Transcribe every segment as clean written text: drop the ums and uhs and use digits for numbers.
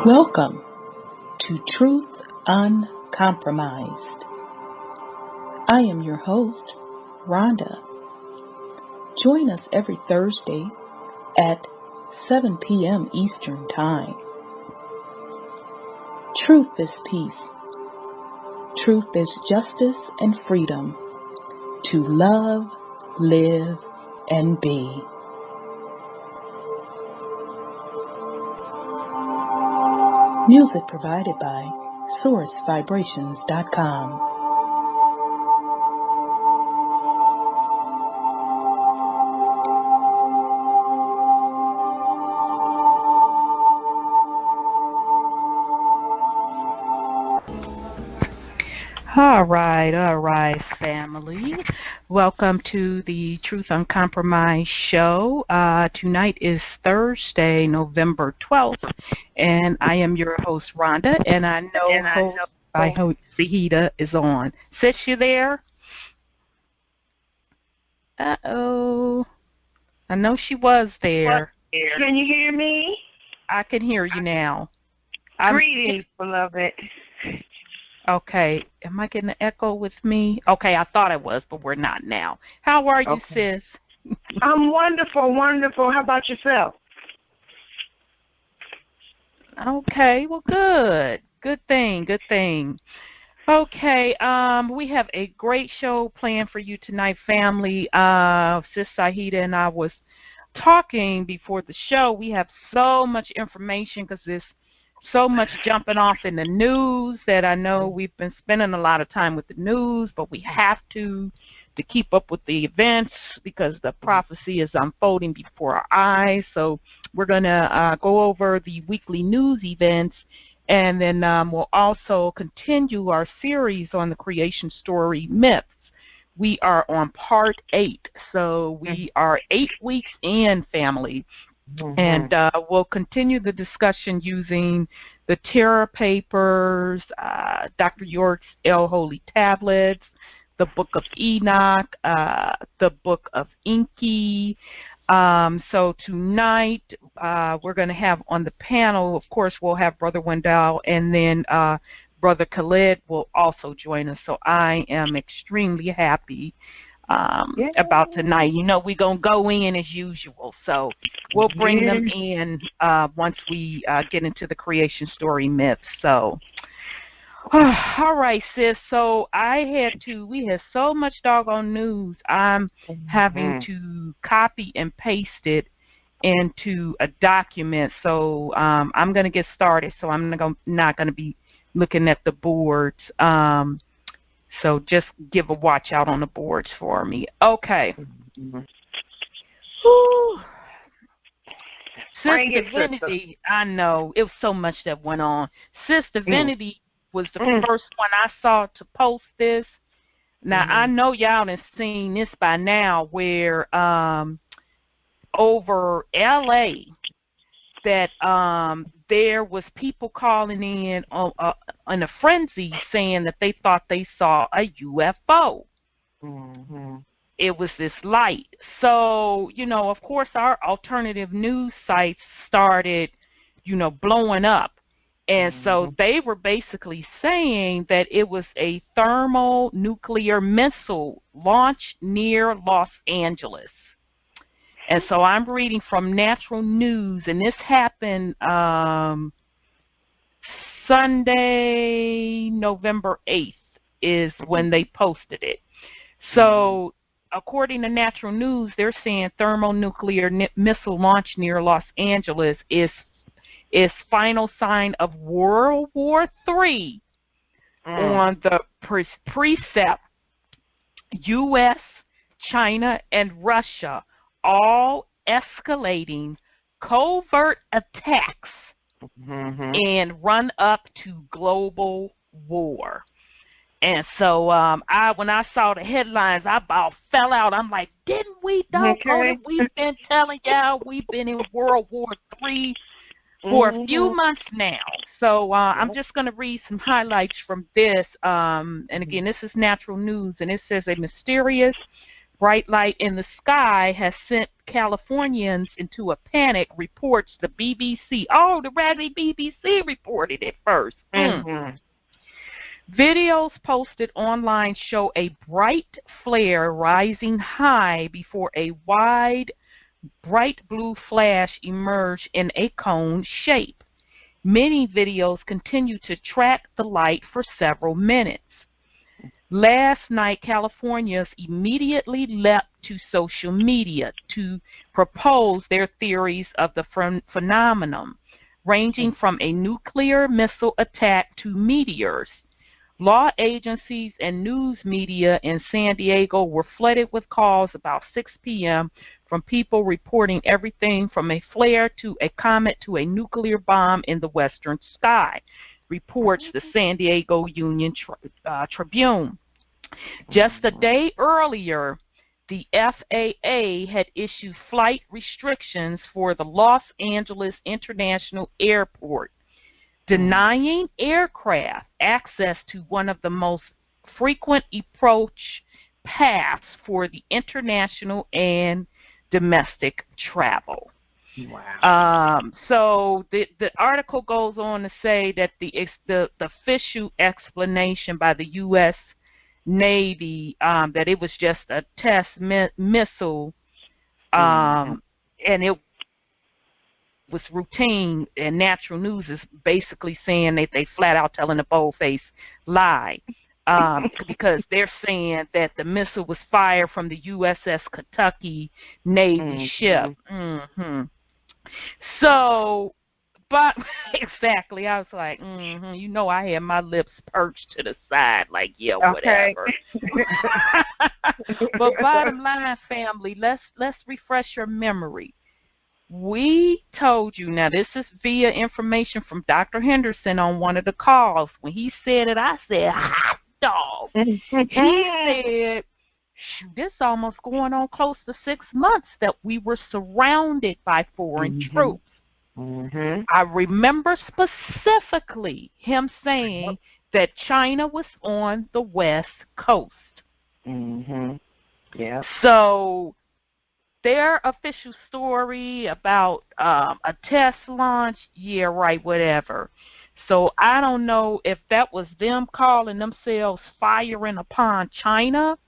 Welcome to Truth Uncompromised. I am your host, Rhonda. Join us every Thursday at 7 p.m. Eastern Time. Truth is peace. Truth is justice and freedom to love, live, and be. Music provided by SourceVibrations.com. All right, family. Welcome to the Truth Uncompromised show. Tonight is Thursday, November 12th, and I am your host, Rhonda, and I hope Zahida is on. Sis, you there? Uh-oh. I know she was there. Can you hear me? I can hear you now. Greetings, beloved. Okay, am I getting an echo with me? Okay, I thought I was, but we're not now. How are you, sis? I'm wonderful, wonderful. How about yourself? Okay, well, good. Good thing. Okay, we have a great show planned for you tonight, family. Sis Zahida and I was talking before the show. We have so much information because there's so much jumping off in the news that I know we've been spending a lot of time with the news, but we have to keep up with the events because the prophecy is unfolding before our eyes. So we're going to go over the weekly news events, and then we'll also continue our series on the creation story myths. We are on part 8, so we are 8 weeks in, family. And we'll continue the discussion using the Terra Papers, Dr. York's El Holy Tablets, the Book of Enoch, the Book of Enki. So tonight we're going to have on the panel, of course, we'll have Brother Wendell, and then Brother Khalid will also join us. So I am extremely happy about tonight. You know, we're going to go in as usual. So we'll bring them in once we get into the creation story myths. So, all right, sis. So we had so much doggone news. I'm having to copy and paste it into a document. So I'm going to get started. So I'm not going to be looking at the boards. So just give a watch out on the boards for me. Okay. Sister Divinity, I know. It was so much that went on. Sister Divinity was the first one I saw to post this. Now, I know y'all have seen this by now where over L.A., that there was people calling in a frenzy saying that they thought they saw a UFO. It was this light. So, you know, of course, our alternative news sites started, you know, blowing up. And so they were basically saying that it was a thermonuclear missile launched near Los Angeles. And so I'm reading from Natural News, and this happened Sunday, November 8th is when they posted it. So according to Natural News, they're saying thermonuclear missile launch near Los Angeles is final sign of World War III on the precept U.S., China, and Russia all escalating covert attacks and run up to global war. And so when I saw the headlines, I about fell out. I'm like, didn't we know it? We've been telling y'all we've been in World War III for a few months now. So I'm just going to read some highlights from this. And again, this is Natural News, and it says a mysterious bright light in the sky has sent Californians into a panic, reports the BBC. Oh, the raggedy BBC reported it first. Videos posted online show a bright flare rising high before a wide, bright blue flash emerged in a cone shape. Many videos continue to track the light for several minutes. Last night, Californians immediately leapt to social media to propose their theories of the phenomenon, ranging from a nuclear missile attack to meteors. Law agencies and news media in San Diego were flooded with calls about 6 p.m. from people reporting everything from a flare to a comet to a nuclear bomb in the western sky, reports the San Diego Union Tribune. Just a day earlier, the FAA had issued flight restrictions for the Los Angeles International Airport, denying aircraft access to one of the most frequent approach paths for the international and domestic travel. Wow. So the article goes on to say that the official explanation by the U.S. Navy that it was just a test missile, and it was routine, and Natural News is basically saying that they flat out telling a bold-faced lie, because they're saying that the missile was fired from the USS Kentucky Navy ship. So, but exactly, I was like, you know, I had my lips perched to the side, like, yeah, whatever. But bottom line, family, let's refresh your memory. We told you, now this is via information from Dr. Henderson on one of the calls. When he said it, I said, hot dog. He said, this almost going on close to 6 months that we were surrounded by foreign troops. I remember specifically him saying that China was on the West Coast. Yeah. So their official story about a test launch, yeah, right, whatever. So I don't know if that was them calling themselves firing upon China.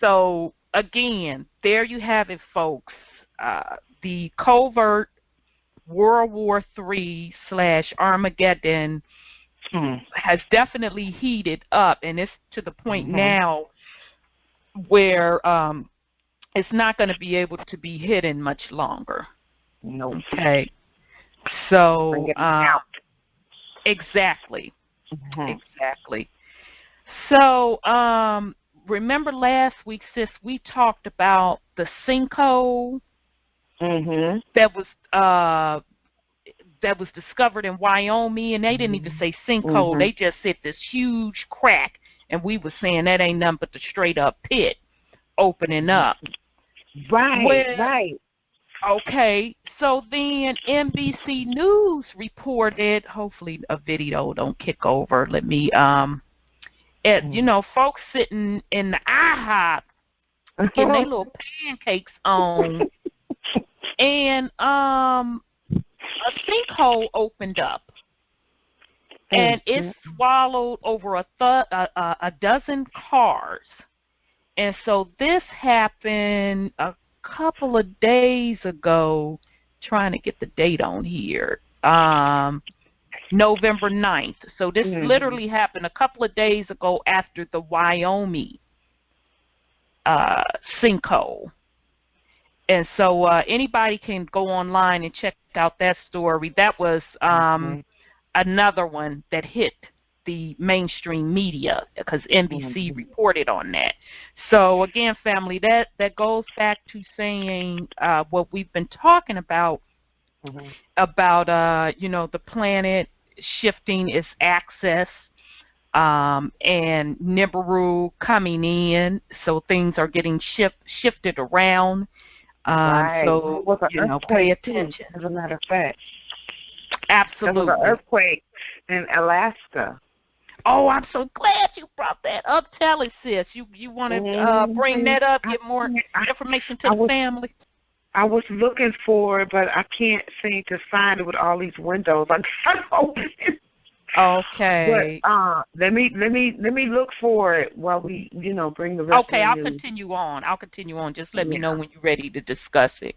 So again, there you have it, folks. The covert World War III / Armageddon has definitely heated up, and it's to the point now where it's not going to be able to be hidden much longer. Nope. Okay. So exactly. Exactly. So remember last week, sis, we talked about the sinkhole that was discovered in Wyoming, and they didn't even say sinkhole. They just said this huge crack, and we were saying that ain't nothing but the straight up pit opening up. Right. Okay, so then NBC News reported, hopefully a video don't kick over, let me, you know, folks sitting in the IHOP getting their little pancakes on, and a sinkhole opened up, and it swallowed over a dozen cars. And so this happened a couple of days ago, trying to get the date on here, November 9th. So this literally happened a couple of days ago after the Wyoming sinkhole. And so anybody can go online and check out that story. That was another one that hit the mainstream media because NBC reported on that. So again, family, that goes back to saying what we've been talking about, about you know, the planet shifting its axis, and Nibiru coming in, so things are getting shifted around. So you know, pay attention. As a matter of fact, absolutely, there was an earthquake in Alaska. Oh, I'm so glad you brought that up. Tell us, sis. You want to bring that up, get more information to the family? I was looking for it, but I can't seem to find it with all these windows. I got open. Okay. But let me look for it while we bring the rest. Okay, of I'll the news. continue on. Just let me know when you're ready to discuss it.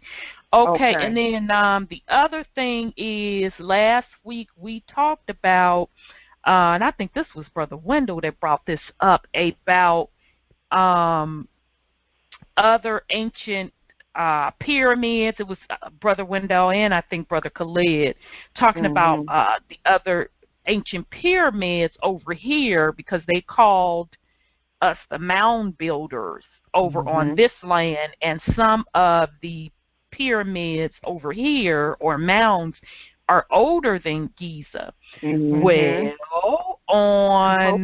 Okay, and then the other thing is last week we talked about, and I think this was Brother Wendell that brought this up about other ancient pyramids. It was Brother Wendell and I think Brother Khalid talking about the other ancient pyramids over here because they called us the mound builders over on this land, and some of the pyramids over here or mounds are older than Giza. Well, on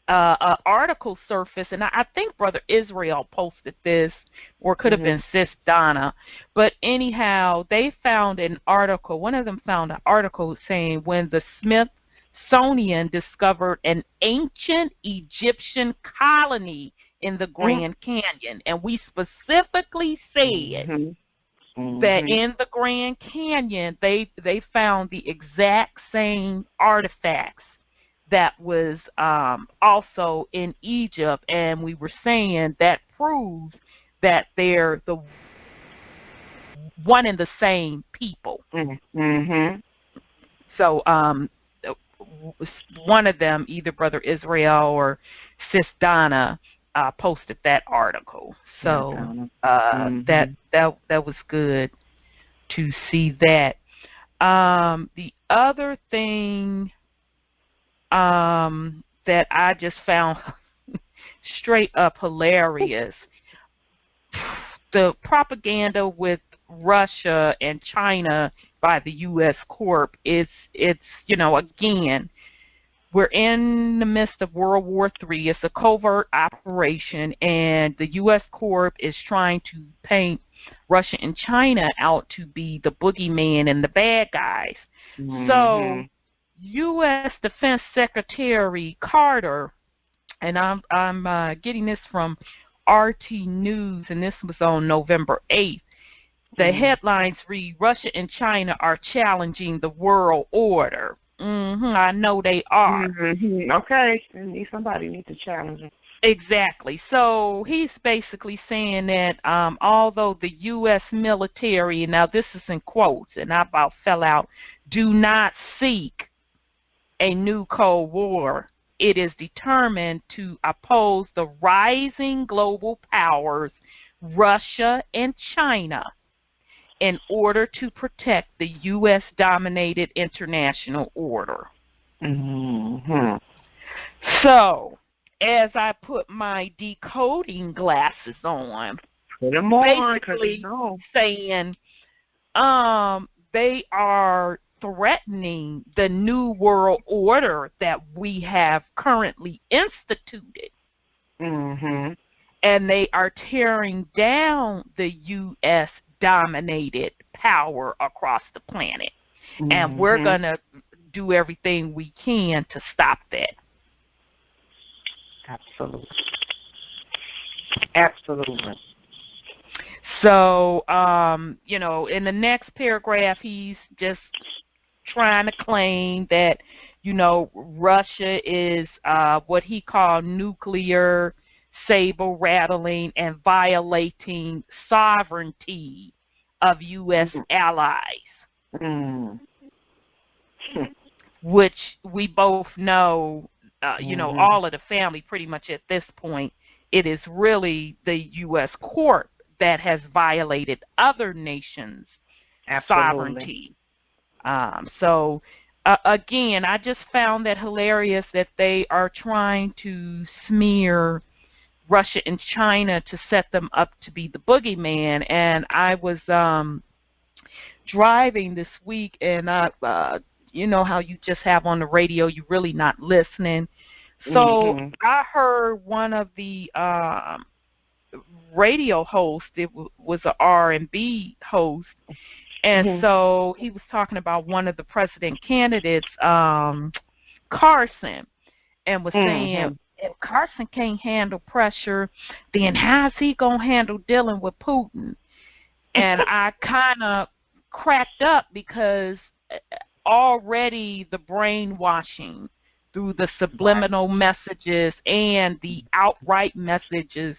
an article surfaced, and I think Brother Israel posted this, or it could have been Sis Donna, but anyhow, they found an article, one of them found an article saying when the Smithsonian discovered an ancient Egyptian colony in the Grand Canyon, and we specifically said that in the Grand Canyon they found the exact same artifacts that was also in Egypt, and we were saying that proves that they're the one and the same people. So one of them, either Brother Israel or Sis Donna, posted that article. So that was good to see that. The other thing that I just found straight up hilarious, the propaganda with Russia and China by the U.S. Corp, it's again, we're in the midst of World War III. It's a covert operation, and the U.S. Corp is trying to paint Russia and China out to be the boogeyman and the bad guys. So U.S. Defense Secretary Carter, and I'm getting this from RT News, and this was on November 8th. The headlines read, Russia and China are challenging the world order. I know they are. Okay. Somebody needs to challenge them. Exactly. So he's basically saying that although the U.S. military, now this is in quotes, and I about fell out, do not seek a new Cold War, it is determined to oppose the rising global powers, Russia and China, in order to protect the U.S.-dominated international order. So, as I put my decoding glasses on, basically saying they are threatening the new world order that we have currently instituted. And they are tearing down the U.S. dominated power across the planet. And we're going to do everything we can to stop that. Absolutely. So, in the next paragraph, he's just trying to claim that, Russia is what he called nuclear saber rattling and violating sovereignty of U.S. allies, which we both know, all of the family pretty much at this point, it is really the U.S. Corp that has violated other nations' sovereignty. So, again, I just found that hilarious that they are trying to smear Russia and China to set them up to be the boogeyman. And I was driving this week, and you know how you just have on the radio, you're really not listening. So I heard one of the radio hosts, it was an R&B host, and so he was talking about one of the president candidates, Carson and was saying, if Carson can't handle pressure, then how's he going to handle dealing with Putin? And I kind of cracked up because already the brainwashing through the subliminal messages and the outright messages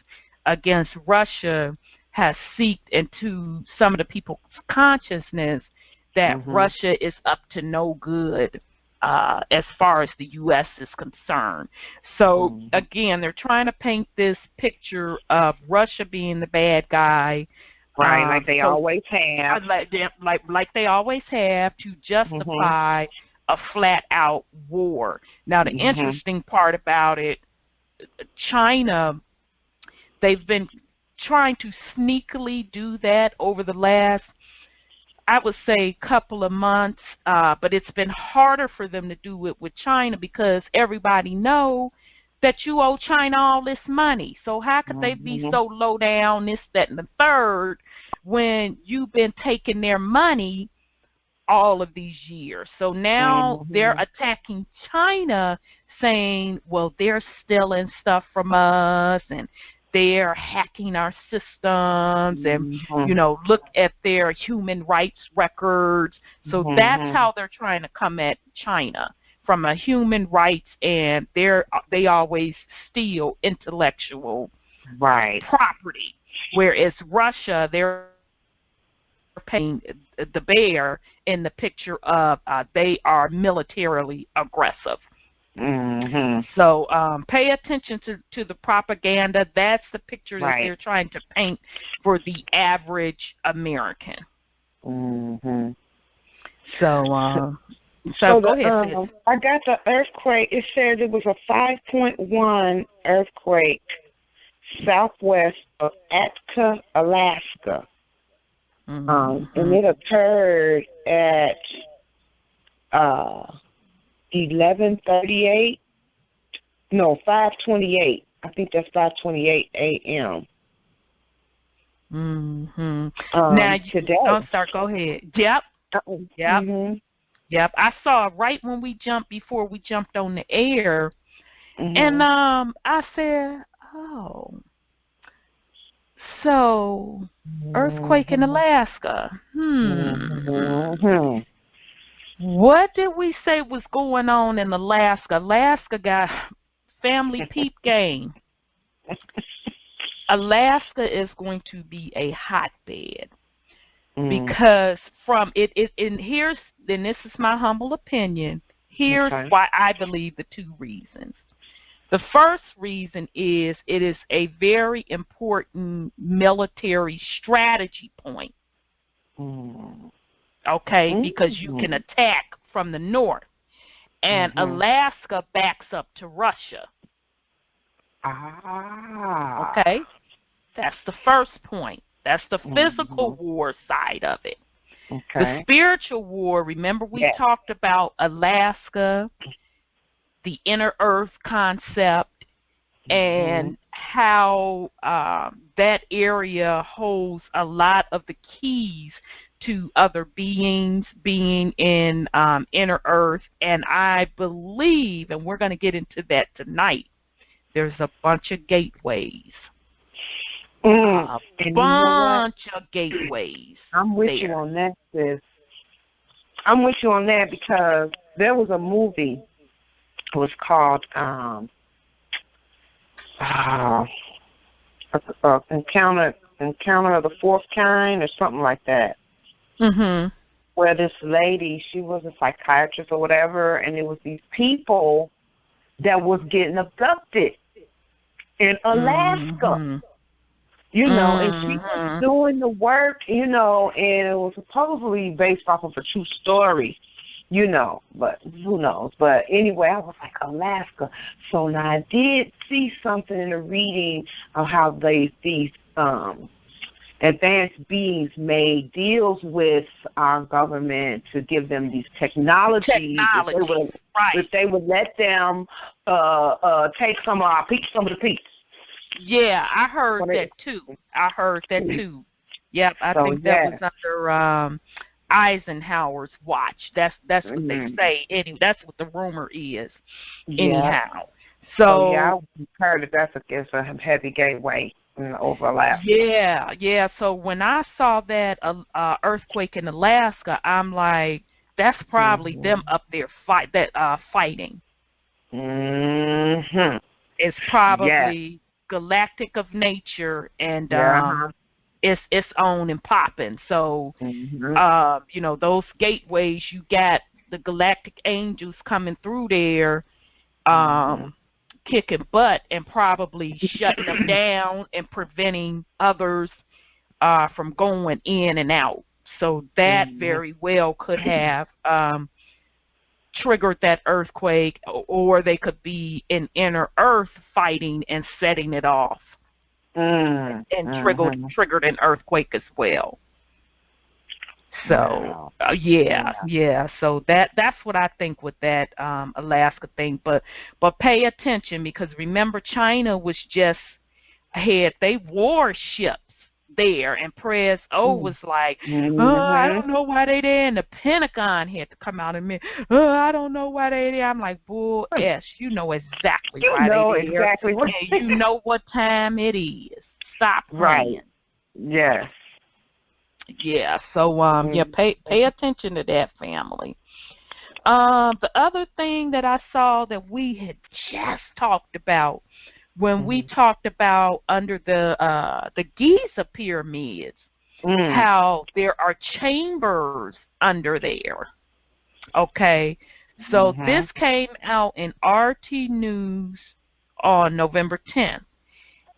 against Russia has seeped into some of the people's consciousness that Russia is up to no good as far as the U.S. is concerned. So, again, they're trying to paint this picture of Russia being the bad guy. Right, like they always have. Like they always have, to justify a flat-out war. Now, the interesting part about it, China, they've been trying to sneakily do that over the last, I would say, couple of months, but it's been harder for them to do it with China because everybody know that you owe China all this money. So how could they be so low down, this, that, and the third, when you've been taking their money all of these years? So now they're attacking China, saying, well, they're stealing stuff from us, and they're hacking our systems, and, you know, look at their human rights records. So that's how they're trying to come at China, from a human rights, and they always steal intellectual property. Whereas Russia, they're painting the bear in the picture of they are militarily aggressive. So pay attention to the propaganda. That's the picture that they're trying to paint for the average American. So go ahead, sis. I got the earthquake. It said it was a 5.1 earthquake southwest of Atka, Alaska. And it occurred at 5:28. I think that's 5:28 a.m. Now today. Don't start. Go ahead. Yep. Yep. I saw right when before we jumped on the air, and I said, oh, so earthquake in Alaska. What did we say was going on in Alaska? Alaska got family peep game. Alaska is going to be a hotbed because from it, and this is my humble opinion. Here's why I believe the two reasons. The first reason is it is a very important military strategy point. Okay, because you can attack from the north, and Alaska backs up to Russia. Okay, that's the first point. That's the physical war side of it. The spiritual war, remember we talked about Alaska, the inner earth concept, and how that area holds a lot of the keys to other beings being in inner earth. And I believe, and we're going to get into that tonight, there's a bunch of gateways. A bunch of gateways. I'm with you on that, sis. I'm with you on that because there was a movie. It was called Encounter of the Fourth Kind or something like that. Where this lady, she was a psychiatrist or whatever, and it was these people that was getting abducted in Alaska. You know, and she was doing the work, you know, and it was supposedly based off of a true story, you know, but who knows. But anyway, I was like, Alaska. So now I did see something in the reading of how these advanced beings made deals with our government to give them these technologies. If they would let them take some of the peeps. Yeah, I heard that too. Yep, I think that was under Eisenhower's watch. That's what they say. Anyway, that's what the rumor is. Anyhow. So yeah, I heard that that's a heavy gateway in the overlap. Yeah. So when I saw that earthquake in Alaska, I'm like, that's probably them up there fighting. It's probably galactic of nature, and it's on and popping. So you know, those gateways, you got the galactic angels coming through there, kicking butt and probably shutting them down and preventing others from going in and out. So that very well could have triggered that earthquake, or they could be in inner Earth fighting and setting it off, and triggered an earthquake as well. So yeah. So that's what I think with that Alaska thing. But pay attention, because remember, China was just had they warships there, and Press O was like, I don't know why they there, and the Pentagon had to come out and admit, I don't know why they there. I'm like, bull s, you know exactly why they there. Exactly. And you know what time it is. Stop playing. Yes. Yeah, so pay attention to that, family. The other thing that I saw that we had just talked about when we talked about under the Giza pyramids, how there are chambers under there. Okay, so this came out in RT News on November 10th,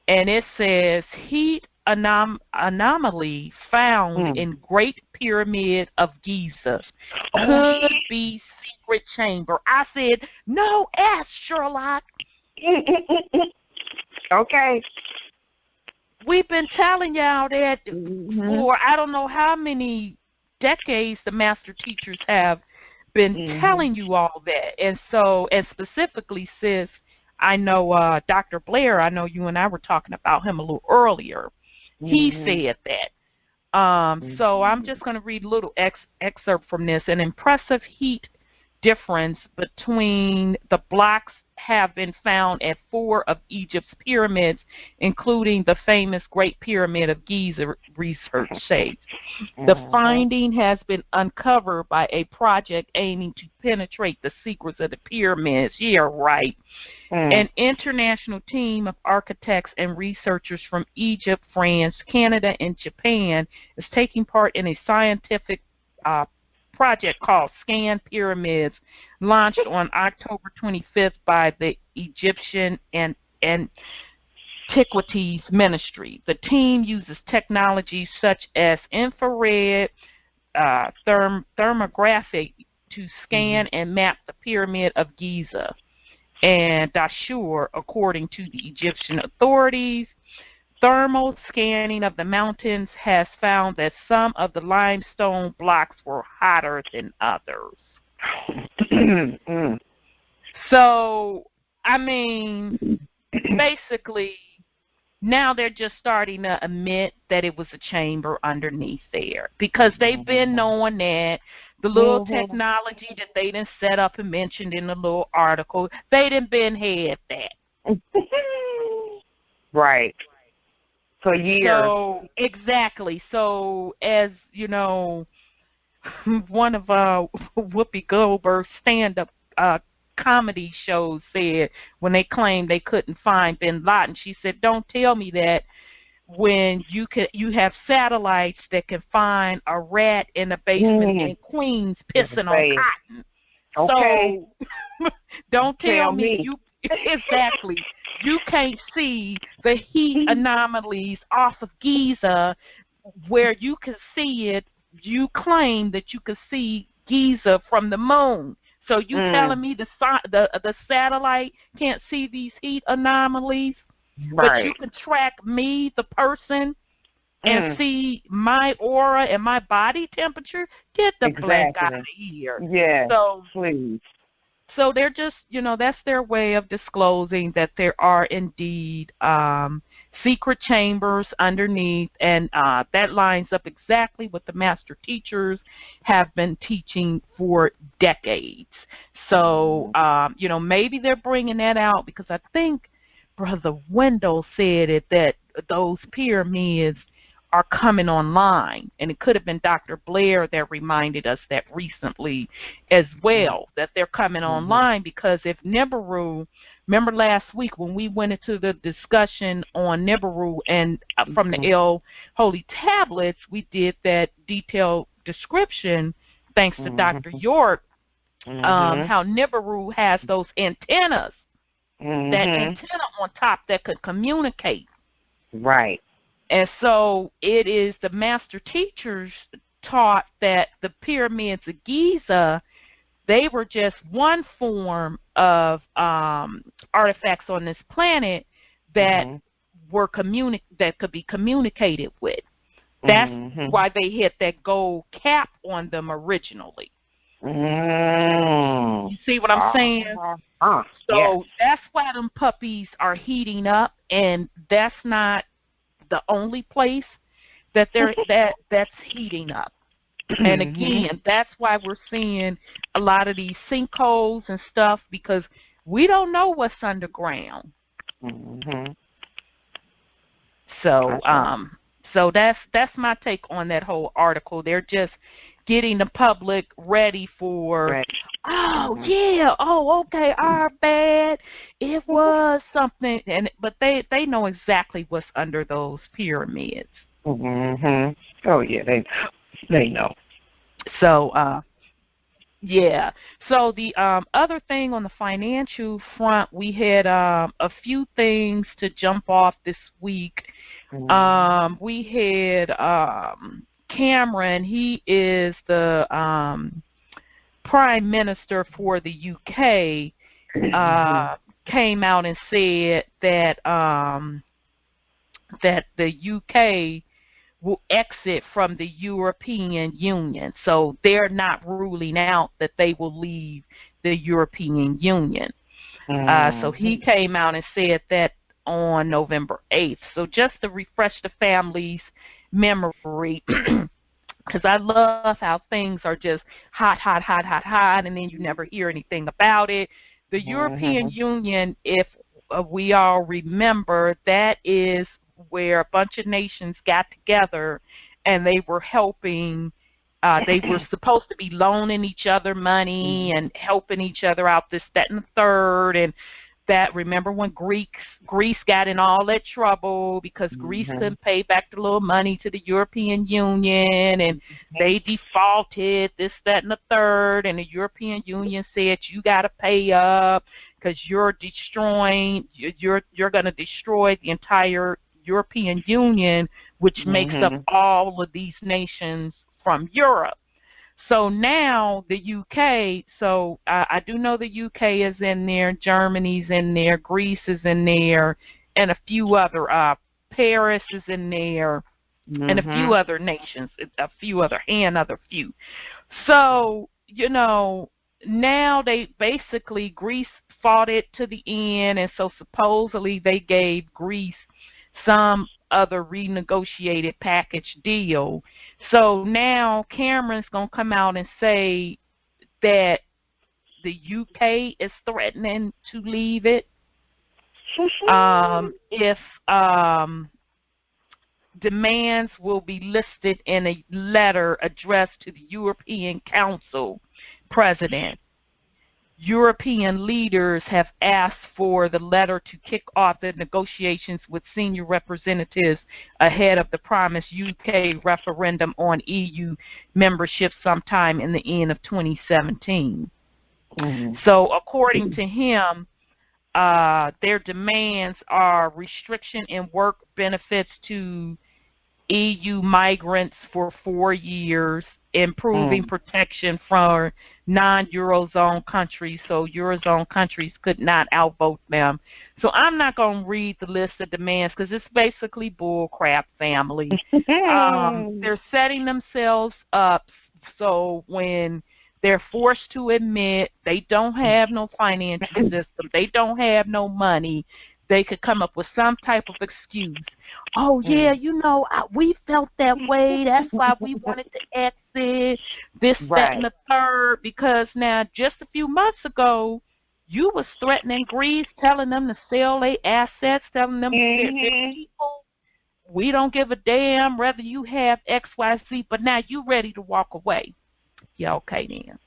and it says heat anomaly found in Great Pyramid of Giza could be secret chamber. I said, no S, Sherlock. Okay. We've been telling y'all that for I don't know how many decades the master teachers have been telling you all that. And so, and specifically, sis, I know Dr. Blair, I know you and I were talking about him a little earlier. He said that. So I'm just going to read a little excerpt from this. An impressive heat difference between the blocks have been found at 4 of Egypt's pyramids, including the famous Great Pyramid of Giza, research says. The finding has been uncovered by a project aiming to penetrate the secrets of the pyramids. Yeah, right. An international team of architects and researchers from Egypt, France, Canada, and Japan is taking part in a scientific project called Scan Pyramids, launched on October 25th by the Egyptian Antiquities Ministry. The team uses technologies such as infrared thermography to scan and map the Pyramid of Giza and Dashur, according to the Egyptian authorities. Thermal scanning of the mountains has found that some of the limestone blocks were hotter than others. So, I mean, basically, now they're just starting to admit that it was a chamber underneath there, because they've been knowing that the little technology that they done set up and mentioned in the little article, they done been had that. Right. For years. So, exactly. So, as you know, one of Whoopi Goldberg's stand-up comedy shows said when they claimed they couldn't find Bin Laden, she said, "Don't tell me that when you have satellites that can find a rat in a basement in Queens pissing on cotton." Okay. So don't tell me you exactly. You can't see the heat anomalies off of Giza where you can see it. You claim that you can see Giza from the moon. So you telling me the satellite can't see these heat anomalies, but you can track me, the person, and see my aura and my body temperature? Get the blank out of here. Yeah. So please. So they're just, that's their way of disclosing that there are indeed secret chambers underneath, and that lines up exactly what the master teachers have been teaching for decades. So, you know, maybe they're bringing that out because I think Brother Wendell said it, that those pyramids are coming online, and it could have been Dr. Blair that reminded us that recently as well, that they're coming online, because if Nibiru, remember last week when we went into the discussion on Nibiru and from the El Holy Tablets, we did that detailed description, thanks to Dr. York, how Nibiru has those antennas, that antenna on top that could communicate. Right. And so it is the master teachers taught that the pyramids of Giza, they were just one form of artifacts on this planet that were that could be communicated with. That's why they hit that gold cap on them originally. You see what I'm saying? So that's why them puppies are heating up, and that's not the only place that they're that's heating up. And again, that's why we're seeing a lot of these sinkholes and stuff, because we don't know what's underground. So so that's my take on that whole article. They're just getting the public ready for, okay, our bad, it was something, but they know exactly what's under those pyramids. Oh yeah, they know. So so the other thing on the financial front, we had a few things to jump off this week. We had Cameron, he is the Prime Minister for the UK, came out and said that that the UK will exit from the European Union. So they're not ruling out that they will leave the European Union. So he came out and said that on November 8th. So just to refresh the family's memory, because I love how things are just hot, and then you never hear anything about it. The European Union, if we all remember, that is where a bunch of nations got together and they were helping, they were supposed to be loaning each other money and helping each other out, this, that, and the third. And that, remember when Greece got in all that trouble because Greece couldn't pay back the little money to the European Union, and they defaulted, this, that, and the third, and the European Union said, you got to pay up because you're destroying, you're going to destroy the entire European Union, which makes up all of these nations from Europe. So now the UK, so I do know the UK is in there, Germany's in there, Greece is in there, and a few other, Paris is in there, and a few other nations, another few. So, you know, now they basically, Greece fought it to the end, and so supposedly they gave Greece some other renegotiated package deal. So now Cameron's going to come out and say that the UK is threatening to leave it. If demands will be listed in a letter addressed to the European Council President. European leaders have asked for the letter to kick off the negotiations with senior representatives ahead of the promised UK referendum on EU membership sometime in the end of 2017. So according to him, their demands are restriction in work benefits to EU migrants for 4 years, improving protection for non-Eurozone countries, so Eurozone countries could not outvote them. So I'm not going to read the list of demands because it's basically bull crap, family. They're setting themselves up so when they're forced to admit they don't have no financial system, they don't have no money, they could come up with some type of excuse. Oh, yeah, you know, we felt that way. That's why we wanted to exit, this, that, and the third. Because now, just a few months ago, you was threatening Greece, telling them to sell their assets, telling them they're people. We don't give a damn whether you have X, Y, Z, but now you ready to walk away. Yeah, okay then.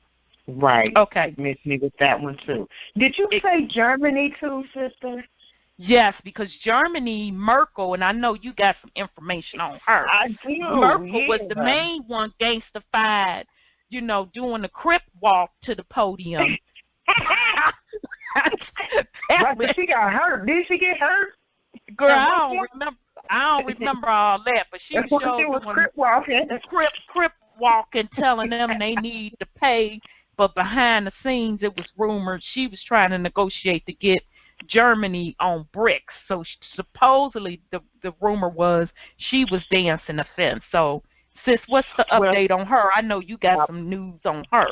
Right. Okay. Miss me with that one too. Did you say Germany too, sister? Yes, because Germany, Merkel, and I know you got some information on her. I do. Merkel was the main one gangstified, you know, doing the crip walk to the podium. But she got hurt. Did she get hurt? Girl, I don't remember all that, but she was crip walking. Crip walking, telling them they need to pay, but behind the scenes it was rumored she was trying to negotiate to get Germany on bricks. So supposedly the rumor was she was dancing the fence. So sis, what's the update on her? I know you got some news on her.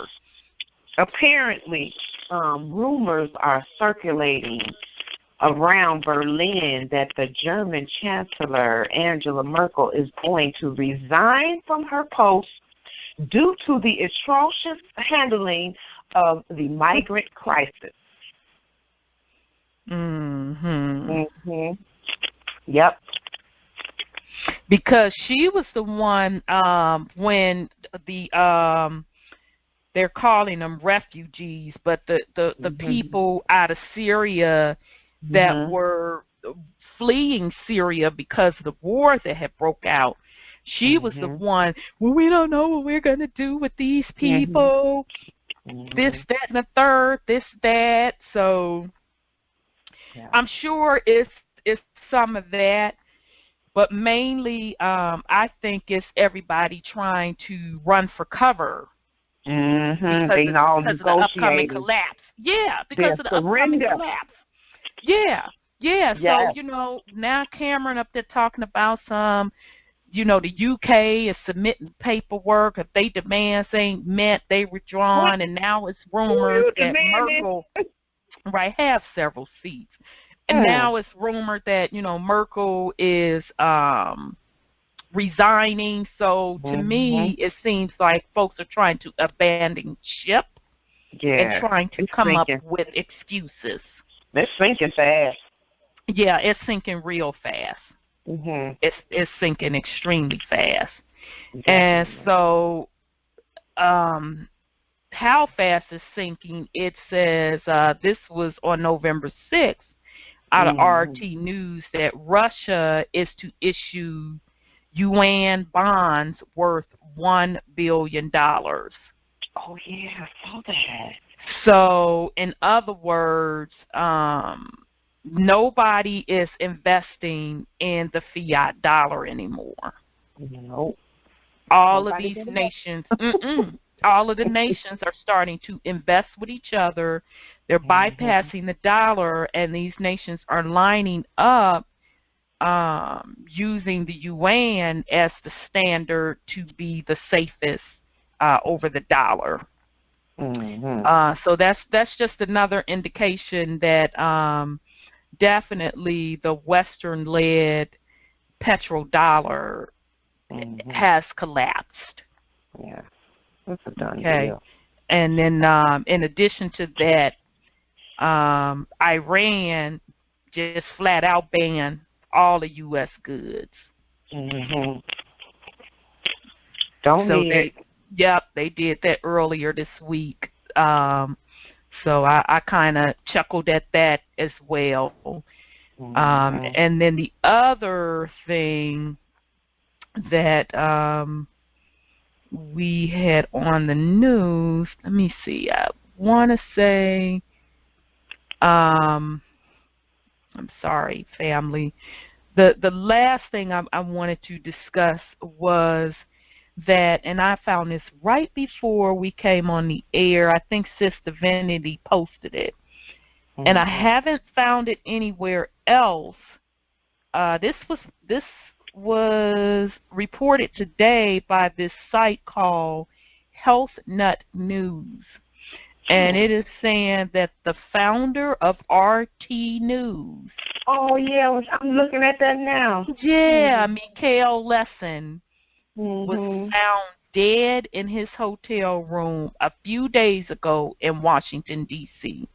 Apparently, rumors are circulating around Berlin that the German Chancellor Angela Merkel is going to resign from her post due to the atrocious handling of the migrant crisis. Yep. Because she was the one when the they're calling them refugees, but the people out of Syria that were fleeing Syria because of the war that had broke out. She was the one, well, we don't know what we're going to do with these people, this, that, and the third, this, that. So I'm sure it's some of that, but mainly I think it's everybody trying to run for cover because of the upcoming collapse. Yeah, because of the upcoming collapse. Yeah. So, you know, now Cameron up there talking about some, you know, the UK is submitting paperwork. If they demands ain't met, they withdrawn, and now it's rumors that Merkel have several seats. And now it's rumored that, you know, Merkel is resigning. So to me, it seems like folks are trying to abandon ship and trying to come up with excuses. It's sinking fast. Yeah, it's sinking real fast. It's sinking extremely fast. And so how fast it's sinking, it says this was on November 6th out of RT News that Russia is to issue yuan bonds worth $1 billion. Oh, yeah, I saw that. So, in other words, nobody is investing in the fiat dollar anymore. No. All of these nations, all of the nations are starting to invest with each other. They're bypassing the dollar, and these nations are lining up using the yuan as the standard to be the safest over the dollar. So that's just another indication that definitely the Western-led petrodollar has collapsed. Yeah, that's a done deal. And then in addition to that, Iran just flat out banned all the U.S. goods. Yep, they did that earlier this week. So I kind of chuckled at that as well. And then the other thing that we had on the news, let me see, I want to say, I'm sorry, family. The last thing I wanted to discuss was that, and I found this right before we came on the air. I think Sis Divinity posted it, and I haven't found it anywhere else. This was reported today by this site called Health Nut News, and it is saying that the founder of RT News Oh, yeah, I'm looking at that now. Yeah, Mikael Lesson was found dead in his hotel room a few days ago in Washington, D.C.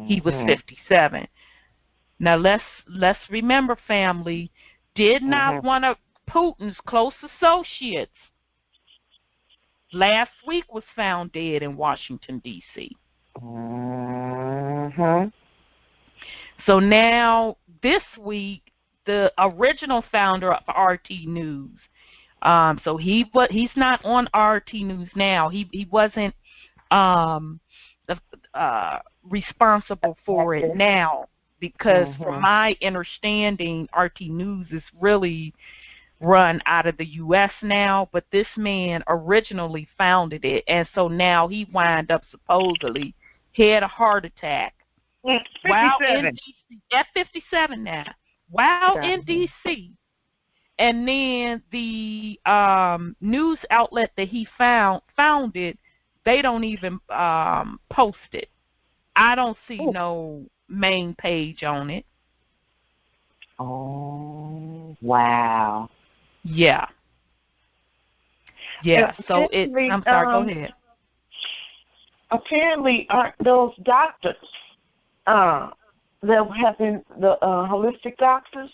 He was 57. Now, let's remember, family, did not one of Putin's close associates last week was found dead in Washington, D.C. So now, this week, the original founder of RT News, so he's not on RT News now. He wasn't responsible for it now, because from my understanding, RT News is really run out of the U.S. now, but this man originally founded it, and so now he wind up supposedly had a heart attack while in D.C. at 57 now, while in D.C. And then the news outlet that he founded, they don't even post it. I don't see no main page on it. Oh, wow. Yeah. Yeah, so I'm sorry, go ahead. Apparently, aren't those doctors that have been the holistic doctors?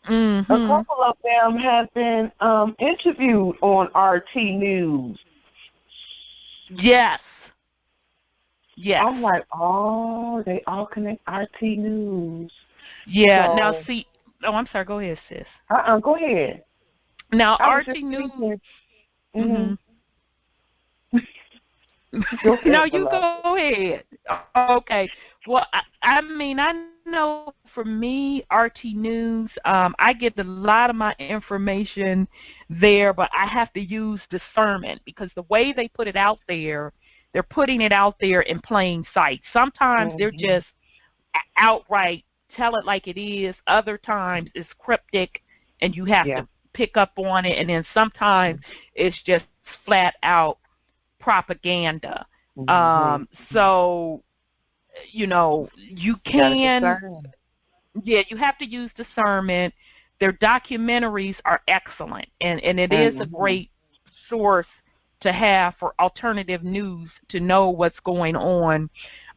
A couple of them have been interviewed on RT News. Yes. Yes. I'm like, oh, they all connect RT News. Yeah. So, now, see, I'm sorry. Go ahead, sis. Go ahead. Now, RT News. No, you go ahead. Okay. Well, I mean, I know for me, RT News, I get a lot of my information there, but I have to use discernment, because the way they put it out there, they're putting it out there in plain sight. Sometimes they're just outright tell it like it is. Other times it's cryptic and you have to pick up on it. And then sometimes it's just flat out propaganda. So, you know, you can, you have to use discernment. Their documentaries are excellent, and it is a great source to have for alternative news to know what's going on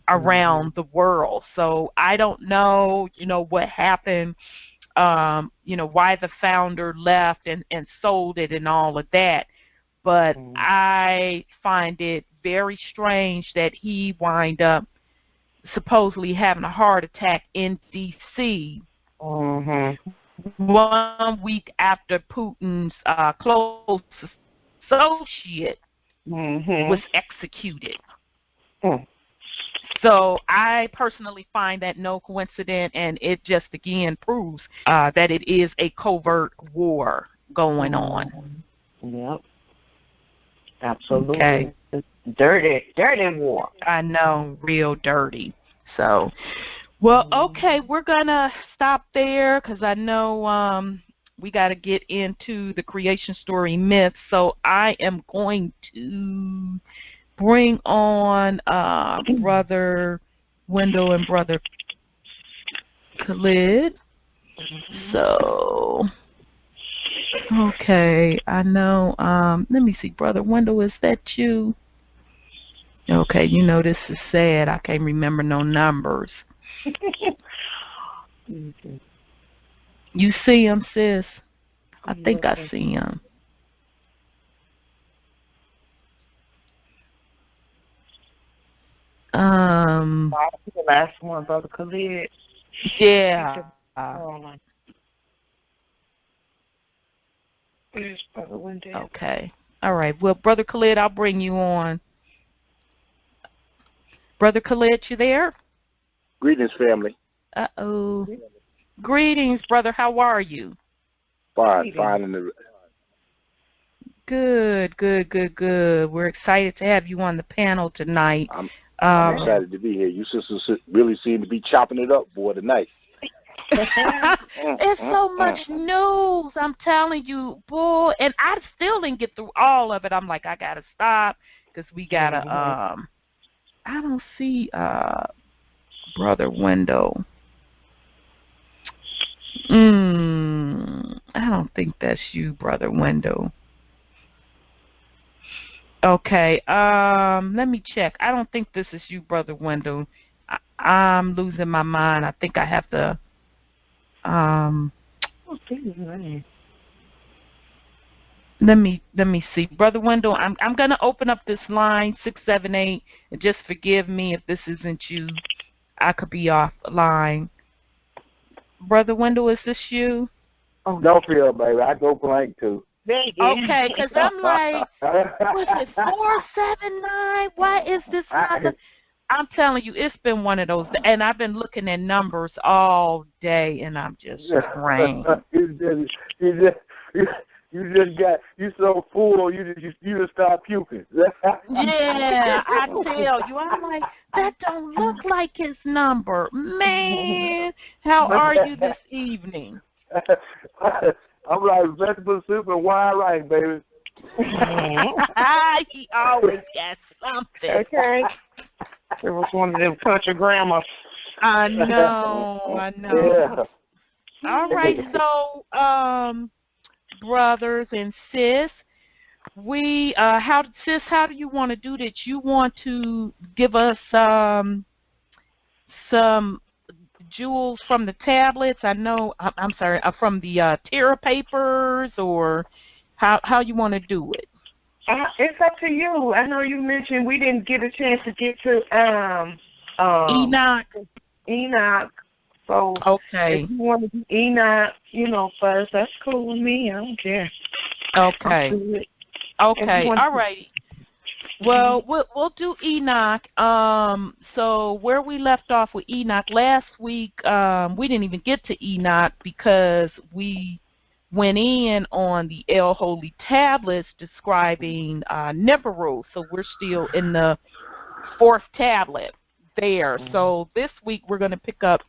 around the world. So I don't know, you know, what happened, you know, why the founder left and sold it and all of that. But I find it very strange that he wind up supposedly having a heart attack in D.C. 1 week after Putin's close associate was executed. So I personally find that no coincidence, and it just again proves that it is a covert war going on. Yep. Absolutely. Okay. Dirty war. I know, real dirty. So, well, okay, we're going to stop there, because I know we got to get into the creation story myth. So I am going to bring on Brother Wendell and Brother Khalid. So, okay, I know. Let me see, Brother Wendell, is that you? Okay, you know this is sad. I can't remember no numbers. You see him, sis? I think I see him. The last one, Brother Khalid. Yeah. Where's Brother Wendell? Okay. All right. Well, Brother Khalid, I'll bring you on. Brother Khalid, you there? Greetings, family. Uh-oh. Greetings, brother. How are you? Fine. Fine. Good. We're excited to have you on the panel tonight. I'm excited to be here. You sisters really seem to be chopping it up, boy, tonight. It's so much news, I'm telling you, boy. And I still didn't get through all of it. I'm like, I got to stop, because we got to, I don't see Brother Wendell. I don't think that's you, Brother Wendell. Okay, let me check. I don't think this is you, Brother Wendell. I'm losing my mind. I think I have to, let me see. Brother Wendell, I'm gonna open up this line 678, and just forgive me if this isn't you. I could be offline. Brother Wendell, is this you? Oh, don't feel, baby. I go blank too. Okay, because I'm like, was it 479? Why is this number? I'm telling you, it's been one of those, and I've been looking at numbers all day, and I'm just drained. You so full, you just start puking. Yeah, I tell you, I'm like, that don't look like his number. Man, how are you this evening? I'm like vegetable soup and wine rice, baby. He always got something. Okay. It was one of them country grandmas. I know. Yeah. All right, so, brothers and sis, how do you want to do that? You want to give us some jewels from the tablets? I know. I'm sorry, from the Terra Papers, or how you want to do it? It's up to you. I know you mentioned we didn't get a chance to get to Enoch. So okay, if you want to do Enoch, first, that's cool with me. I don't care. Okay. Okay. All right. Well, we'll do Enoch. So where we left off with Enoch last week, we didn't even get to Enoch because we went in on the El Holy tablets describing Nibiru. So we're still in the 4th tablet there. So this week we're going to pick up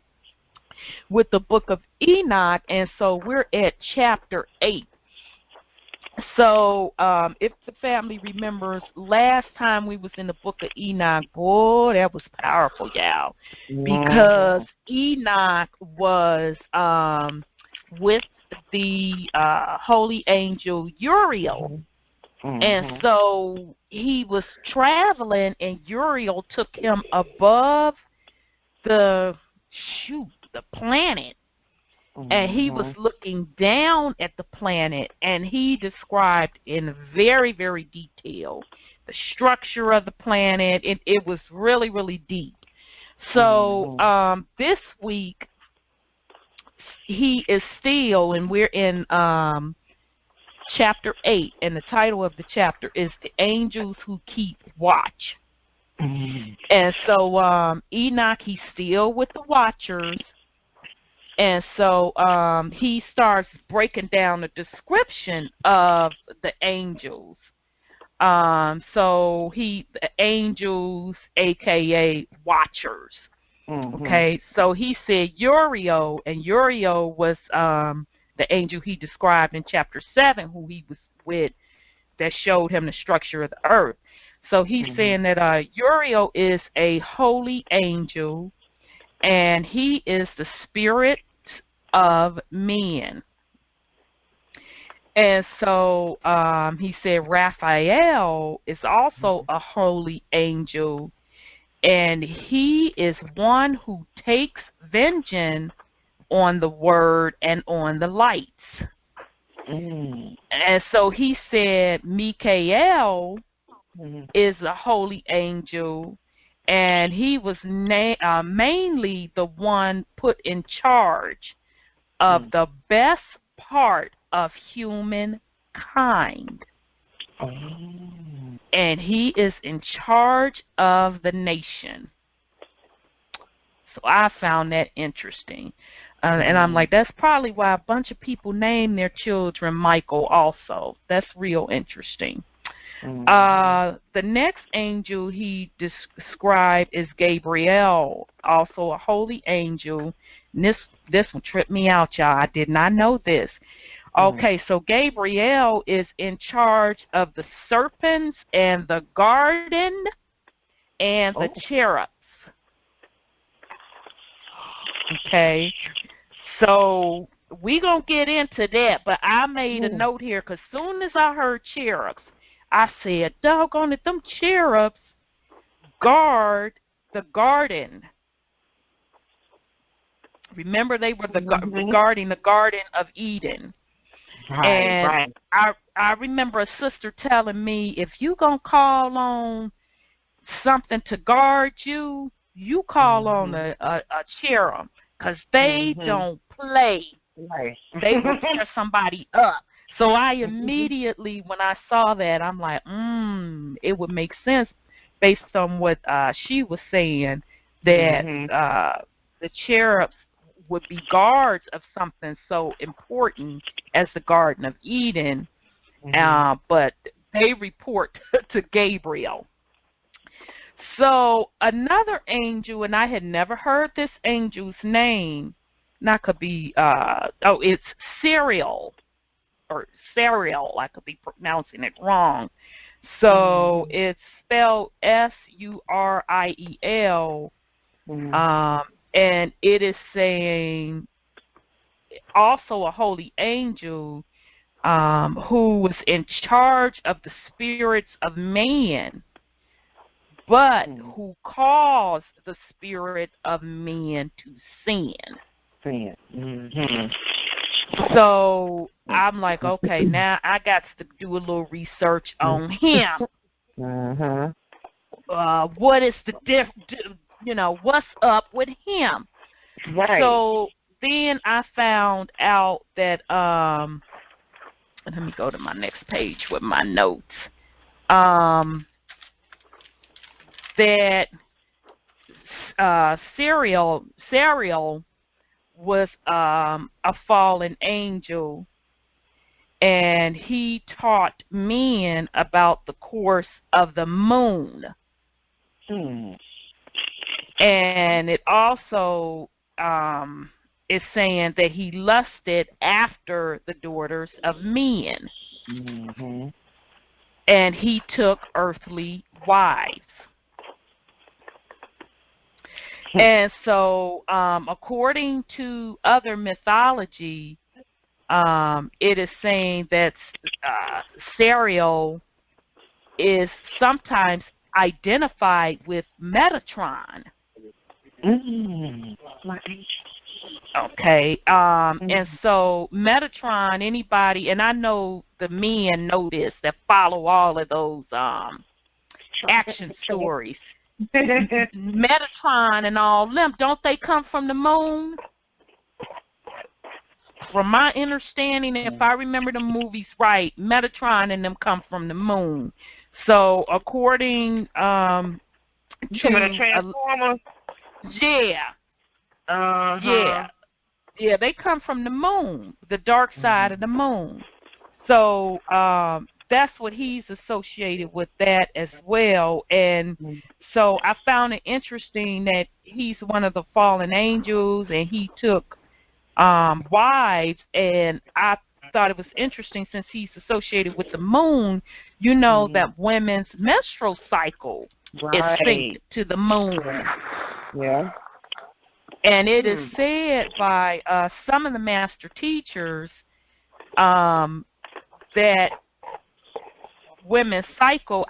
with the Book of Enoch, and so we're at chapter 8. So if the family remembers, last time we was in the Book of Enoch, boy, that was powerful, y'all, because Enoch was with the holy angel Uriel. And so he was traveling, and Uriel took him above the planet. And he was looking down at the planet, and he described in very, very detail the structure of the planet. It was really, really deep. So this week, he is still, and we're in chapter 8, and the title of the chapter is The Angels Who Keep Watch. And so Enoch, he's still with the Watchers. And so he starts breaking down the description of the angels. So the angels, a.k.a. Watchers. Okay, so he said Uriel, and Uriel was the angel he described in chapter 7, who he was with, that showed him the structure of the earth. So he's saying that Uriel is a holy angel, and he is the spirit of men. And so he said Raphael is also a holy angel, and he is one who takes vengeance on the word and on the lights. And so he said Michael is a holy angel, and he was mainly the one put in charge of the best part of humankind. And he is in charge of the nation. So I found that interesting. And I'm like, that's probably why a bunch of people name their children Michael also. That's real interesting. The next angel he described is Gabriel, also a holy angel. And this one tripped me out, y'all. I did not know this. Okay, so Gabriel is in charge of the serpents and the garden and the cherubs. Okay, so we gonna get into that, but I made a note here because soon as I heard cherubs, I said, doggone it, them cherubs guard the garden. Remember, they were guarding the Garden of Eden. And I remember a sister telling me, if you gonna call on something to guard you, you call on a cherub, because they don't play. They will tear somebody up. So I immediately, when I saw that, I'm like, it would make sense based on what she was saying, that the cherubs would be guards of something so important as the Garden of Eden, but they report to Gabriel. So another angel, and I had never heard this angel's name, not could be, it's Serial, or Serial, I could be pronouncing it wrong. So it's spelled Suriel, and it is saying also a holy angel who was in charge of the spirits of man, but who caused the spirit of man to sin. So I'm like, okay, now I got to do a little research on him. What is the what's up with him? So then I found out that let me go to my next page with my notes. That Serial was a fallen angel, and he taught men about the course of the moon. And it also is saying that he lusted after the daughters of men. And he took earthly wives. And so, according to other mythology, it is saying that Serial is sometimes identified with Metatron. Okay, and so Metatron, anybody, and I know the men know this, that follow all of those action stories. Metatron and all them, don't they come from the moon? From my understanding, if I remember the movies right, Metatron and them come from the moon. So according to the Transformers? Yeah, they come from the moon, the dark side of the moon. So that's what he's associated with, that as well. And so I found it interesting that he's one of the fallen angels, and he took wives, and I thought it was interesting, since he's associated with the moon, you know, that women's menstrual cycle is synced to the moon. And it is said by some of the master teachers that women's cycle,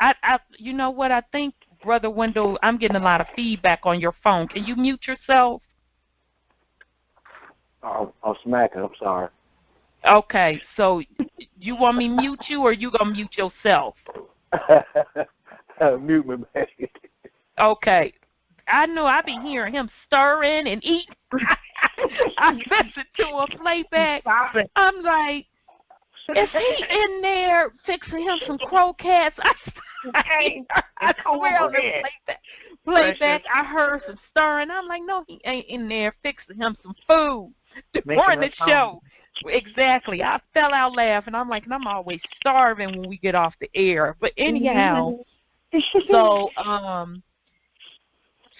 you know what, I think, Brother Wendell, I'm getting a lot of feedback on your phone. Can you mute yourself? I'll smack it. I'm sorry. Okay, so you want me to mute you, or you going to mute yourself? Mute me, baby. Okay. I know I be hearing him stirring and eating. I listened to a playback. I'm like, is he in there fixing him some croquettes? I swear on the playback, I heard some stirring. I'm like, no, he ain't in there fixing him some food during the show. Exactly. I fell out laughing. I'm like, and I'm always starving when we get off the air. But anyhow,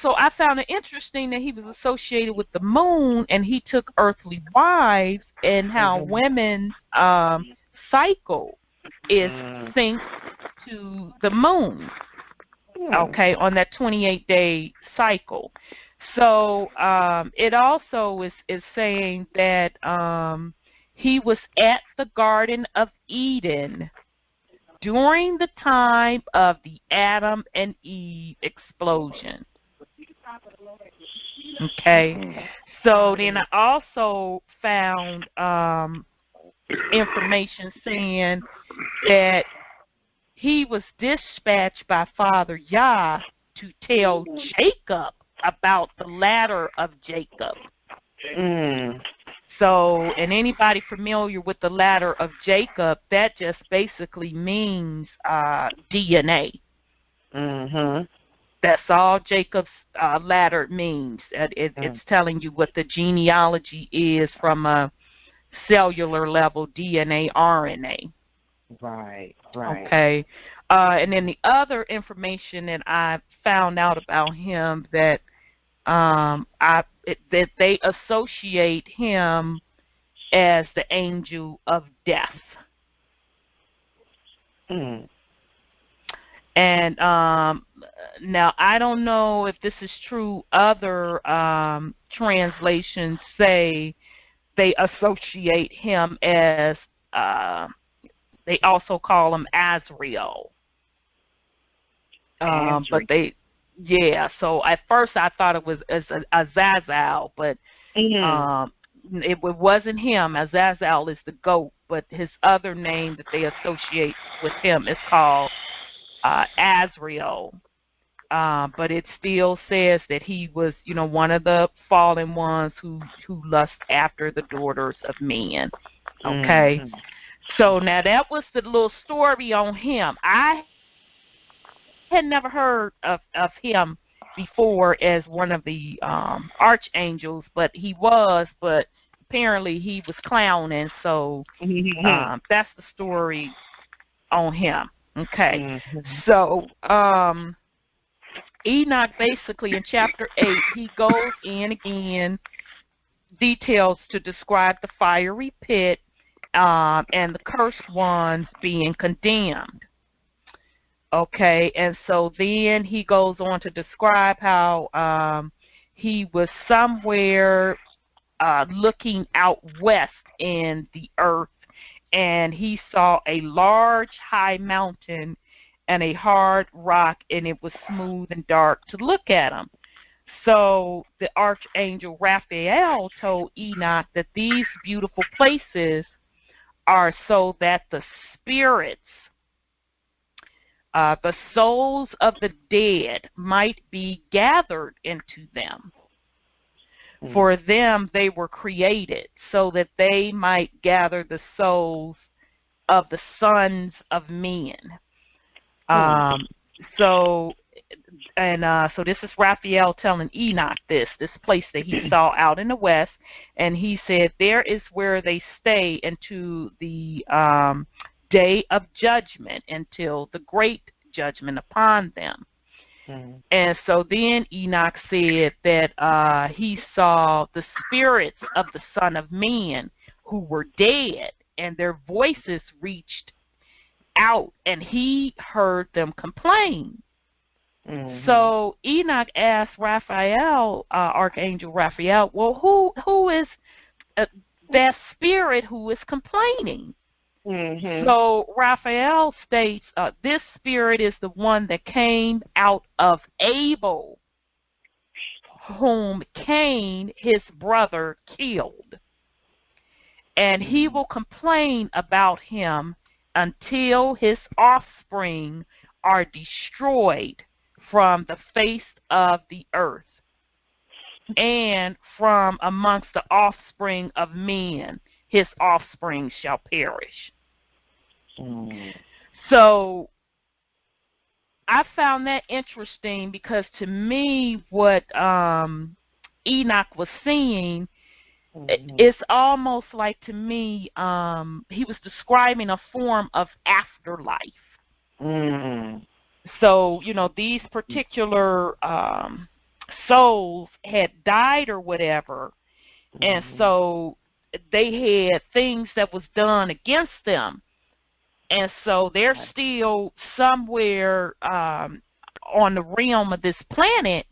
so I found it interesting that he was associated with the moon, and he took earthly wives, and how women's cycle is synced to the moon. Okay, on that 28-day cycle. So it also is saying that he was at the Garden of Eden during the time of the Adam and Eve explosion. Okay. So then I also found information saying that he was dispatched by Father Yah to tell Jacob about the ladder of Jacob. So, and anybody familiar with the ladder of Jacob, that just basically means DNA. That's all Jacob's ladder means. It's telling you what the genealogy is from a cellular level, DNA, RNA. Right. Okay. And then the other information that I found out about him that that they associate him as the angel of death. And now I don't know if this is true. Other translations say they associate him as they also call him Azrael. But so at first I thought it was as Azazel, but it wasn't him. Azazel is the goat, but his other name that they associate with him is called Azrael. But it still says that he was, one of the fallen ones who lust after the daughters of men. Okay. So now that was the little story on him. I had never heard of him before as one of the archangels, but apparently he was clowning, so that's the story on him. Okay. So Enoch basically in chapter 8, he goes in again, details to describe the fiery pit and the cursed ones being condemned. Okay, and so then he goes on to describe how he was somewhere looking out west in the earth, and he saw a large high mountain and a hard rock, and it was smooth and dark to look at him. So the archangel Raphael told Enoch that these beautiful places are so that the spirits, the souls of the dead might be gathered into them. For them they were created, so that they might gather the souls of the sons of men. So this is Raphael telling Enoch this place that he saw out in the west, and he said there is where they stay into the day of judgment, until the great judgment upon them. And so then Enoch said that he saw the spirits of the Son of Man who were dead, and their voices reached out, and he heard them complain. So Enoch asked Raphael, Archangel Raphael, well, who is that spirit who is complaining? So Raphael states, this spirit is the one that came out of Abel, whom Cain, his brother, killed. And he will complain about him until his offspring are destroyed from the face of the earth, and from amongst the offspring of men his offspring shall perish. So I found that interesting, because to me what Enoch was seeing, it's almost like, to me, he was describing a form of afterlife. So, these particular souls had died or whatever, and so they had things that was done against them. And so they're still somewhere on the realm of this planet,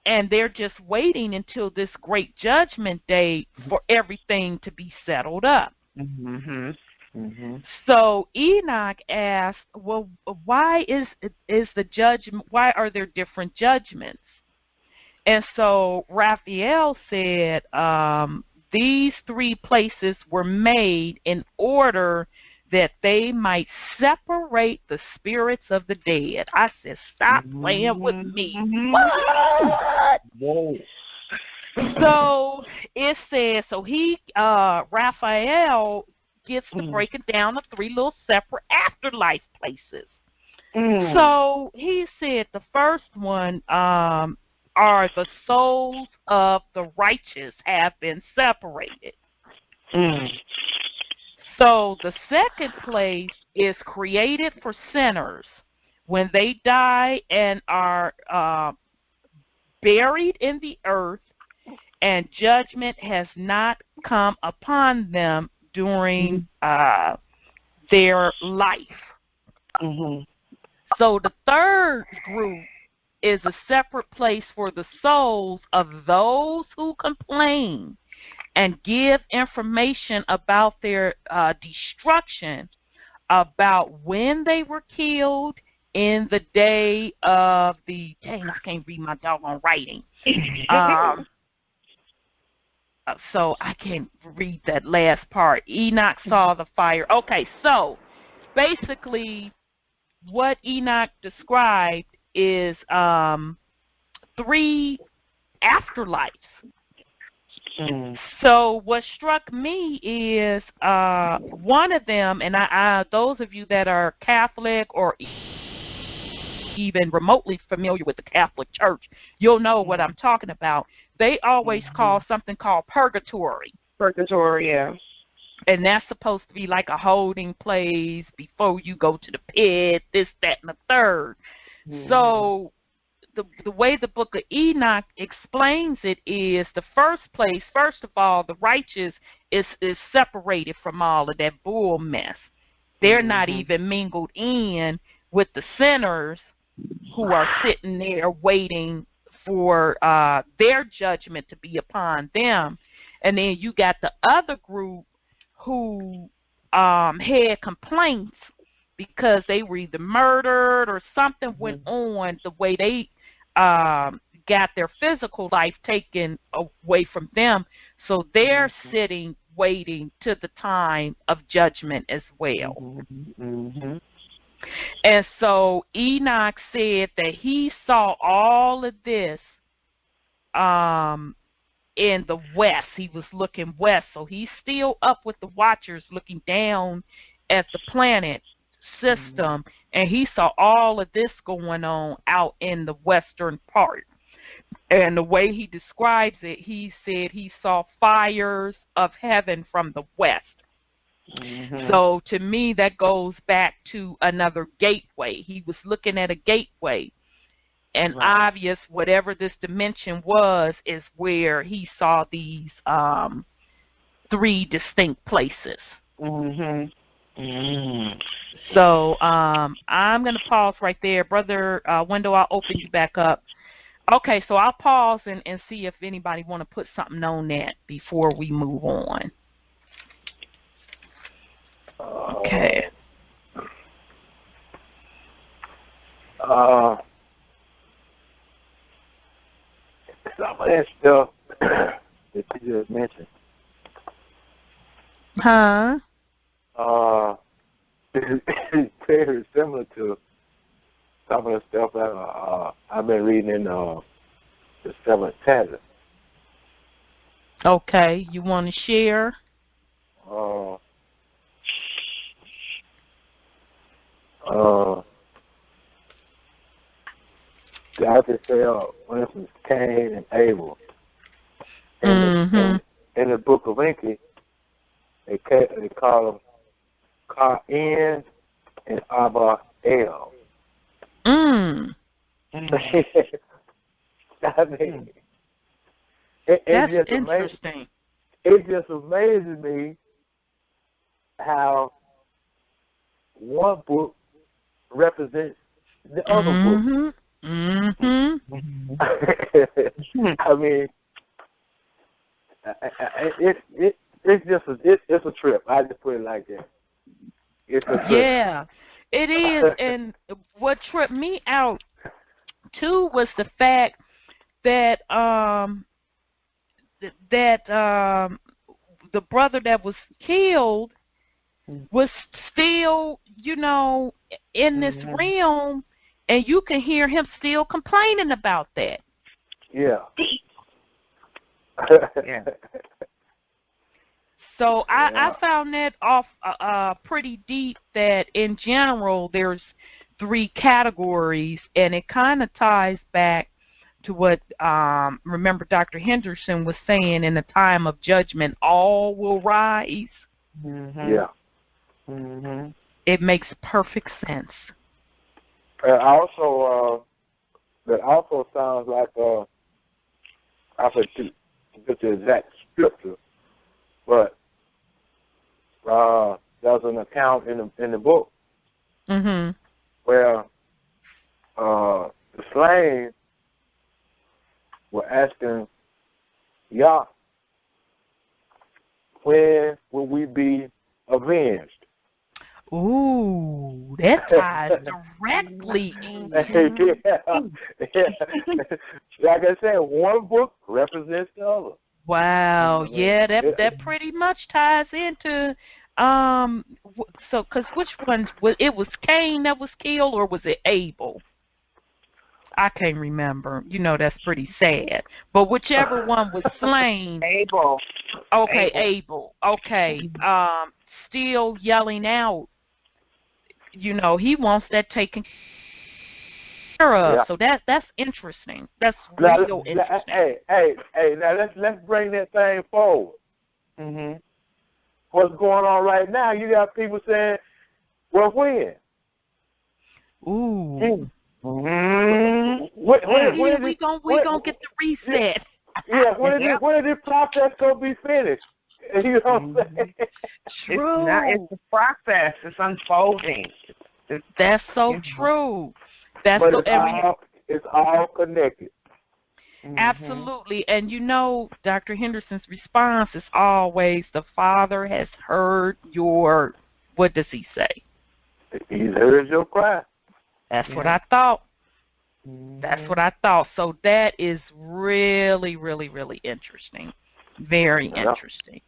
and they're just waiting until this great judgment day for everything to be settled up. Mm-hmm. Mm-hmm. So Enoch asked, well, why is the judgment? Why are there different judgments? And so Raphael said, these three places were made in order that they might separate the spirits of the dead. I said, stop playing with me. What? Whoa. So it says, so Raphael gets to break it down to three little separate afterlife places. So he said the first one are the souls of the righteous have been separated. So the second place is created for sinners when they die and are buried in the earth, and judgment has not come upon them during their life. So the third group is a separate place for the souls of those who complain and give information about their destruction, about when they were killed in the day of the, dang, I can't read my doggone writing. So I can't read that last part. Enoch saw the fire. Okay, so basically what Enoch described is three afterlives. So what struck me is one of them, and I those of you that are Catholic or even remotely familiar with the Catholic Church, you'll know what I'm talking about. They always call something called purgatory. Purgatory, yeah. And that's supposed to be like a holding place before you go to the pit, this, that, and the third. So the way the Book of Enoch explains it is the first place, first of all, the righteous is separated from all of that bull mess. They're not even mingled in with the sinners who are sitting there waiting for their judgment to be upon them. And then you got the other group who had complaints because they were either murdered or something went on the way they got their physical life taken away from them. So they're sitting waiting to the time of judgment as well. And so Enoch said that he saw all of this in the west. He was looking west. So he's still up with the watchers looking down at the planet system, and he saw all of this going on out in the western part. And the way he describes it, he said he saw fires of heaven from the west. So to me, that goes back to another gateway. He was looking at a gateway, and obvious, whatever this dimension was, is where he saw these three distinct places. So I'm going to pause right there. Brother Wendell, I'll open you back up. Okay, so I'll pause and see if anybody want to put something on that before we move on. Okay. Some of that stuff that you just mentioned. It's very similar to some of the stuff that I've been reading in the Seventh Tablet. Okay, you want to share? I just say, for instance, Cain and Abel. In the Book of Enki, they call them Cain and Abel. I mean, that's just interesting. It just amazes me how one book represents the other book. Mm-hmm. I mean, it's just it's a trip. I just put it like that. It's a trip. Yeah, it is. And what tripped me out too was the fact that the brother that was killed was still, in this realm, and you can hear him still complaining about that. Yeah. Yeah. So I found that off pretty deep, that in general there's 3 categories, and it kind of ties back to what remember Dr. Henderson was saying, in the time of judgment all will rise. Yeah. It makes perfect sense. Also, that also sounds like I forget the exact scripture, but there's an account in the book where the slaves were asking Yah, when will we be avenged? Ooh, that ties directly. Like I said, one book represents the other. Wow, yeah, that pretty much ties into so, because which one was it? Was Cain that was killed, or was it Abel? I can't remember. That's pretty sad. But whichever one was slain. Abel. Okay, Abel. Okay. Still yelling out. He wants that taken care of. Yeah. So that's interesting. That's real interesting. Hey, now let's bring that thing forward. What's going on right now? You got people saying, "Well, when?" Ooh. When we gonna get the reset. Yeah, when is this process gonna be finished? You know what I'm saying? True. It's a process. It's unfolding. That's so true. That's but so. It's all connected. Absolutely. And Dr. Henderson's response is always, the Father has heard your, what does he say? He's heard your cry. That's what I thought. That's what I thought. So that is really, really, really interesting. Very interesting.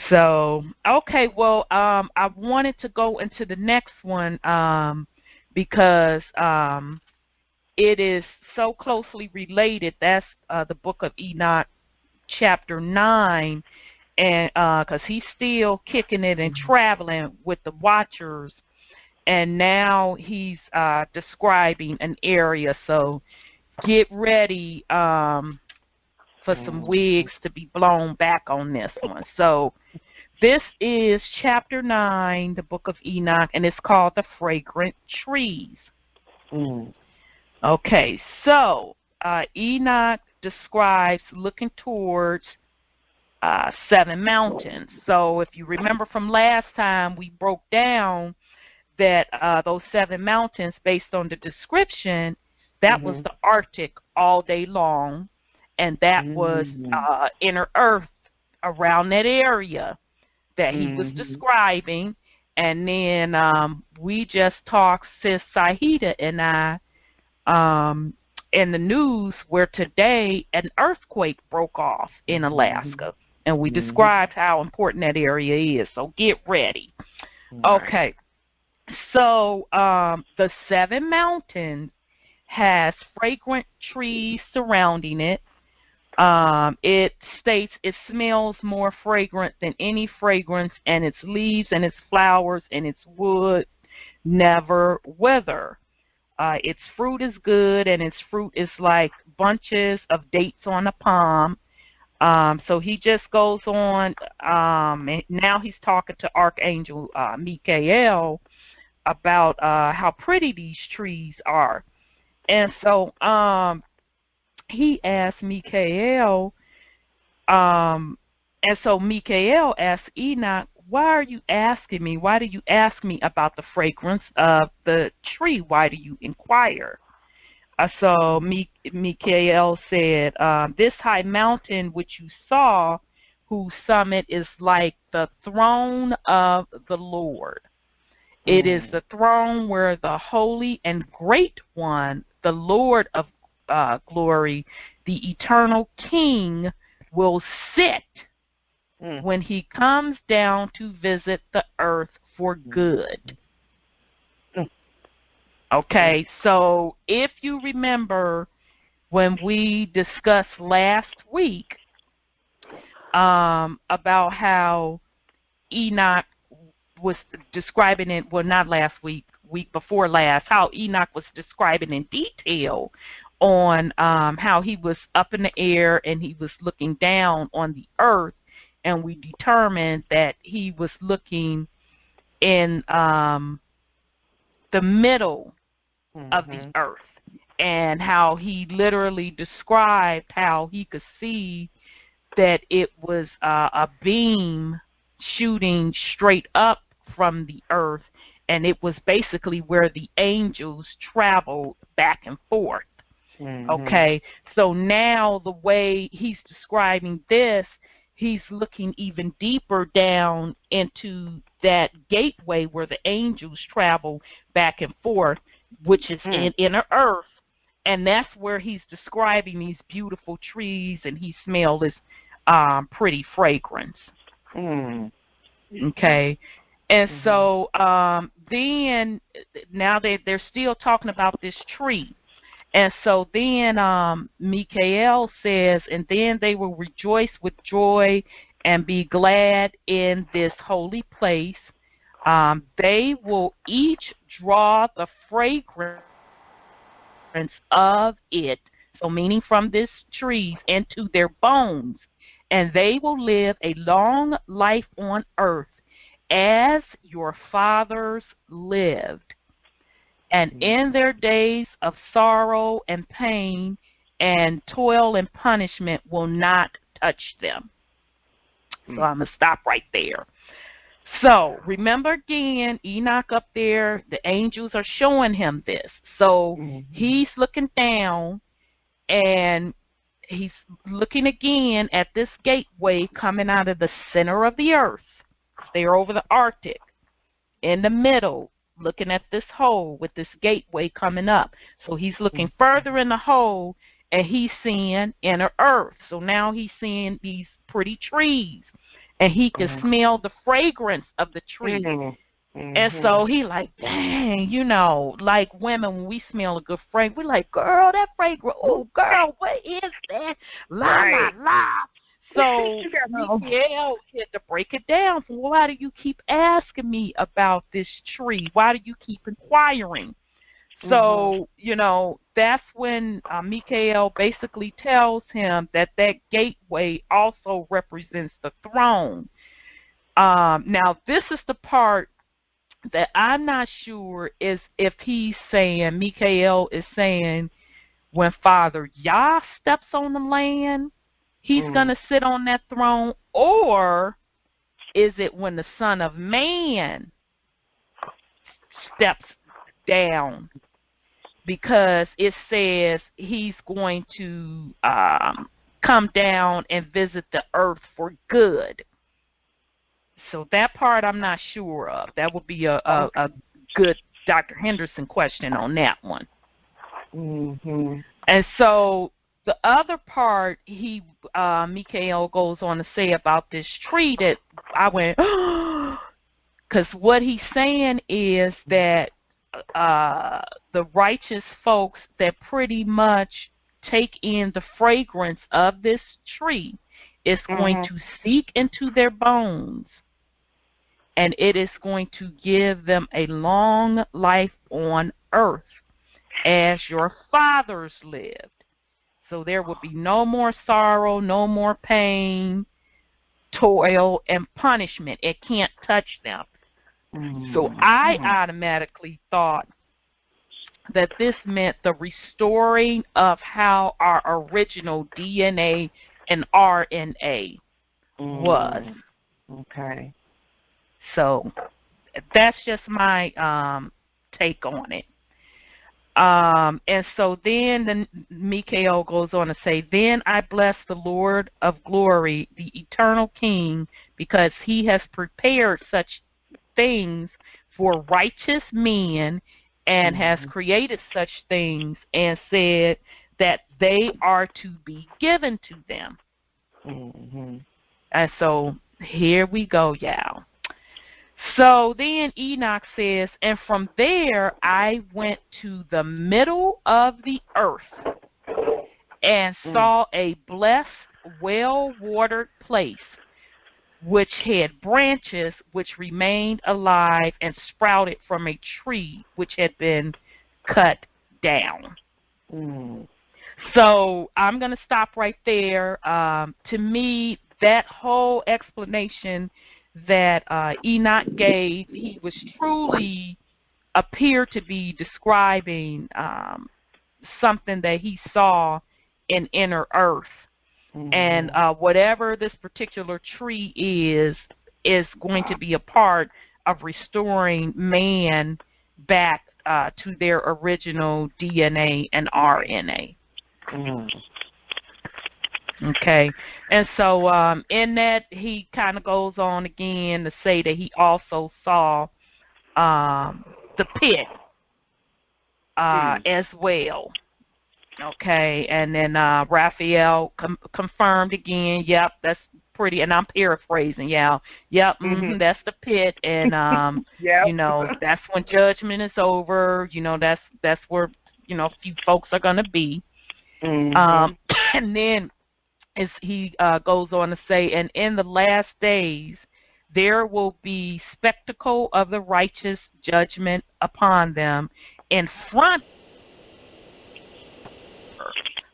So, okay, well, I wanted to go into the next one because it is so closely related. That's the Book of Enoch, chapter 9, and because he's still kicking it and traveling with the Watchers, and now he's describing an area. So get ready for some wigs to be blown back on this one. So this is chapter 9, the Book of Enoch, and it's called The Fragrant Trees. Okay, so Enoch describes looking towards 7 mountains. So if you remember from last time, we broke down that those 7 mountains, based on the description, that was the Arctic all day long, and that was inner Earth around that area that he was describing. And then we just talked, Sis Sahida and I, in the news, where today an earthquake broke off in Alaska, and we described how important that area is. So get ready. Okay, so the 7 mountains has fragrant trees surrounding it. It states it smells more fragrant than any fragrance, and its leaves and its flowers and its wood never wither. Its fruit is good, and its fruit is like bunches of dates on a palm. So he just goes on, and now he's talking to Archangel Michael about how pretty these trees are. And so he asked Michael, and so Michael asked Enoch, why are you asking me? Why do you ask me about the fragrance of the tree? Why do you inquire? So Michael said, this high mountain which you saw, whose summit is like the throne of the Lord. It is the throne where the holy and great one, the Lord of glory, the eternal King, will sit when he comes down to visit the earth for good. Okay, so if you remember when we discussed last week about how Enoch was describing it, well, not last week, week before last, how Enoch was describing in detail on how he was up in the air and he was looking down on the earth, and we determined that he was looking in the middle of the earth, and how he literally described how he could see that it was a beam shooting straight up from the earth, and it was basically where the angels traveled back and forth. Okay, so now the way he's describing this, he's looking even deeper down into that gateway where the angels travel back and forth, which is in inner earth, and that's where he's describing these beautiful trees, and he smells this pretty fragrance. Okay, and so then now they're still talking about this tree. And so then Michael says, and then they will rejoice with joy and be glad in this holy place. They will each draw the fragrance of it, so meaning from this tree, into their bones, and they will live a long life on earth as your fathers lived. And in their days of sorrow and pain and toil and punishment will not touch them. So I'm going to stop right there. So remember again, Enoch up there, the angels are showing him this. So he's looking down, and he's looking again at this gateway coming out of the center of the earth. They're over the Arctic, in the middle, looking at this hole with this gateway coming up. So he's looking further in the hole, and he's seeing inner earth. So now he's seeing these pretty trees, and he can smell the fragrance of the tree. And so he like, dang, you know, like women, when we smell a good fragrance, we're like, girl, that fragrance, oh, girl, what is that? La, la, la. So Miguel had to break it down. So why do you keep asking me about this tree? Why do you keep inquiring? So, you know, that's when Michael basically tells him that that gateway also represents the throne. Now, this is the part that I'm not sure is if he's saying, Michael is saying, when Father Yah steps on the land, he's going to sit on that throne, or is it when the Son of Man steps down? Because it says he's going to come down and visit the earth for good. So that part I'm not sure of. That would be a good Dr. Henderson question on that one. And so the other part he Michael goes on to say about this tree that I went, because what he's saying is that the righteous folks that pretty much take in the fragrance of this tree is going to seep into their bones, and it is going to give them a long life on earth as your fathers lived. So there will be no more sorrow, no more pain, toil, and punishment. It can't touch them. So I automatically thought that this meant the restoring of how our original DNA and RNA was. Okay. So that's just my take on it. And so then Michael goes on to say, then I bless the Lord of glory, the eternal King, because he has prepared such things for righteous men and has created such things and said that they are to be given to them. And so here we go, y'all. So then Enoch says, and from there I went to the middle of the earth and saw a blessed, well-watered place, which had branches which remained alive and sprouted from a tree which had been cut down. So I'm going to stop right there. To me, that whole explanation that Enoch gave, he was truly appeared to be describing something that he saw in inner earth. And whatever this particular tree is going to be a part of restoring man back to their original DNA and RNA. Okay, and so in that he kind of goes on again to say that he also saw the pit as well. Okay, and then Raphael confirmed again, yep, that's pretty, and I'm paraphrasing, y'all. Yep, that's the pit, and you know, that's when judgment is over. You know, that's where, you know, a few folks are gonna be. And then as he goes on to say, and in the last days there will be spectacle of the righteous judgment upon them in front.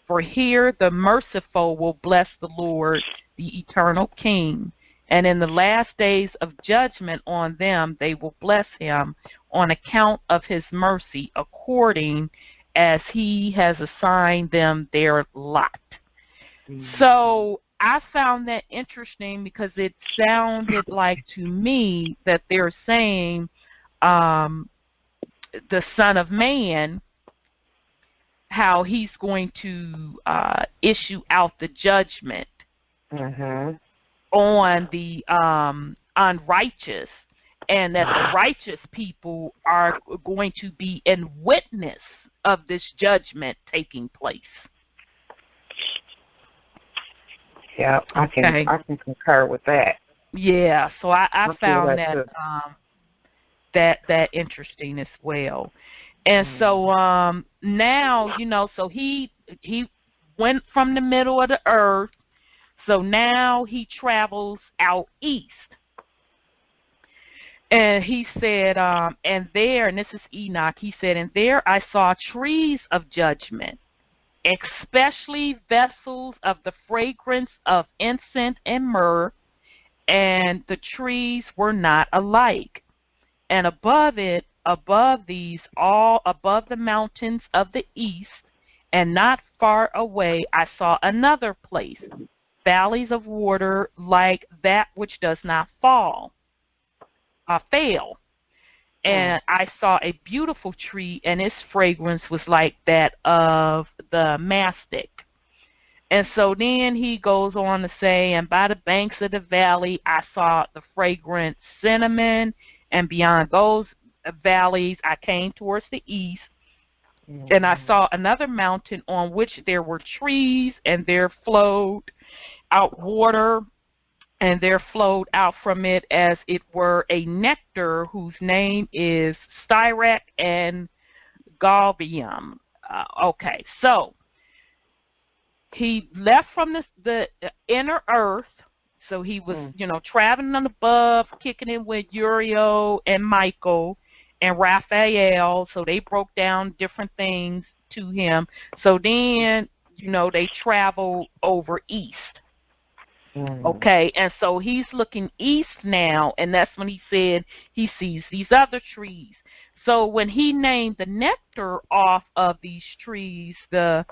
For here the merciful will bless the Lord, the eternal King. And in the last days of judgment on them, they will bless him on account of his mercy, according as he has assigned them their lot. So I found that interesting because it sounded like to me that they're saying the Son of Man, how he's going to issue out the judgment on the unrighteous, and that the righteous people are going to be in witness of this judgment taking place. Yeah, I can concur with that. Yeah, so I found that interesting as well. And so now, you know, so he went from the middle of the earth, so now he travels out east. And he said, and there, and this is Enoch, he said, and there I saw trees of judgment, especially vessels of the fragrance of incense and myrrh, and the trees were not alike. And above these, all above the mountains of the east, and not far away, I saw another place, valleys of water like that which does not fail. And I saw a beautiful tree, and its fragrance was like that of the mastic. And so then he goes on to say, and by the banks of the valley I saw the fragrant cinnamon, and beyond those valleys I came towards the east, and I saw another mountain on which there were trees, and there flowed out water, and there flowed out from it as it were a nectar whose name is styrac and galbium. Okay, so he left from the inner earth. So he was, you know, traveling on above, kicking it with Uriel and Michael and Raphael. So they broke down different things to him. So then, you know, they traveled over east. Okay, and so he's looking east now, and that's when he said he sees these other trees. So when he named the nectar off of these trees, the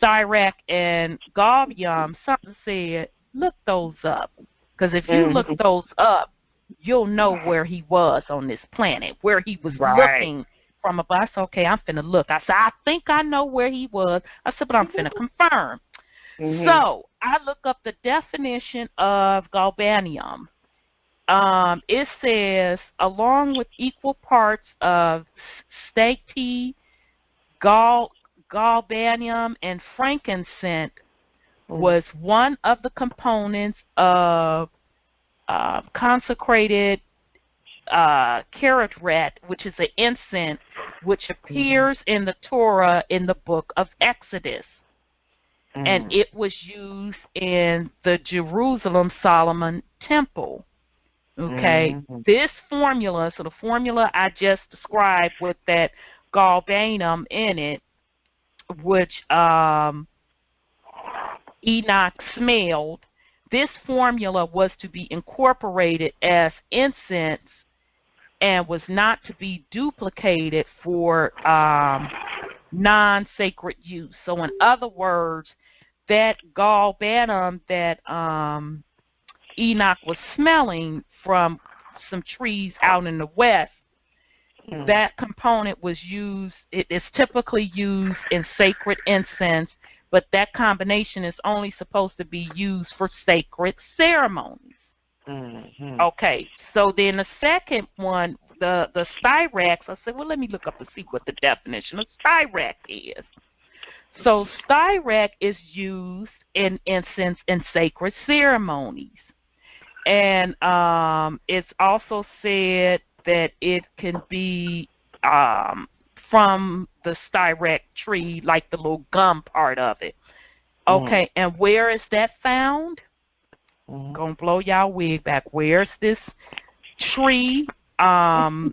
styrac and galbium, something said, look those up. Because if you look those up, you'll know where he was on this planet, where he was looking from above. I said, okay, I'm finna look. I said, I think I know where he was. I said, but I'm finna confirm. So I look up the definition of galbanium. It says, along with equal parts of stati, galbanium, and frankincense, was one of the components of consecrated karat, which is an incense, which appears in the Torah in the book of Exodus. And it was used in the Jerusalem Solomon temple. Okay, this formula, so the formula I just described with that galbanum in it, which Enoch smelled, this formula was to be incorporated as incense and was not to be duplicated for non-sacred use. So in other words, that galbanum that Enoch was smelling from some trees out in the west, that component was used, it is typically used in sacred incense, but that combination is only supposed to be used for sacred ceremonies. Okay, so then the second one, the styrax, I said, well, let me look up and see what the definition of styrax is. So styrax is used in incense in sacred ceremonies. And it's also said that it can be from the styrax tree, like the little gum part of it. Okay, and where is that found? Gonna blow y'all wig back. Where's this tree? The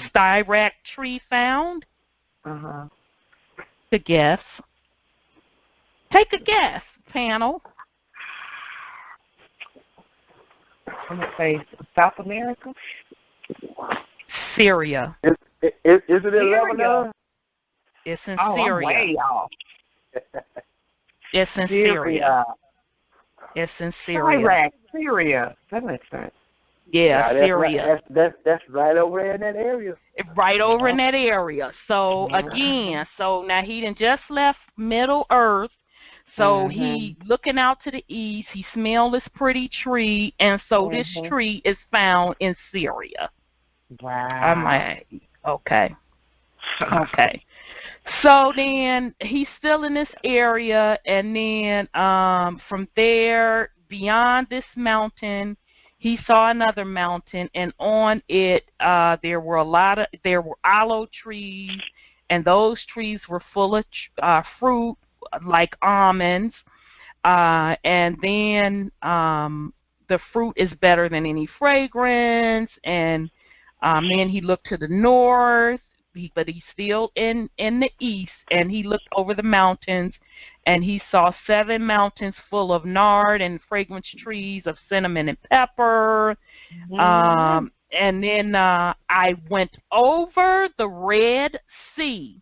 styrax tree found? Take a guess. Take a guess, panel. I'm going to say South America? Syria. Is it in Lebanon? It's in Syria. Syria. I'm way off. It's in Syria. It's in Syria. Iraq, Syria. That makes sense. Yeah, Syria. That's right over there in that area. Right over in that area. So again, so now he done just left Middle Earth. So he looking out to the east. He smelled this pretty tree, and so this tree is found in Syria. Wow. I'm like, okay. Okay. So then he's still in this area, and then from there, beyond this mountain, he saw another mountain, and on it there were aloe trees, and those trees were full of fruit like almonds, and then the fruit is better than any fragrance. And then he looked to the north, but he's still in the east, and he looked over the mountains, and he saw 7 mountains full of nard and fragrance trees of cinnamon and pepper. And then I went over the Red Sea,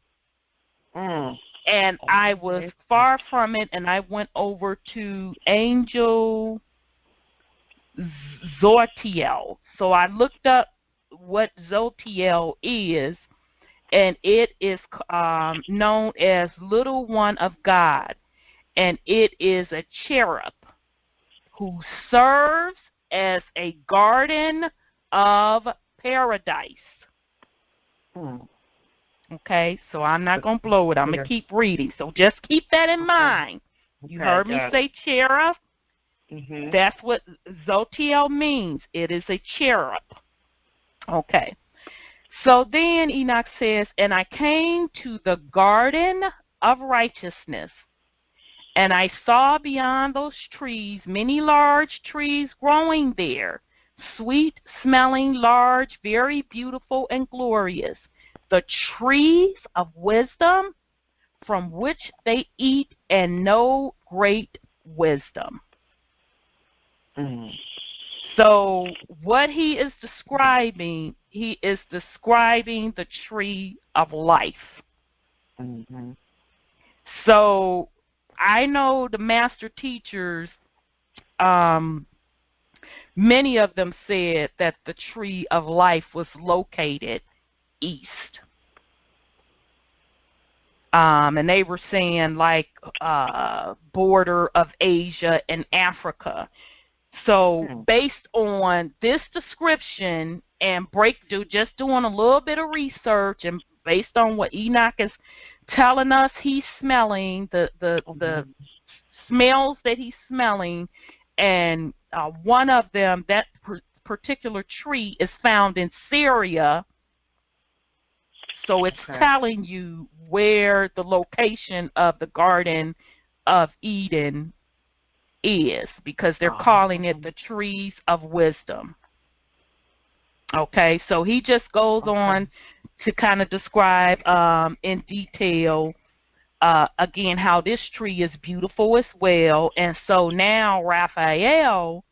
and I was far from it, and I went over to Angel Zotiel. So I looked up what Zotiel is, and it is known as Little One of God, and it is a cherub who serves as a garden of paradise. Okay, so I'm not going to blow it. I'm going to keep reading. So just keep that in mind. You heard me say cherub? That's what Zotiel means. It is a cherub. Okay. So then Enoch says, and I came to the garden of righteousness, and I saw beyond those trees many large trees growing there, sweet smelling, large, very beautiful and glorious, the trees of wisdom, from which they eat and know great wisdom. So what he is describing, he is describing the tree of life. So I know the master teachers, many of them said that the tree of life was located east. And they were saying like border of Asia and Africa. So based on this description and just doing a little bit of research and based on what Enoch is telling us he's smelling, the smells that he's smelling, and one of them, that particular tree is found in Syria. So it's telling you where the location of the Garden of Eden is, because they're calling it the trees of wisdom. Okay, so he just goes on to kind of describe in detail again how this tree is beautiful as well. And so now Raphael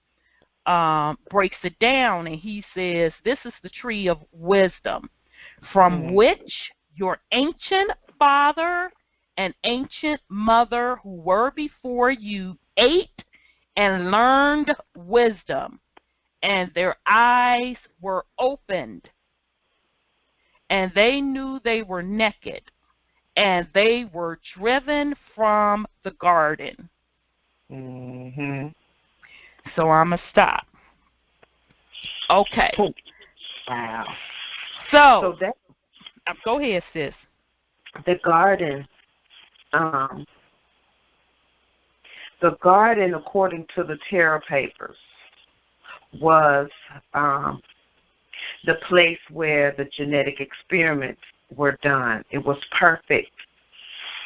breaks it down, and he says this is the tree of wisdom, from which your ancient father and ancient mother who were before you ate and learned wisdom, and their eyes were opened, and they knew they were naked, and they were driven from the garden. So I'm going to stop. Okay. Wow. So that, go ahead, sis. The garden, according to the Terra Papers, was the place where the genetic experiments were done. It was perfect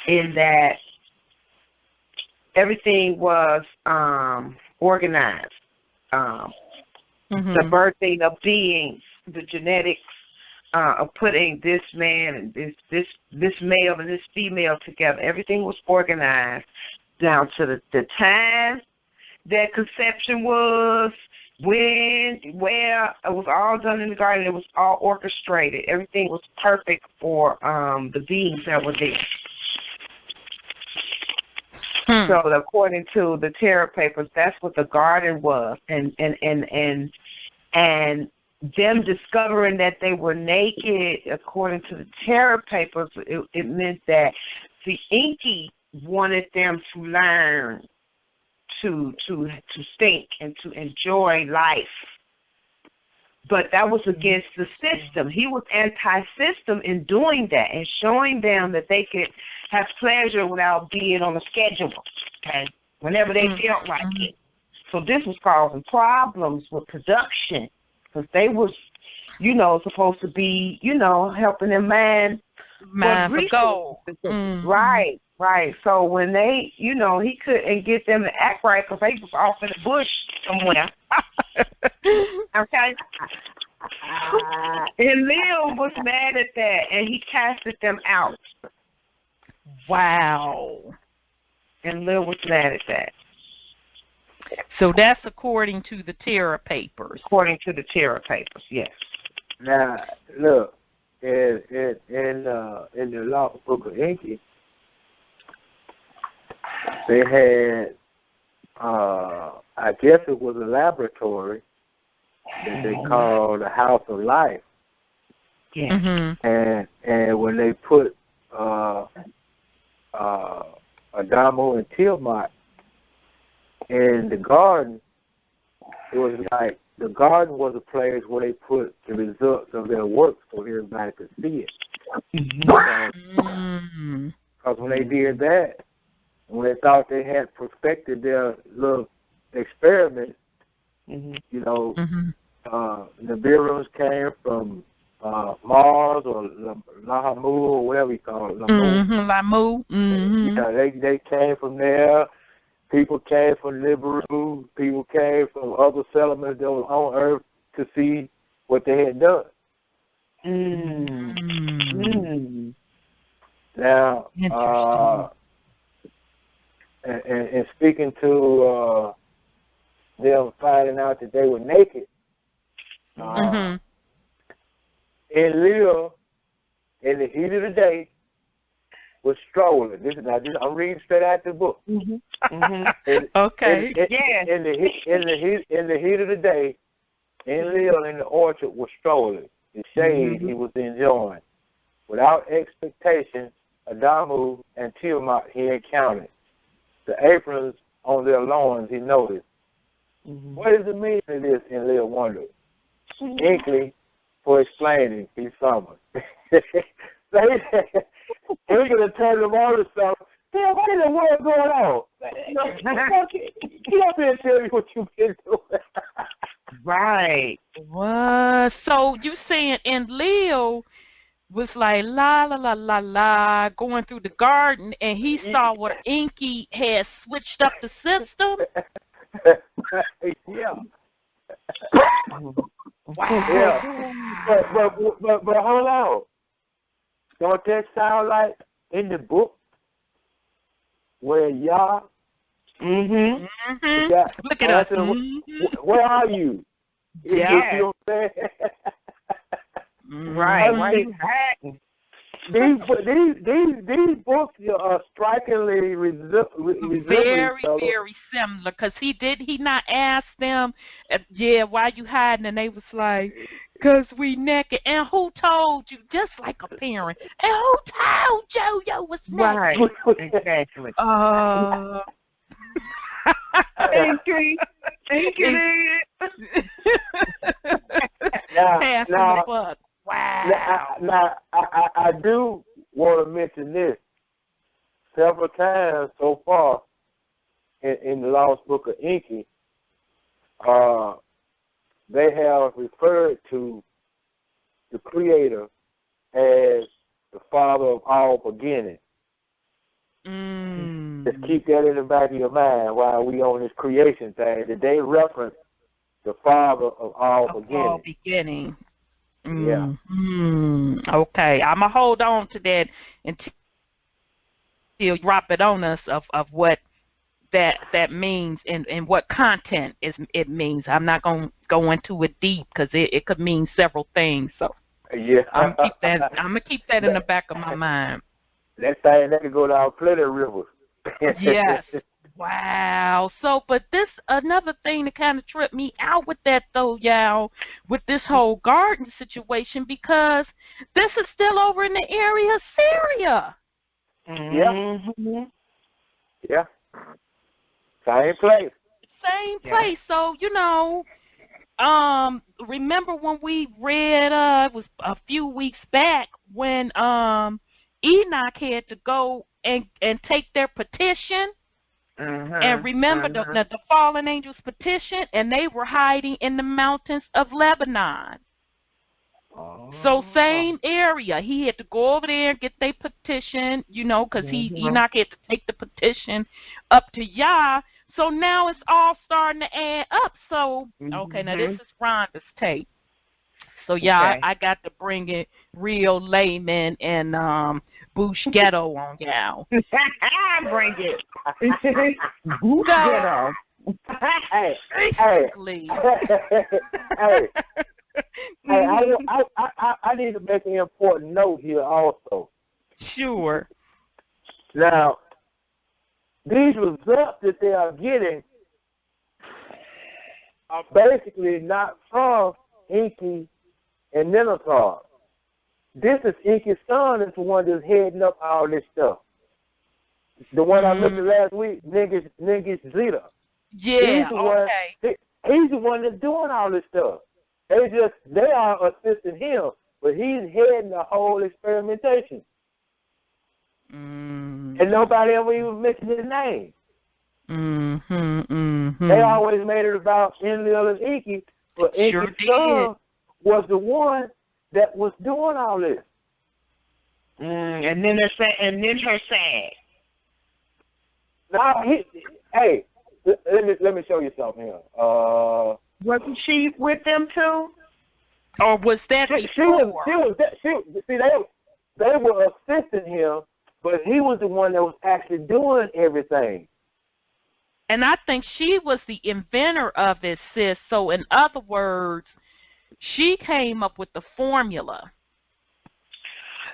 in that everything was organized. The birthing of beings, the genetics of putting this man and this male and this female together, everything was organized down to the time that conception was, when, where. It was all done in the garden. It was all orchestrated. Everything was perfect for the beings that were there. So according to the Terra Papers, that's what the garden was, and them discovering that they were naked, according to the Terra Papers, it meant that the Enki wanted them to learn to think and to enjoy life. But that was against the system. He was anti-system in doing that and showing them that they could have pleasure without being on a schedule, okay, whenever they felt like it. So this was causing problems with production because they was, supposed to be, helping them mine for gold. Right. So when they, he couldn't get them to act right because they was off in the bush somewhere. Okay. And Lil was mad at that, and he casted them out. Wow. And Lil was mad at that. So that's according to the Terra Papers. According to the Terra Papers, yes. Now, look, in the Book of Enki, they had, I guess it was a laboratory that they called the House of Life. Yeah. And when they put Adamo and Tiamat in the garden, it was like the garden was a place where they put the results of their work so everybody could see it. Because when they did that, when they thought they had perfected their little experiment, the Nibiru's came from Mars or Lahamu or whatever you call it. Lamu. They came from there. People came from Nibiru. People came from other settlements that were on Earth to see what they had done. Now, and speaking to them finding out that they were naked, and Lil, in the heat of the day, was strolling. I'm reading straight out the book. Okay. In the heat of the day, and Lil in the orchard was strolling. the shade he was enjoying. Without expectation, Adamu and Tiamat he encountered. The aprons on their loins he noticed. What is the meaning of this in Lil Wonder? Enki, for explaining, he summoned. He's going to turn them on to something. Damn, what in the world going on? Get up here and tell me what you've been doing. Right. What? So you saying, and Leo was like la la la la la going through the garden, and he saw where Enki had switched up the system. Yeah. Wow. Yeah. But hold on. Don't that sound like in the book where y'all? Look it up. Where are you? Yeah. You know what I'm saying? Right. Why you hiding? These books are strikingly resembling very similar, because he not ask them, why you hiding, and they was like, because we naked. And who told you? Just like a parent. And who told Yo-Yo was naked? Right. Exactly. Thank you. Now, the buck. Wow. Now, I do want to mention this. Several times so far in the Lost Book of Enki, they have referred to the Creator as the Father of all beginning. Just keep that in the back of your mind while we on this creation thing. That they reference the Father of all beginning. Yeah. Okay, I'm gonna hold on to that until you drop it on us of what that means and what content it means. I'm not gonna go into it deep because it could mean several things. So yeah, I'm gonna keep that in the back of my mind. That thing that could go down plenty of rivers. Yes. Wow. So, but this another thing that kind of tripped me out with that though, y'all, with this whole garden situation, because this is still over in the area of Syria. Yeah. Yeah. Same place. Same place. So, remember when we read it was a few weeks back when Enoch had to go and take their petition. And remember the fallen angels' petition, and they were hiding in the mountains of Lebanon. So same area. He had to go over there and get their petition, because Enoch had to take the petition up to Yah. So now it's all starting to add up. So, okay, now this is Rhonda's take. So, I got to bring it real layman and Bush Ghetto on y'all. Bring it. Bush Ghetto. Hey. I need to make an important note here also. Sure. Now, these results that they are getting are basically not from Enki and Minotaur. This is Enki's son is the one that's heading up all this stuff. The one I looked at last week, niggas Giza. Yeah, He's the one that's doing all this stuff. They are assisting him, but he's heading the whole experimentation. And nobody ever even mentioned his name. They always made it about Enlil and Enki, but Enki's son was the one that was doing all this. And then her sad. Now, let me show you something here. Wasn't she with them too? Or was that before? They were assisting him, but he was the one that was actually doing everything. And I think she was the inventor of it, sis. So in other words, she came up with the formula.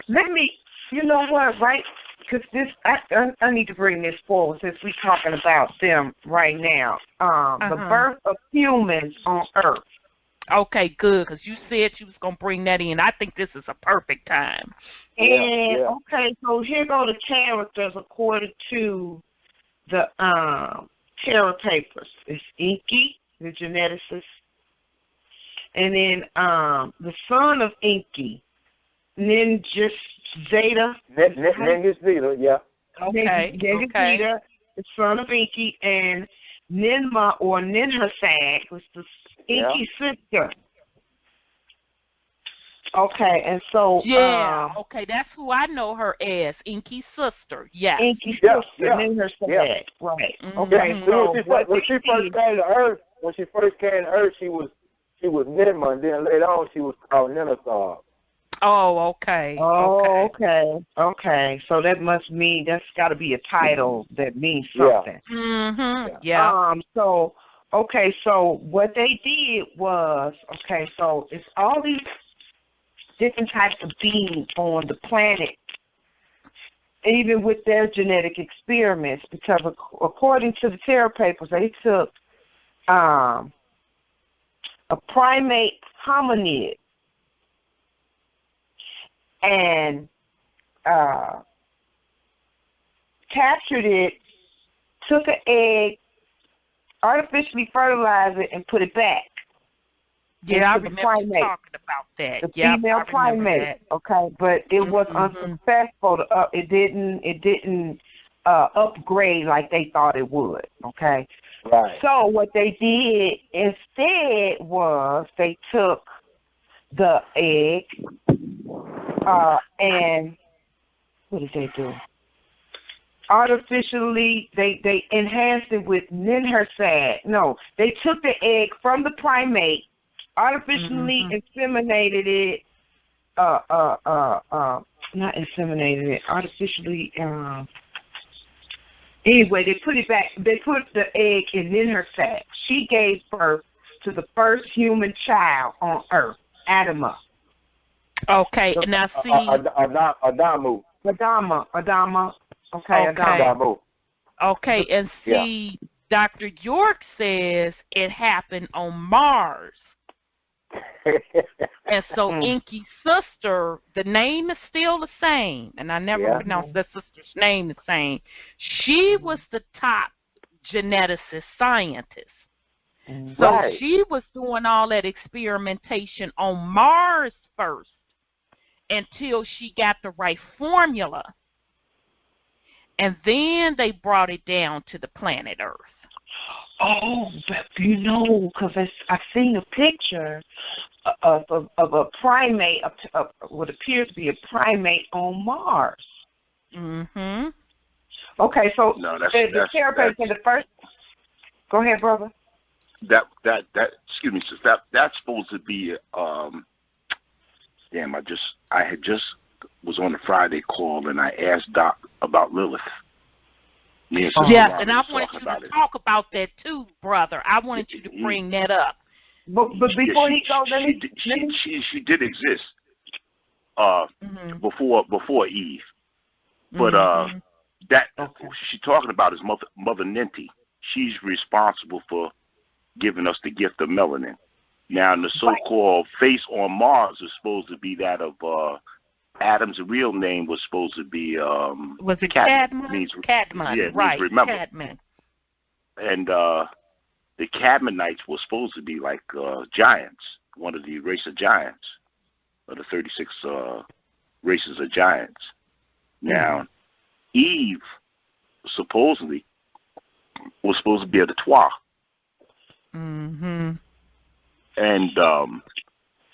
You know what, right? Because I need to bring this forward since we're talking about them right now. The birth of humans on Earth. Okay, good, because you said you was going to bring that in. I think this is a perfect time. And, okay, so here go the characters according to the Terra Papers. It's Enki, the geneticist. And then the son of Enki, Ninja Zeta. Ninja Zeta, yeah. Okay. Ninja Zeta, the son of Enki, and Ninma or Ninhursag was the Enki sister. Okay, and so okay, that's who I know her as, Enki's sister. Yeah, Enki's sister, Ninhursag, right? Okay, so when she first came to Earth, she was Ninma, and then later on she was called Ninhursag. Oh, okay. Okay. So that must mean that's got to be a title that means something. Yeah. So what they did was so it's all these different types of beings on the planet, even with their genetic experiments, because according to the Terra Papers, they took a primate hominid and captured it, took an egg, artificially fertilized it, and put it back. Yeah, I remember talking about that. The female primate, but it was unsuccessful. It didn't upgrade like they thought it would. Okay. Right. So what they did instead was they took the egg and what did they do? Artificially, they enhanced it with Ninhursag. No, they took the egg from the primate, artificially inseminated it. Not inseminated it. Artificially. Anyway, they put it back. They put the egg in Ninhursag. She gave birth to the first human child on Earth, Adama. Okay, and now see. Adama. Okay, Adama. Okay, and see, Dr. York says it happened on Mars. And so Enki's sister, the name is still the same, and I never pronounced that sister's name the same. She was the top geneticist scientist. So she was doing all that experimentation on Mars first until she got the right formula. And then they brought it down to the planet Earth. Oh, but because I've seen a picture of a primate, of what appears to be a primate on Mars. Okay, so the Terra Papers in the first. Go ahead, brother. Excuse me, sis. That's supposed to be. I had just was on the Friday call and I asked Doc about Lilith. Yes, and I wanted you to talk about that too, brother. I wanted you to bring that up. But before he goes, she did exist before Eve, but she's talking about is Mother Ninti. She's responsible for giving us the gift of melanin. Now, the so-called face on Mars is supposed to be that of Adam's real name was supposed to be was it Cadman? Cadman, yeah, right? Means remember. Cadman. And the Cadmanites were supposed to be like giants, one of the race of giants, of the 36 races of giants. Now, Eve supposedly was supposed to be a Trois. And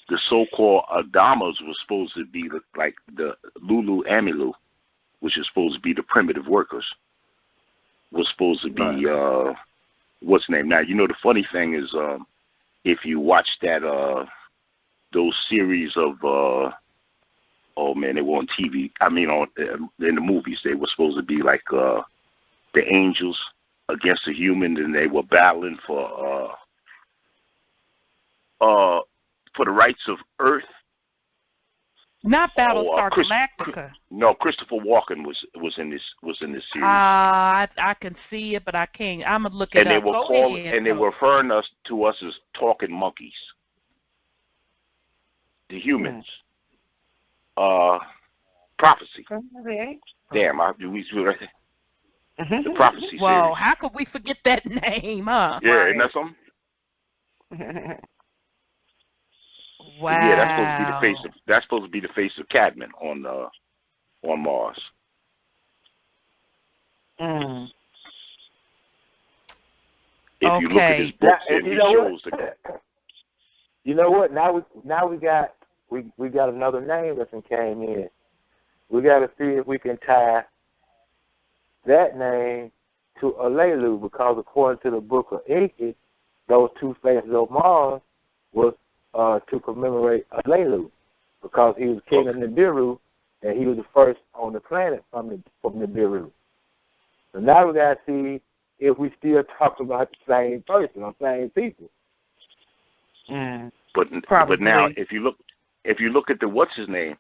the so-called Adamas was supposed to be like the Lulu Amilu, which is supposed to be the primitive workers, was supposed to be, what's the name? Now, the funny thing is, if you watch those series of, oh man, they were on TV. I mean, in the movies, they were supposed to be like the angels against the humans, and they were battling for the rights of Earth. Not Battlestar Galactica. No, Christopher Walken was in this series. I can see it, but I can't. I'm gonna look it up. And they were referring to us as talking monkeys. the humans. Prophecy. Damn, we right there. The prophecy series. Well, how could we forget that name, huh? Yeah, right. Isn't that something? Wow. Yeah, that's supposed to be the face of Cadman on Mars. If you look at his books, it shows the. You know what? Now we got another name that came in. We got to see if we can tie that name to Alelu, because according to the Book of Enki, those two faces of Mars was to commemorate Alelu, because he was king of Nibiru, and he was the first on the planet from Nibiru. So now we got to see if we still talk about the same person or same people. But now, if you look at the what's his name,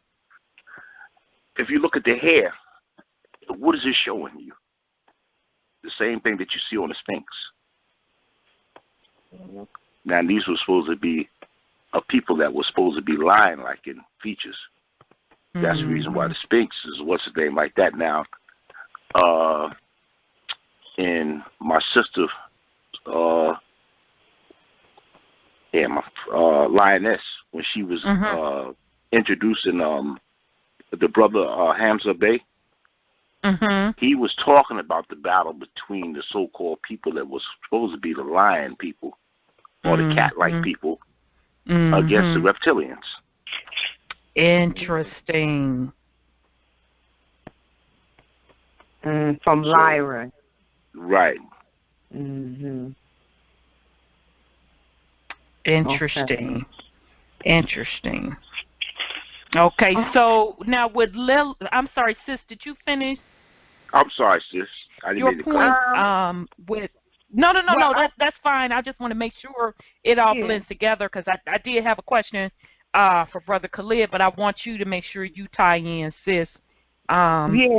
if you look at the hair, what is it showing you? The same thing that you see on the Sphinx. Now, these were supposed to be people that were supposed to be lion-like in features. That's the reason why the Sphinx is what's his name like that. Now, in my sister, my lioness, when she was introducing the brother Hamza Bey, he was talking about the battle between the so-called people that was supposed to be the lion people or the cat-like people against the reptilians. Interesting. From Lyra. Right. Interesting. Interesting. Okay, so now with Lil, I'm sorry, sis, did you finish? I'm sorry, sis. I didn't your point with no, that's fine. I just want to make sure it all blends together, because I did have a question for Brother Khalid, but I want you to make sure you tie in, sis. What you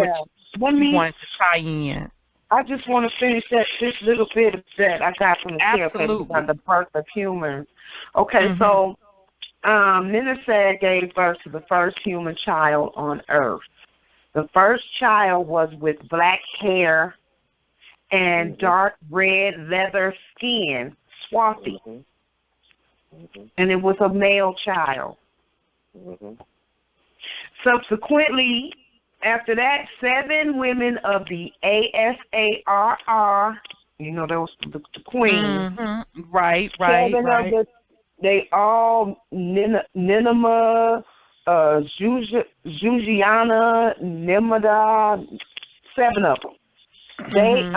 wanted to tie in. I just want to finish this little bit that I got from the Terra Papers on the birth of humans. Okay, so Ninasad gave birth to the first human child on Earth. The first child was with black hair and dark red leather skin, swarthy. And it was a male child. Subsequently, after that, 7 women of the ASARR, those the queens. Right. They all Ninema, Jujiana, Nimada, 7 of them. They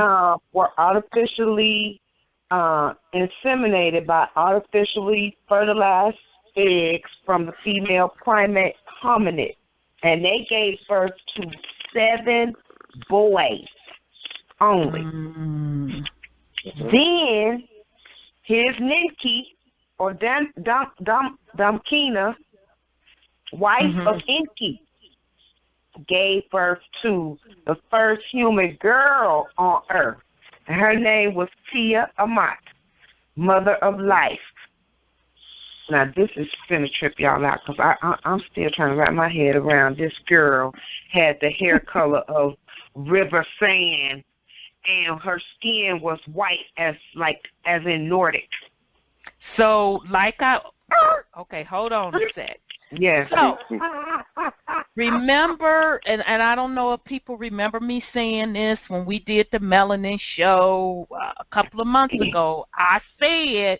were artificially inseminated by artificially fertilized eggs from the female primate hominid, and they gave birth to 7 boys only. Then his Ninki, or Damkina, wife of Enki, gave birth to the first human girl on Earth. And her name was Tia Amat, mother of life. Now, this is going to trip y'all out, because I'm still trying to wrap my head around this girl had the hair color of river sand, and her skin was white as in Nordic. So, okay, hold on a sec. Yes. So, remember, and I don't know if people remember me saying this when we did the melanin show a couple of months ago. I said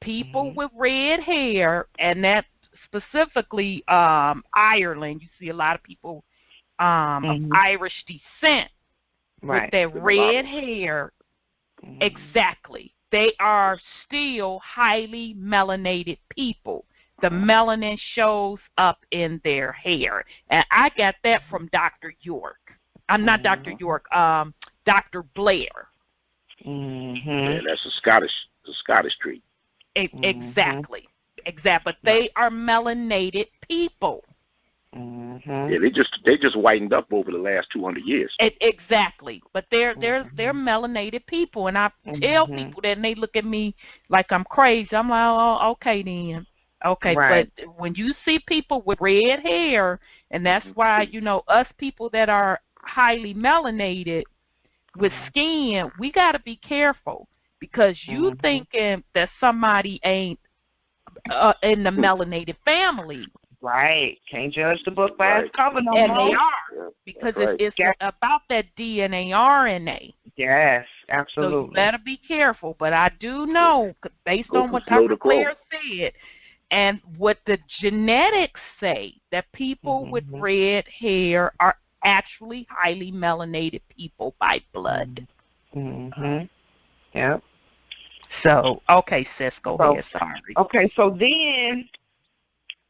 people with red hair, and that specifically Ireland. You see a lot of people of Irish descent with their red hair. Exactly. They are still highly melanated people. The melanin shows up in their hair. And I got that from Dr. York. I'm not Dr. York, Dr. Blair. Yeah, that's a Scottish trait. Exactly. But they are melanated people. Yeah, they just whitened up over the last 200 years. Exactly, but they're melanated people, and I tell people that, and they look at me like I'm crazy. I'm like, oh, okay then. Okay, Right. but when you see people with red hair, and that's why, you know, us people that are highly melanated with skin, we got to be careful, because you thinking that somebody ain't in the melanated family. Right. Can't judge the book by its cover no And more. they are, because it's about that DNA, RNA. Yes, absolutely. So you better be careful. But I do know, based on what Dr. Claire said, and what the genetics say, that people with red hair are actually highly melanated people by blood. Yep. So, okay, sis, go ahead. Sorry. Okay, so then,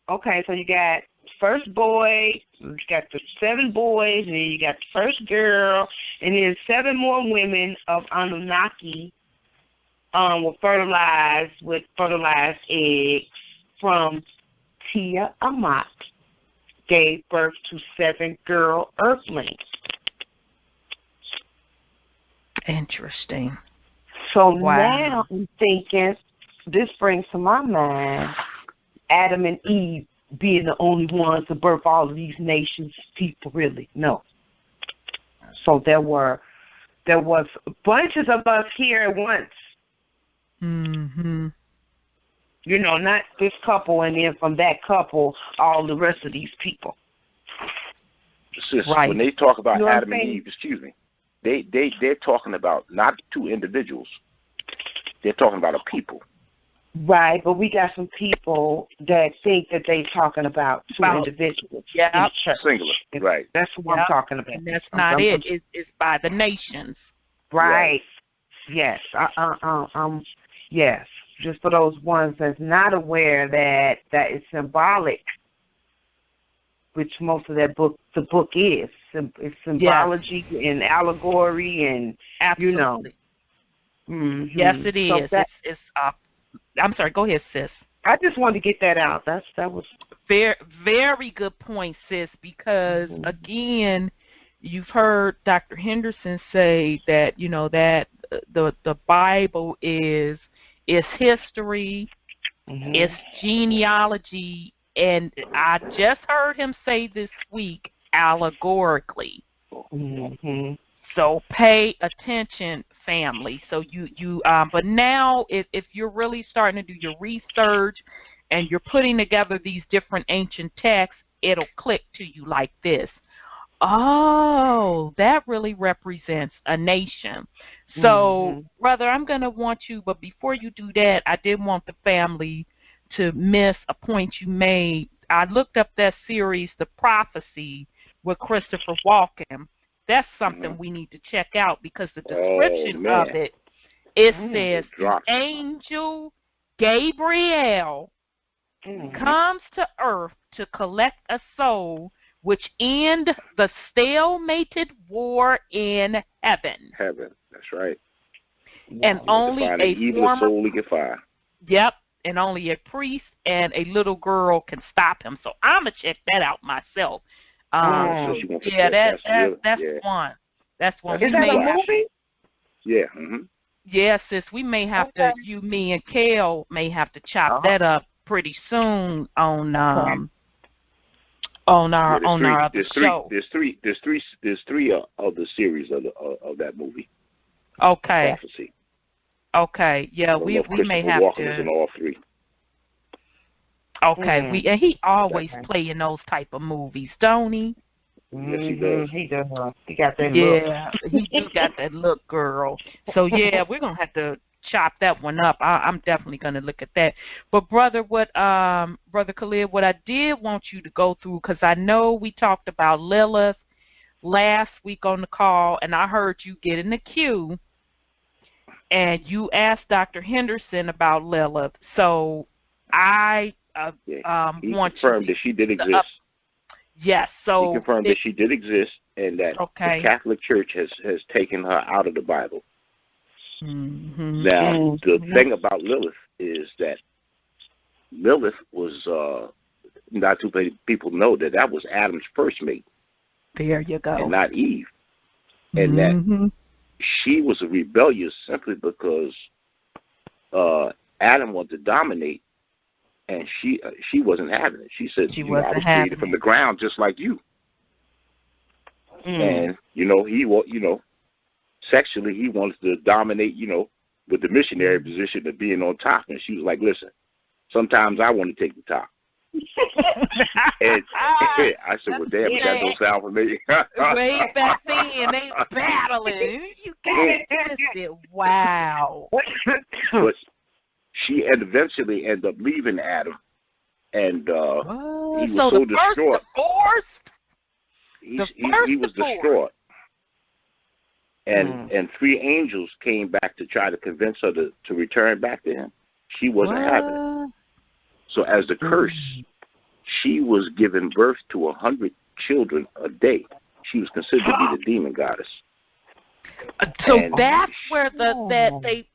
so you got first boy, you got the 7 boys, and then you got the first girl, and then 7 more women of Anunnaki were fertilized with fertilized eggs from Tiamat, gave birth to 7 girl earthlings. Interesting. So now I'm thinking, this brings to my mind Adam and Eve being the only ones to birth all of these nations, people really. No. So there was bunches of us here at once. You know, not this couple, and then from that couple, all the rest of these people. Sis, when they talk about Adam and Eve, excuse me, they're talking about not 2 individuals. They're talking about a people. Right, but we got some people that think that they're talking about 2 individuals. Yeah, singular. Right. That's what I'm talking about. And that's not it. It's by the nations. Right. Yes. Yes. Just for those ones that's not aware that it's symbolic, which most of that book, the book is. It's symbology and allegory and, absolutely. You know. Yes, it is. So it's I'm sorry, go ahead, sis. I just wanted to get that out. That was very, very good point, sis, because again, you've heard Dr. Henderson say that, you know, that the Bible is history, it's genealogy, and I just heard him say this week, allegorically. So pay attention, family. So but now if you're really starting to do your research and you're putting together these different ancient texts, it'll click to you like this. Oh, that really represents a nation. So, brother, I'm going to want you, but before you do that, I did want the family to miss a point you made. I looked up that series, The Prophecy, with Christopher Walken. That's something we need to check out, because the description of it says the angel Gabriel comes to earth to collect a soul which end the stalemated war in heaven. That's right. And only a evil soul he can find. Yep, and only a priest and a little girl can stop him. So I'm gonna check that out myself. That's one. That's one. Is that a movie? Yeah. Yeah, sis. We may have to. You, me, and Kale may have to chop that up pretty soon on our other show. There's three of the series of that movie. Okay. Prophecy. Okay. Yeah, we may have Walken to. is in all 3. Okay, and he always play in those type of movies, don't he? Yes, he does. He does. He got that look. Yeah, he do got that look, girl. So yeah, we're gonna have to chop that one up. I'm definitely gonna look at that. But brother, Brother Khalid, what I did want you to go through, because I know we talked about Lilith last week on the call, and I heard you get in the queue, and you asked Dr. Henderson about Lilith. So I he want confirmed that she did exist. Yes, so he confirmed that she did exist, and that the Catholic Church has taken her out of the Bible. Now, the thing about Lilith is that Lilith was not too many people know that was Adam's first mate. There you go. And not Eve, and that she was rebellious simply because Adam wanted to dominate And she wasn't having it. She said, She I wasn't was having created from it. the ground just like you. And, sexually he wanted to dominate, with the missionary position of being on top. And she was like, listen, sometimes I want to take the top. And I said, well, damn, that don't sound familiar. Way back then, they battling. You got it twisted. Wow. But she eventually ended up leaving Adam. And he was so distraught. He was distraught. And 3 angels came back to try to convince her to return back to him. She wasn't having it. So as the curse, she was giving birth to 100 children a day. She was considered to be the demon goddess. So that's where they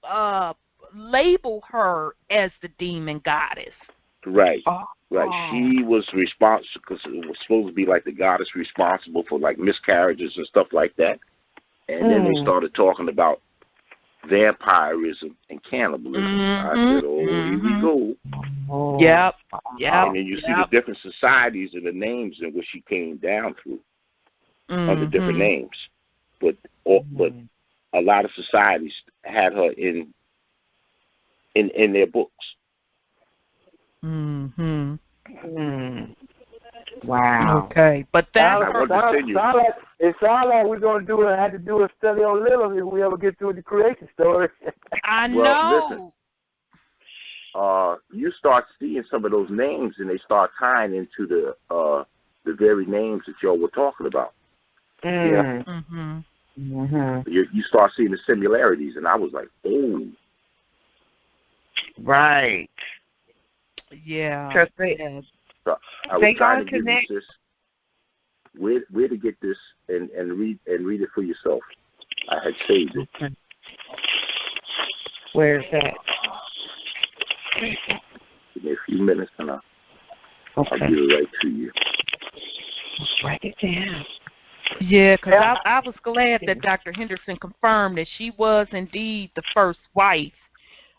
label her as the demon goddess. Right. Right. She was responsible because it was supposed to be like the goddess responsible for like miscarriages and stuff like that. And then they started talking about vampirism and cannibalism. I said, here we go. Yep. And then you see the different societies and the names in which she came down through under different names. But a lot of societies had her in their books. Wow. Okay, but that it sounds like we're going to have to do a study on Lilith if we ever get through the creation story. I know. Well, listen, you start seeing some of those names, and they start tying into the very names that y'all were talking about. Yeah. You start seeing the similarities, and I was like, oh. Right. Yeah. So I was trying to give you this. Where to get this and read it for yourself. I had saved it. Okay. Where is that? Give me a few minutes and I'll give it right to you. Write it down. Yeah, because I was glad that Dr. Henderson confirmed that she was indeed the first wife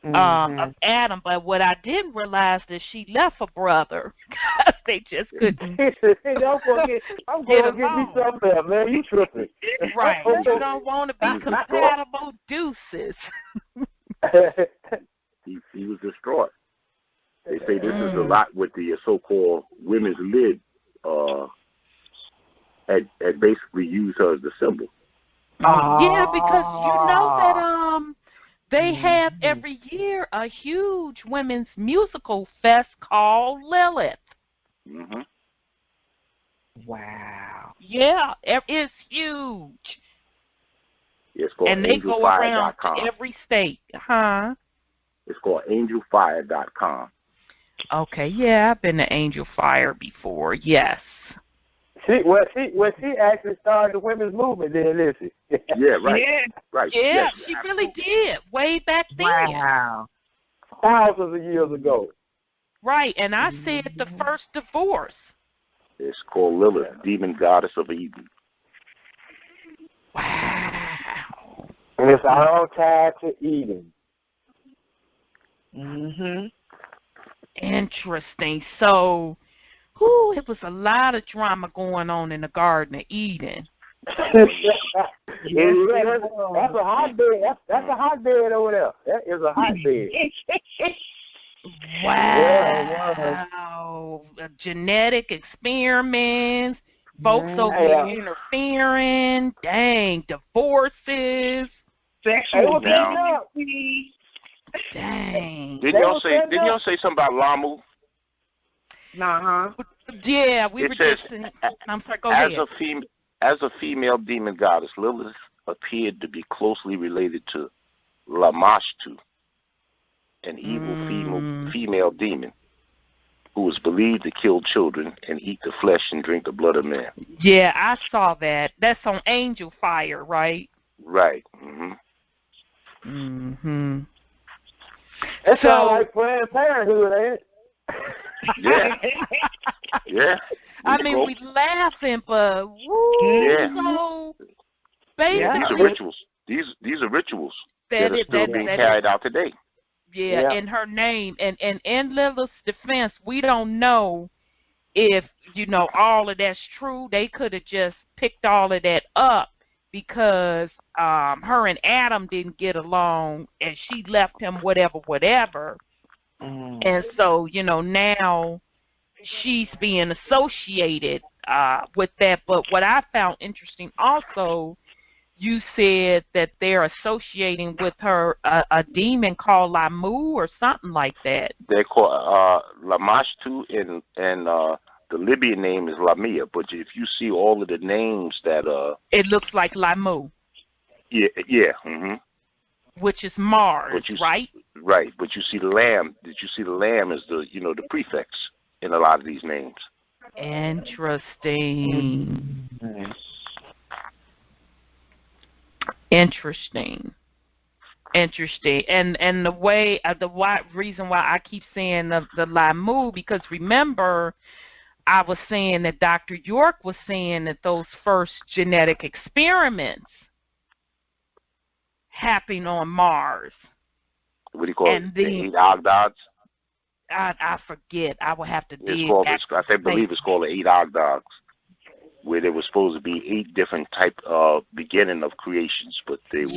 of Adam, but what I didn't realize is she left a brother. They just couldn't. I'm going to give me something else, man. You tripping. Right. You don't want to be compatible deuces. He was distraught. They say this is a lot with the so-called women's lib had basically used her as the symbol. Yeah, because you know that they have every year a huge women's musical fest called Lilith. Wow. Yeah, it's huge. It's called and they go around to every state. It's called angelfire.com. Okay, yeah, I've been to Angel Fire before, yes. She actually started the women's movement then, didn't she? Yeah, right. Yeah. Right. Yeah, yes, she really did, way back then. Wow. Thousands of years ago. Right, and I said the first divorce. It's called Lilith, demon goddess of Eden. Wow. And it's all tied to Eden. Interesting. So, it was a lot of drama going on in the Garden of Eden. That's a hotbed. That's a hotbed over there. That is a hotbed. Wow. Genetic experiments, folks over there interfering, dang, divorces. Sexual delinquency. Dang. Didn't y'all say something about Lamu? Yeah, we were just. I'm sorry. Go ahead. As a female demon goddess, Lilith appeared to be closely related to Lamashtu, an evil female demon who was believed to kill children and eat the flesh and drink the blood of men. Yeah, I saw that. That's on Angel Fire, right? Right. That sounds like Planned Parenthood, ain't it? Yeah. I mean, we laughing, but so basically, these are rituals. These are rituals that are still being carried out today. Yeah, in her name. And in Lilith's defense, we don't know if, all of that's true. They could have just picked all of that up because her and Adam didn't get along and she left him whatever. And so, now she's being associated with that. But what I found interesting also, you said that they're associating with her a demon called Lamu or something like that. They're called Lamashtu, and the Libyan name is Lamia. But if you see all of the names that it looks like Lamu. Yeah. Which is Mars, right? Right, but you see the lamb. Did you see the lamb is the the prefix in a lot of these names? Interesting. Interesting. And the way reason why I keep saying the Lamu, because remember I was saying that Dr. York was saying that those first genetic experiments happened on Mars. What do you call it? The 8 Ogdogs? I forget. I will have to dig. I believe it's called the 8 Ogdogs, where there was supposed to be 8 different type of beginning of creations, but they were.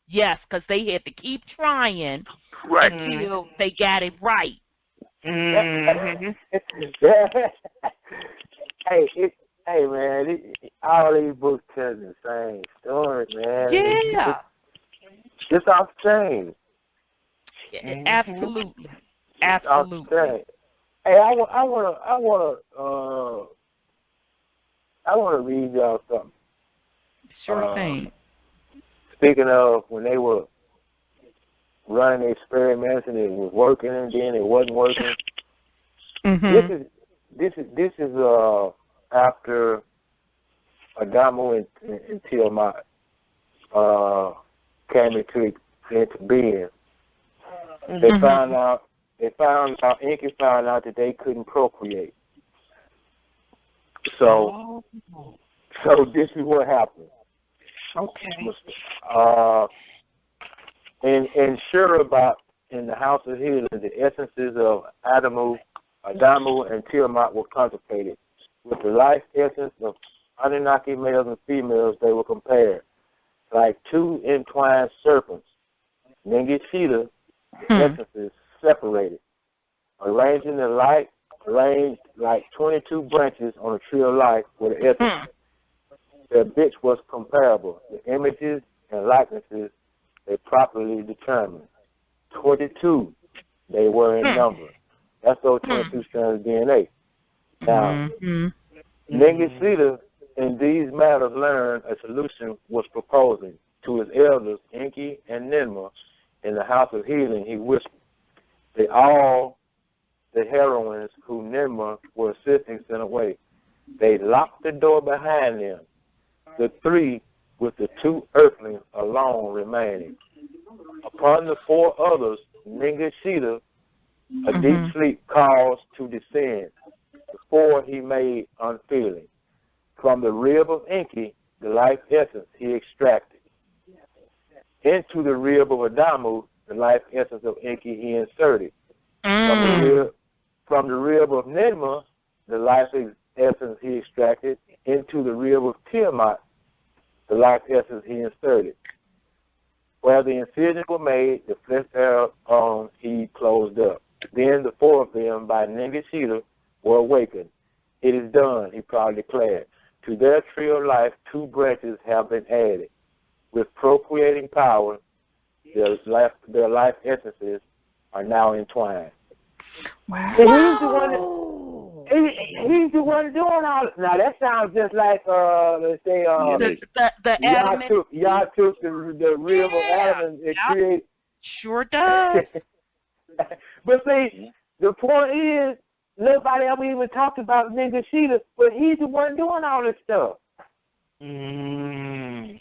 Yes, because they had to keep trying until they got it right. Hey, man, all these books tell the same story, man. Yeah. It's off the chain. Absolutely. Hey, I wanna read y'all something. Sure thing. Speaking of when they were running experiments and it was working and then it wasn't working. This is after Adamo and Tiamat came into being. They found out Enki found out that they couldn't procreate. So this is what happened. Okay. In Shurabat, in the House of Healing, the essences of Adamo and Tiamat were contemplated. With the life essence of Anunnaki males and females, they were compared. Like 2 entwined serpents, Ningishita, the essences separated. Arranged like 22 branches on a tree of life with an essence. Their bitch was comparable. The images and likenesses they properly determined. 22 they were in number. That's those 22 strands of DNA. Now, Ningishita in these matters learned a solution was proposing to his elders, Enki and Ninmah, in the House of Healing. He whispered, they all the heroines who Ninmah were assisting sent away. They locked the door behind them. The 3 with the 2 earthlings alone remaining. Upon the 4 others, Ningishita, a deep sleep caused to descend. Before he made unfeeling. From the rib of Enki, the life essence he extracted. Into the rib of Adamo, the life essence of Enki he inserted. From the rib of Ninmah, the life essence he extracted. Into the rib of Tiamat, the life essence he inserted. Where the incisions were made, the flesh thereon he closed up. Then the 4 of them, by Ningishita, were awakened. It is done, he proudly declared. To their tree of life, 2 branches have been added. With procreating power, their life essences are now entwined. Wow. He's the one doing all. Now that sounds just like let's say y'all took the rib of Adam and created. Sure does. But see, the point is, nobody ever even talked about Ningishita, but he's the one doing all this stuff. The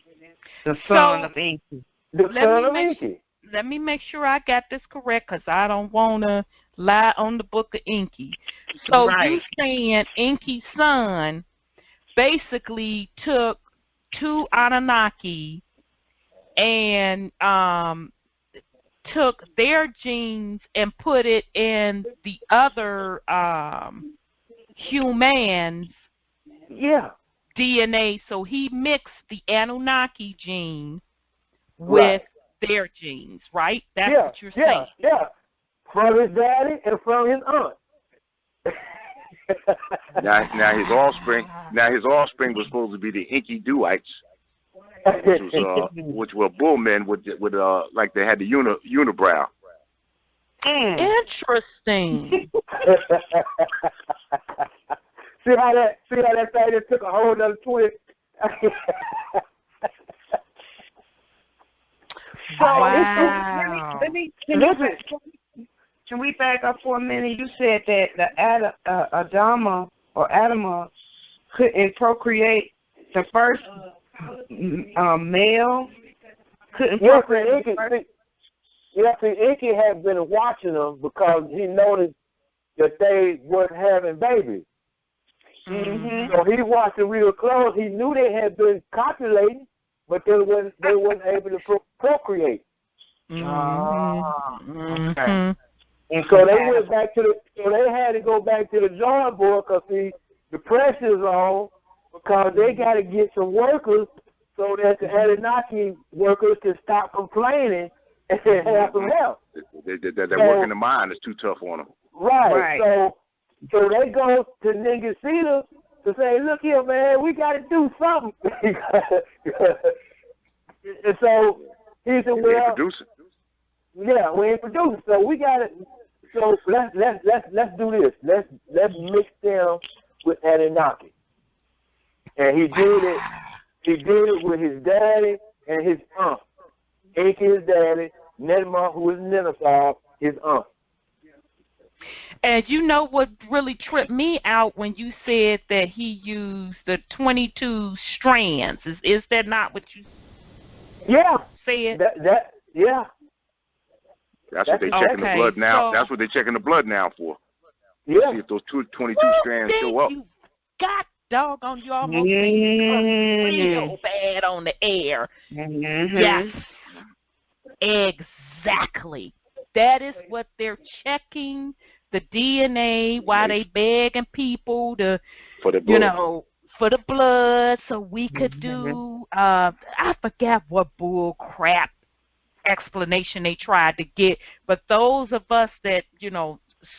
son of Enki. The son of Enki. Let me make sure I got this correct, because I don't want to lie on the Book of Enki. So you saying Enki's son basically took 2 Anunnaki and took their genes and put it in the other humans' DNA. So he mixed the Anunnaki gene with their genes, right? That's what you're saying. Yeah, from his daddy and from his aunt. now his offspring was supposed to be the Enki Duites, which were bullmen with like they had the unibrow. Interesting. See how that thing just took a whole other twist. Wow. Can we back up for a minute? You said that the Adama couldn't procreate. The first male couldn't procreate. Enki had been watching them because he noticed that they weren't having babies. Mm-hmm. So he watched them real close. He knew they had been copulating, but they wasn't able to procreate. Mm-hmm. Okay. And so they went back to they had to go back to the drawing board because the pressure's on, because they got to get some workers so that the Anunnaki workers can stop complaining and have some help. That work in the mine is too tough on them. Right. So they go to Nigga Cedar to say, look here, man, we got to do something. And so he said, well, yeah, we ain't producing, so we got to. So let's do this. Let's mix them with Anunnaki. And he did it. He did it with his daddy and his aunt. Enki, his daddy, Nedma, who is Nineveh, his aunt. And you know what really tripped me out when you said that he used the 22 strands? Is that not what you said? Yeah. That's what they're checking the blood now. That's what they're checking the blood now for. Yeah. See if those 22 strands show up. You got doggone, you almost real bad on the air. Mm-hmm. Yes. Exactly. That is what they're checking, the DNA, while they begging people for the blood. For the blood, so we could do I forgot what bull crap explanation they tried to get, but those of us that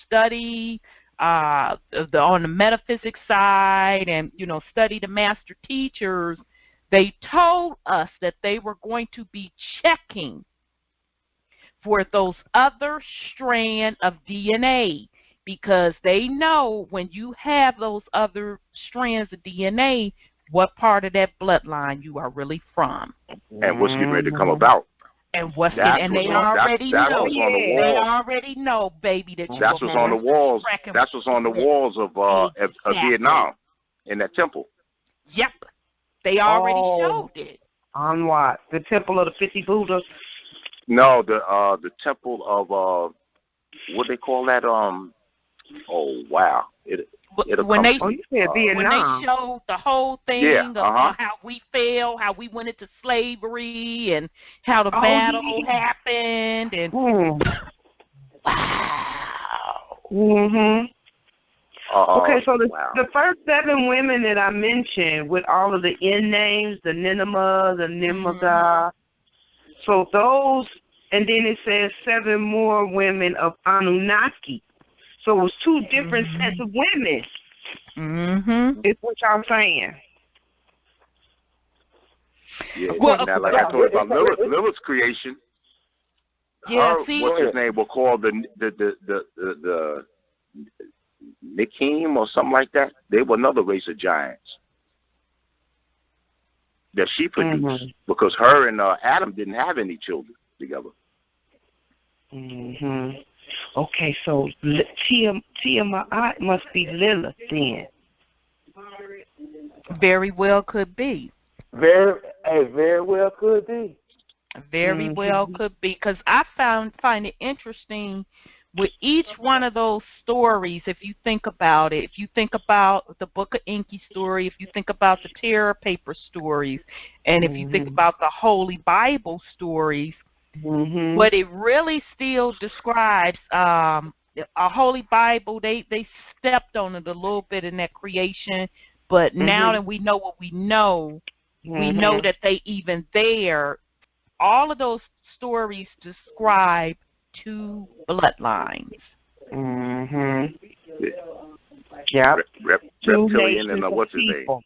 study on the metaphysics side and study the master teachers, they told us that they were going to be checking for those other strand of DNA, because they know when you have those other strands of DNA, what part of that bloodline you are really from. And what's getting ready to come about. And they already know. They already know, baby, that you. That's what's on the walls. That's what's on the walls of Vietnam, in that temple. Yep, they already showed it. On what? The Temple of the 50 Buddhas? No, the temple of what they call that? Oh wow! When they Vietnam. showed the whole thing of how we fell, how we went into slavery, and how the battle happened, and wow. Mhm. Okay, so the first 7 women that I mentioned with all of the N names, the Ninema, the Nimaga, so those, and then it says 7 more women of Anunnaki. So it was 2 different sets of women. Mm-hmm. Is what y'all saying. Yeah, like I told you about Lilith's creation. What's his name? Will call the Nikim or something like that. They were another race of giants that she produced, because her and Adam didn't have any children together. Mhm. Okay, so Tiamat must be Lilith then. Very well could be. Very well could be. Very well could be, because I find it interesting with each one of those stories. If you think about it, if you think about the Book of Enki story, if you think about the Terra Papers stories, and if you think about the Holy Bible stories, But it really still describes a Holy Bible. They stepped on it a little bit in that creation, but now that we know what we know that they even there. All of those stories describe two bloodlines. Yeah. Reptilian and what's his name?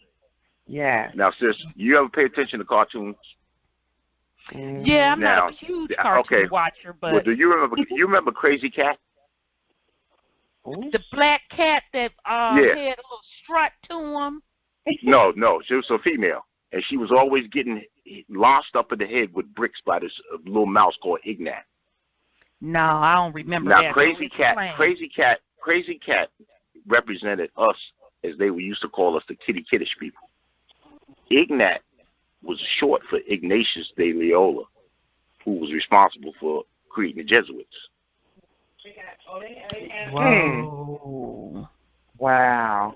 Yeah. Now, sis, you ever pay attention to cartoons? Yeah, I'm not a huge cartoon watcher, but well, do you remember Crazy Cat? The black cat that had a little strut to him? No, she was a female, and she was always getting launched up in the head with bricks by this little mouse called Ignat. No, I don't remember that. Now, Crazy Cat represented us, as they used to call us, the kitty kiddish people. Ignat was short for Ignatius de Loyola, who was responsible for creating the Jesuits. Whoa. Wow.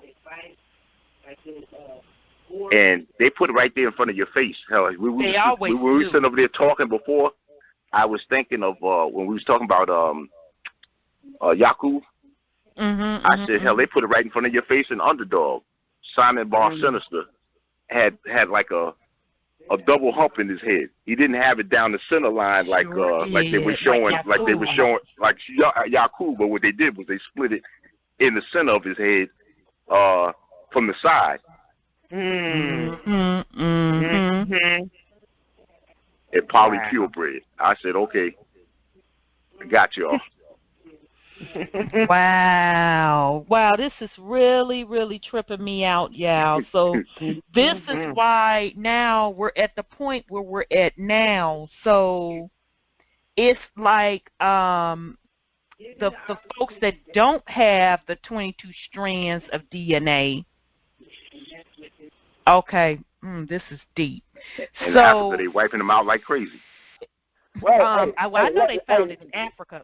And they put it right there in front of your face. Hell, we were sitting over there talking before. I was thinking of when we was talking about Yakub. I said, hell, they put it right in front of your face in Underdog. Simon Bar Sinister had like a double hump in his head. He didn't have it down the center line like they were showing like Yakub, but what they did was they split it in the center of his head from the side. And poly purebred. I said, okay, I got y'all. Wow, this is really, really tripping me out, y'all. So this is why now we're at the point where we're at now. So it's like the folks that don't have the 22 strands of DNA. Okay, this is deep. In Africa, they wiping them out like crazy. I know they found it in Africa.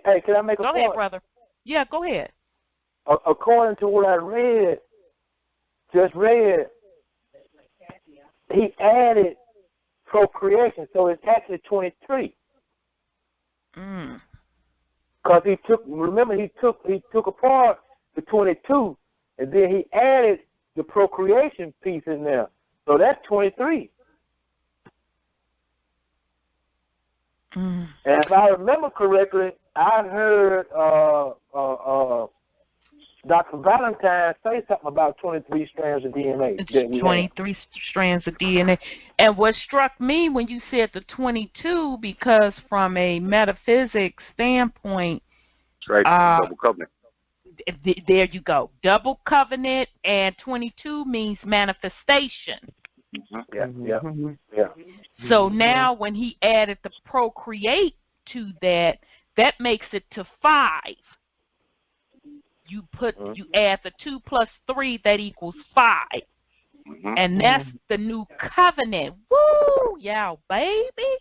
Hey, can I make a point? Go ahead, brother. Yeah, go ahead. According to what I just read, he added procreation, so it's actually 23. Because he took apart the 22, and then he added the procreation piece in there, so that's 23. And if I remember correctly, I heard Dr. Valentine say something about 23 strands of DNA. 23 strands of DNA. And what struck me when you said the 22, because from a metaphysics standpoint, right, double covenant. There you go. Double covenant, and 22 means manifestation. So now when he added the procreate to that makes it to 5. You add the 2 plus 3, that equals 5. And that's the new covenant. Woo! Yeah, baby.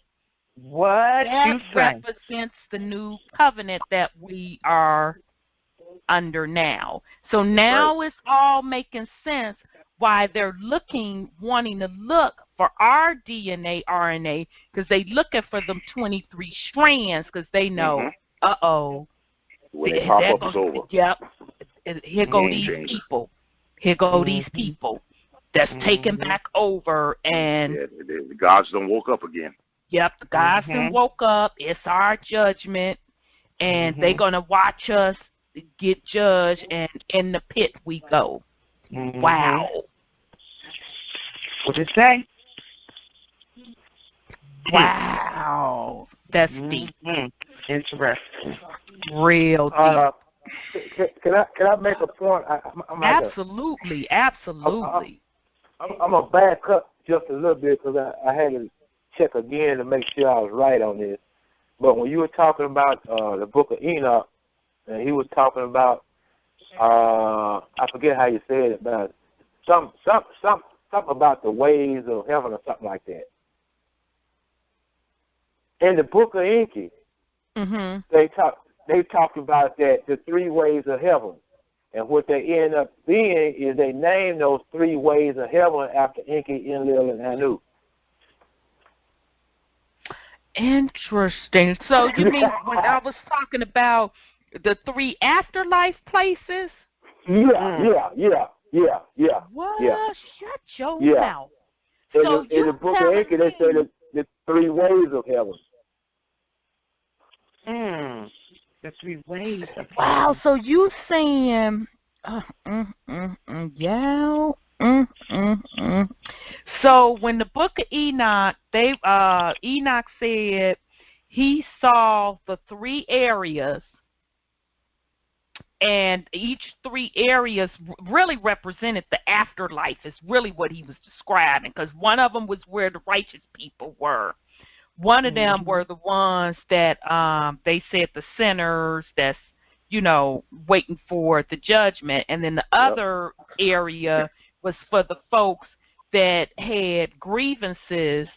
What? That represents the new covenant that we are under now. So now it's all making sense why they're wanting to look for our DNA, RNA, because they looking for them 23 strands, because they know, when they pop up, it's over. Yep. Here go these people. Here go these people that's taking back over, and the gods done woke up again. Yep, the gods done woke up. It's our judgment, and they're gonna watch us get judged, and in the pit we go. Wow. What'd it say? Wow. That's deep. Interesting. Real deep. Can I make a point? Absolutely. I'm going to back up just a little bit because I had to check again to make sure I was right on this. But when you were talking about the Book of Enoch, and he was talking about, I forget how you said it, but something about the ways of heaven or something like that. In the Book of Enki, they talked about that, the 3 ways of heaven. And what they end up being is they name those 3 ways of heaven after Enki, Enlil, and Anu. Interesting. So you mean when I was talking about the 3 afterlife places? Yeah. What? Yeah. Shut your Yeah. mouth. So in the Book of Enki, they say the 3 ways of heaven. The 3 ways of heaven. Wow, so you saying, So when the Book of Enoch, Enoch said he saw the 3 areas, and each 3 areas really represented the afterlife is really what he was describing, because one of them was where the righteous people were. One of them were the ones that they said the sinners that's, waiting for the judgment. And then the other area was for the folks that had grievances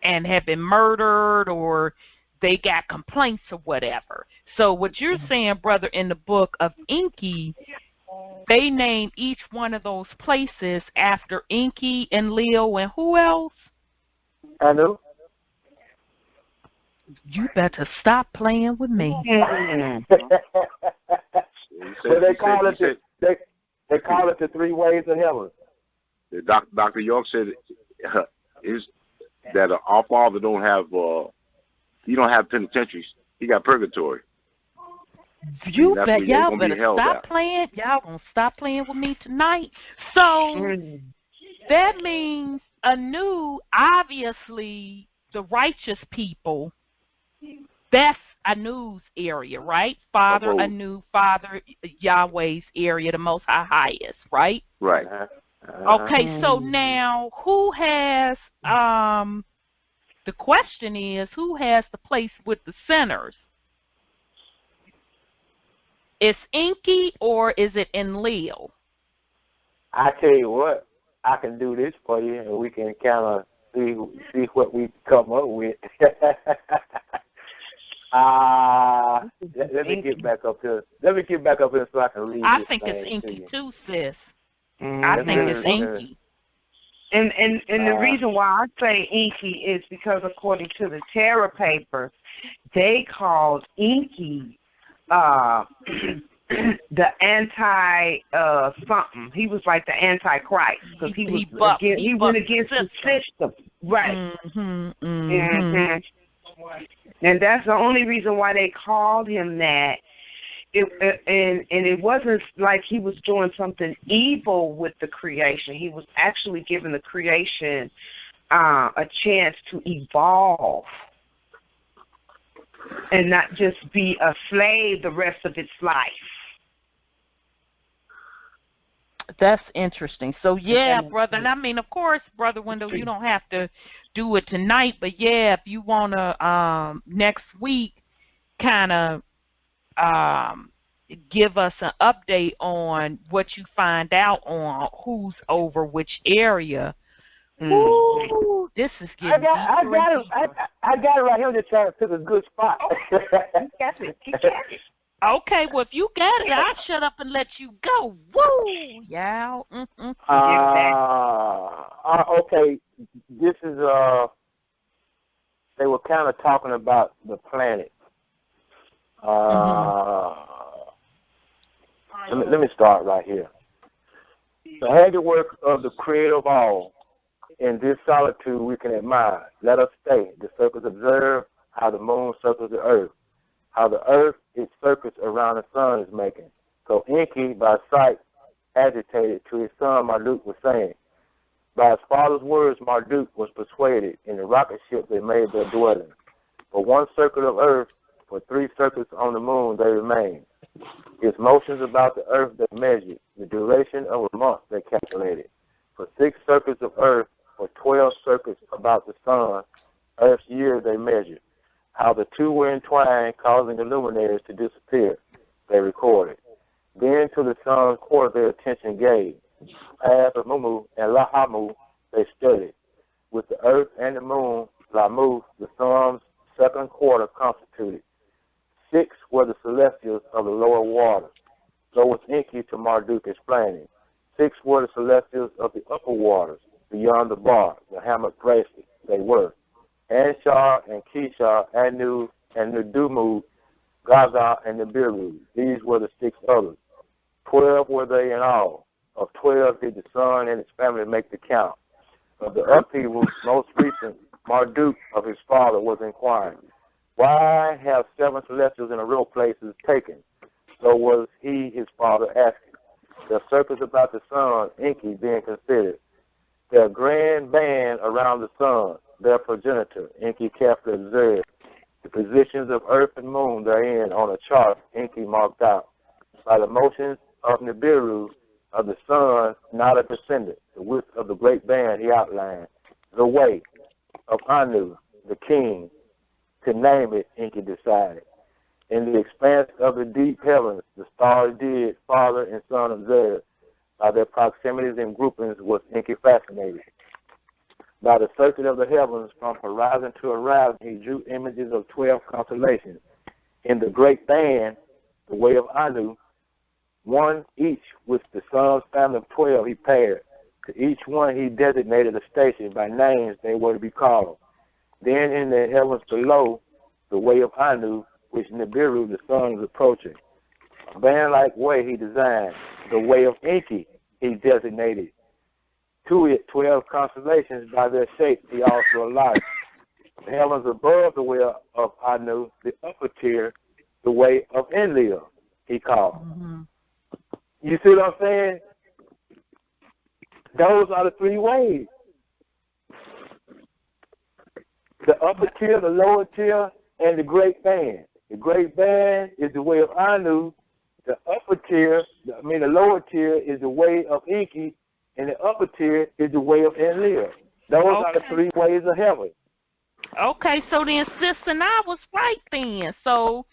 and had been murdered or they got complaints or whatever. So what you're saying, brother, in the Book of Enki, they named each one of those places after Enki and Leo and who else? I know. You better stop playing with me. So they call it the 3 ways of heaven. Dr. York said is that our Father don't have he don't have penitentiaries. He got purgatory. You bet y'all better stop playing. Y'all gonna stop playing with me tonight. So that means Anu, obviously the righteous people. That's Anu's area, right? Father Anu, Father Yahweh's area, the Most High highest, right? Right. Okay, so now who has, the question is, who has the place with the sinners? Is Enki or is it in Leo? I tell you what, I can do this for you, and we can kind of see what we come up with. Let me get back up here. Let me get back up here so I can read. I think it's Enki too, sis. I think it's Enki. And the reason why I say Enki is because according to the Terra Papers, they called Enki the anti something. He was like the Antichrist because he went against the system, right? And that's the only reason why they called him that. And it wasn't like he was doing something evil with the creation. He was actually giving the creation a chance to evolve and not just be a slave the rest of its life. That's interesting. So, yeah, brother, and I mean, of course, Brother Wendell, you don't have to do it tonight, but, yeah, if you want to next week kind of give us an update on what you find out on who's over which area. Ooh, this is getting deeper. I got it right here. Just trying to pick a good spot. You got it. Okay, well, if you got it, I'll shut up and let you go. Woo! Yeah. Okay, this is, they were kind of talking about the planet. Let me start right here. The handiwork of the Creator of all. In this solitude we can admire. Let us stay. The circles observe how the moon circles the earth. How the earth its circuits around the sun is making. So Enki, by sight, agitated to his son Marduk was saying, by his father's words Marduk was persuaded, in the rocket ship they made their dwelling. For 1 circuit of earth, for 3 circuits on the moon they remain. Its motions about the earth they measured, the duration of a month they calculated. For 6 circuits of earth, for 12 circuits about the sun, earth's year they measured. How the 2 were entwined, causing the luminaries to disappear, they recorded. Then to the sun's quarter their attention gave. Path of Mumu and Lahamu they studied. With the earth and the moon, Lamu, the sun's second quarter constituted. 6 were the celestials of the lower waters. So was Enki to Marduk explaining. 6 were the celestials of the upper waters, beyond the bar, the hammered bracelet they were. Anshar and Kishar, Anu and Nudumu, Gaza and Nibiru. These were the 6 others. 12 were they in all. Of 12 did the son and his family make the count. Of the upheavals, most recent, Marduk of his father was inquiring, why have 7 celestials in a real places taken? So was he, his father, asking. The circles about the sun, Enki, being considered. Their grand band around the sun, their progenitor, Enki carefully observed. The positions of earth and moon therein on a chart, Enki marked out. By the motions of Nibiru, of the sun, not a descendant, the width of the great band he outlined. The way of Anu, the king, to name it, Enki decided. In the expanse of the deep heavens, the stars did father and son observe. By their proximities and groupings was Enki fascinated. By the circuit of the heavens, from horizon to horizon, he drew images of 12 constellations. In the great band, the way of Anu, one each with the sun's family of 12 he paired. To each one he designated a station by names they were to be called. Then in the heavens below, the way of Anu, which Nibiru, the sun, was approaching. A band-like way he designed. The way of Enki he designated. To it 12 constellations by their shape he also allotted. The heavens above the way of Anu, the upper tier, the way of Enlil he called. Mm-hmm. You see what I'm saying? Those are the 3 ways. The upper tier, the lower tier, and the great band. The great band is the way of Anu. The upper tier, the lower tier is the way of Enki, and the upper tier is the way of Enlil. Those are the 3 ways of heaven. Okay, so then Sis and I was right then. So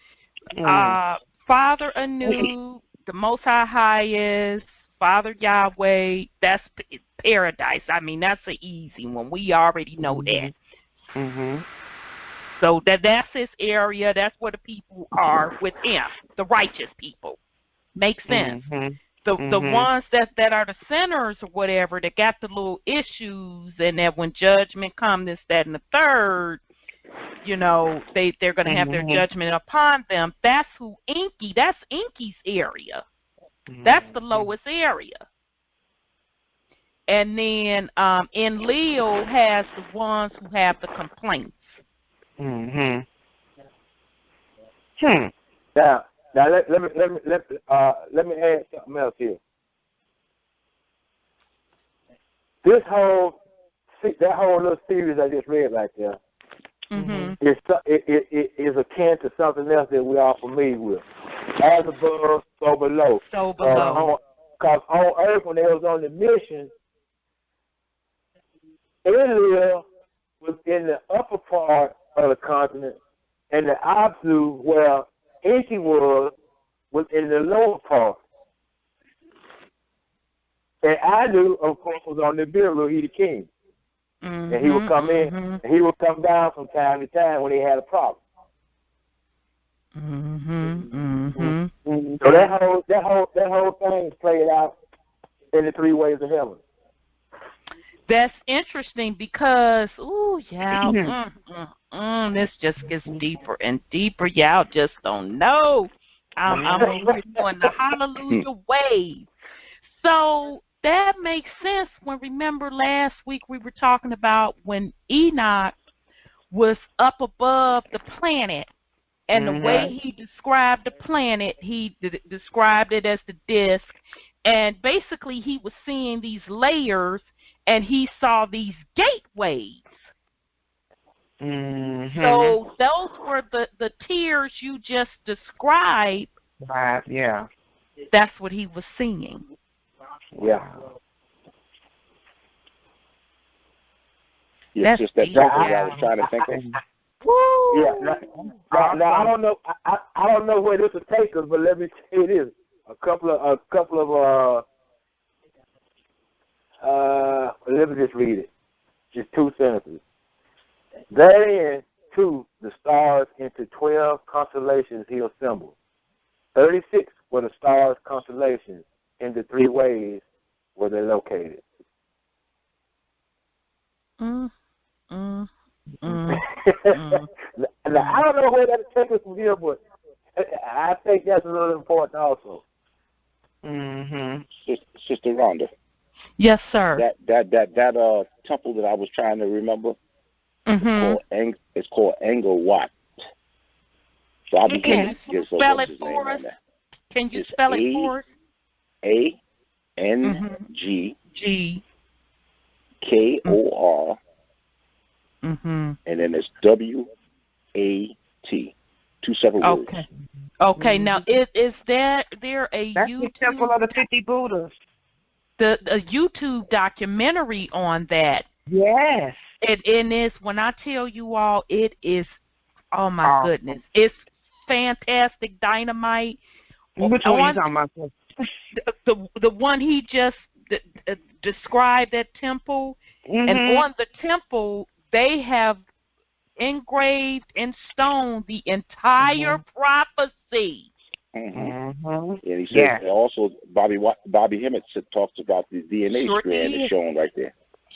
Father Anu, the Most Highest, Father Yahweh, that's paradise. I mean, that's an easy one. We already know that. Mm-hmm. So that's his area. That's where the people are with him, the righteous people. Makes sense. Mm-hmm. The ones that are the sinners or whatever, that got the little issues, and that when judgment comes, this, that, and the third, you know, they're going to have their judgment upon them. That's that's Enki's area. That's the lowest area. And then Enlil has the ones who have the complaints. Mm-hmm. Now let me add something else here. That whole little series I just read right there is akin to something else that we are familiar with. As above, so below. So below. Because on Earth, when they was on the mission, Enlil was in the upper part of the continent, and the Absu, where Enki was in the lower part. And Anu, of course, was on the Nibiru, he the king. And he would come in, and he would come down from time to time when he had a problem. So that whole thing is played out in the 3 ways of heaven. That's interesting because, this just gets deeper and deeper. Y'all just don't know. I'm over here doing the hallelujah wave. So that makes sense when, remember last week we were talking about when Enoch was up above the planet, and the way he described the planet, he described it as the disk, and basically he was seeing these layers, and he saw these gateways. So those were the tiers you just described. Yeah. That's what he was seeing. Yeah. It's just that I was trying to think of. Yeah. Now I don't know. I don't know where this will take us, but let me tell you this: a couple of let me just read it. Just 2 sentences. Therein, too, the stars into 12 constellations he assembled. 36 were the stars' constellations. In the 3 ways where they're located. Now, I don't know where that takes us from here, but I think that's a little important also. Sister Rhonda. Yes, sir. That temple that I was trying to remember. It's called Angkor Wat. Bobby Can you spell it for us? Can you spell it for us? ANGKOR. And then it's WAT. 2 separate words. Okay. Now, is there a That's YouTube? the Temple of the 50 Buddhas. The YouTube documentary on that. Yes. It is, when I tell you all, it is, oh my goodness, it's fantastic, dynamite. Which one are you talking about? The one he just described, that temple, and on the temple they have engraved in stone the entire prophecy. And he said also Bobby Hemmett talks about the DNA strand is shown right there.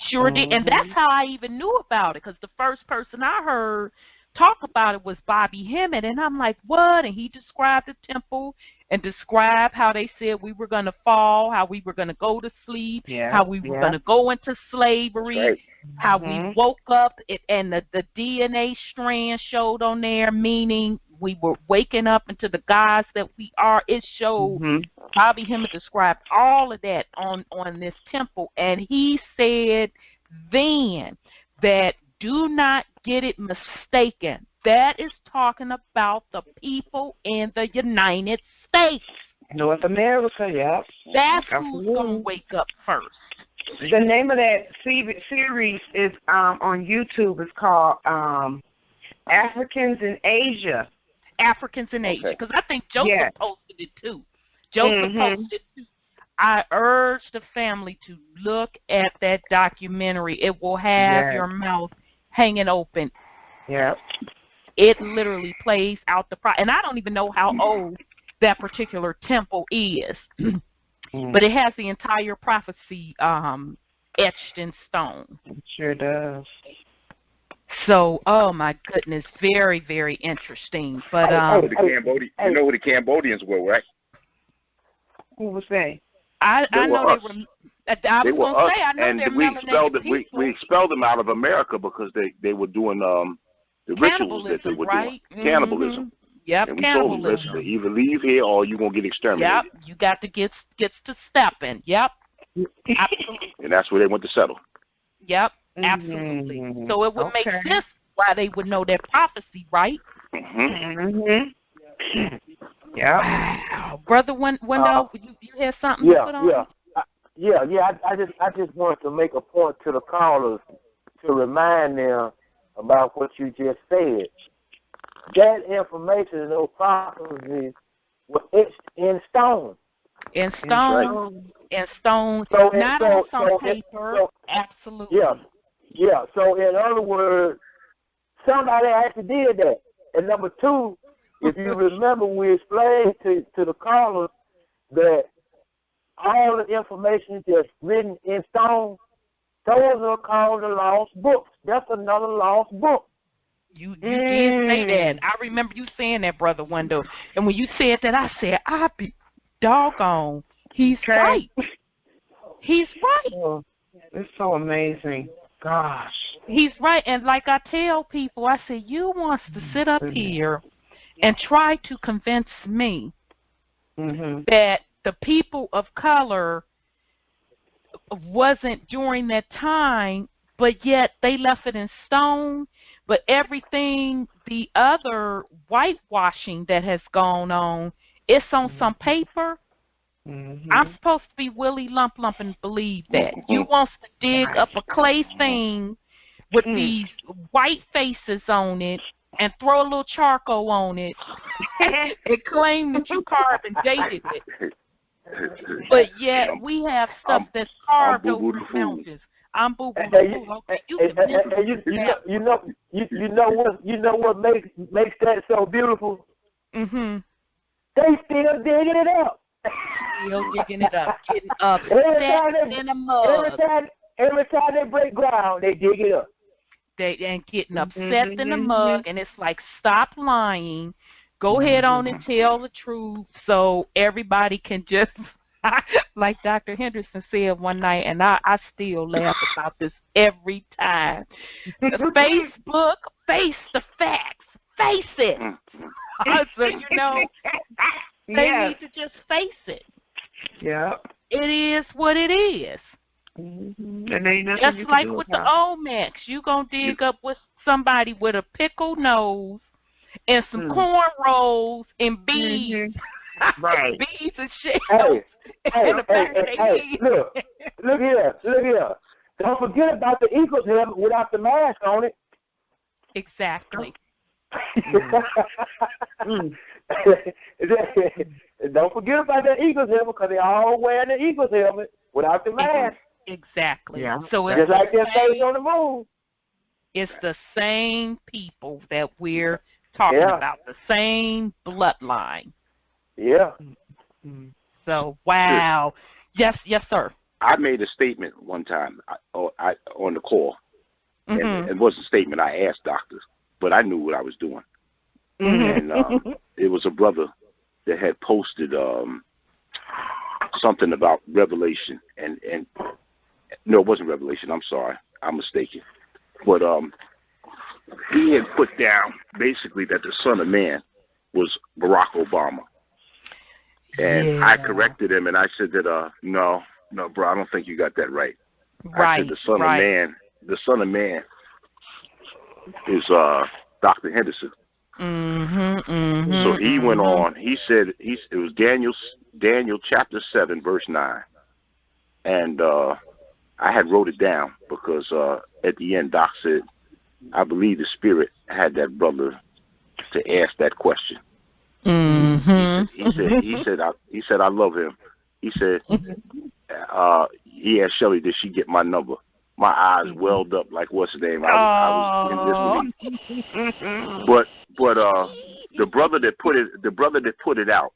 Sure did, and that's how I even knew about it, because the first person I heard talk about it was Bobby Hemmett, and I'm like, what? And he described the temple and described how they said we were going to fall, how we were going to go to sleep, how we were going to go into slavery, how we woke up, and the DNA strand showed on there, meaning we were waking up into the gods that we are. It showed, Bobby Hemmett described all of that on this temple, and he said then that do not get it mistaken. That is talking about the people in the United States. North America, yeah. That's who's going to wake up first. The name of that series is on YouTube. It's called Africans in Asia. Africans in Asia, because I think Joseph posted it too. Joseph posted it too. I urge the family to look at that documentary. It will have your mouth hanging open. Yeah. It literally plays out the and I don't even know how old that particular temple is, but it has the entire prophecy etched in stone. It sure does. So, oh my goodness, very, very interesting. But you know who the Cambodians were, right? Who was they? I know us. They were us. I know and we expelled them out of America because they were doing the rituals that they were doing. Cannibalism. Yep, and we told them, listen, either leave here or you're going to get exterminated. Yep, you got to get to stepping. Yep, absolutely. And that's where they went to settle. Yep, absolutely. So it would make sense why they would know their prophecy, right? Yeah. Wow. Brother Wendell, you had something to put on? I just wanted to make a point to the callers to remind them about what you just said. That information and those prophecies were etched in stone. In stone. In stone. So, not on some paper. Absolutely. Yeah. So in other words, somebody actually did that. And number two, if you remember, we explained to the callers that all the information that's written in stone, those are called the lost books. That's another lost book. You did say that. I remember you saying that, Brother Wendell. And when you said that, I said, I be doggone. He's right. He's right. Oh, it's so amazing. Gosh. He's right. And like I tell people, I say, you want to sit up here and try to convince me that the people of color wasn't during that time, but yet they left it in stone. But everything, the other whitewashing that has gone on, it's on some paper. I'm supposed to be Willie Lump and believe that. You want to dig up a clay thing with these white faces on it and throw a little charcoal on it and claim that you carved and dated it. But yet we have stuff that's carved over the mountains. I'm boo boo. Okay, you know what makes that so beautiful? They still digging it up. Still digging it up, getting upset in the mud. Every time they break ground, they dig it up. and getting upset in the mug, and it's like, stop lying. Go ahead on and tell the truth so everybody can just, like Dr. Henderson said one night, and I still laugh about this every time. Facebook, face the facts. Face it. So, you know, they need to just face it. Yeah. It is what it is. And ain't nothing Just you can like do with about the Olmecs, you gonna dig up with somebody with a pickle nose and some cornrows and beads, right? Beads and shit. Hey, look here. Don't forget about the eagle's head without the mask on it. Exactly. Don't forget about that eagle's helmet, because they all wearing the eagle's helmet without the mask. Exactly. Yeah. So it's just like their face on the moon. It's the same people that we're talking about, the same bloodline. Yeah. So, wow. Yes, sir. I made a statement one time on the call. And it wasn't a statement I asked doctors, but I knew what I was doing. And it was a brother that had posted something about Revelation. And no, it wasn't Revelation. I'm sorry. I'm mistaken. But he had put down basically that the Son of Man was Barack Obama. And I corrected him, and I said that, no, bro, I don't think you got that right. I said the Son of Man is Dr. Henderson. So he went on. He said it was Daniel chapter 7, verse 9. And I had wrote it down because at the end, Doc said, I believe the Spirit had that brother to ask that question. He said, I love him. He said, he asked Shelly, did she get my number? My eyes welled up like what's the name? I was in disbelief. But the brother that put it out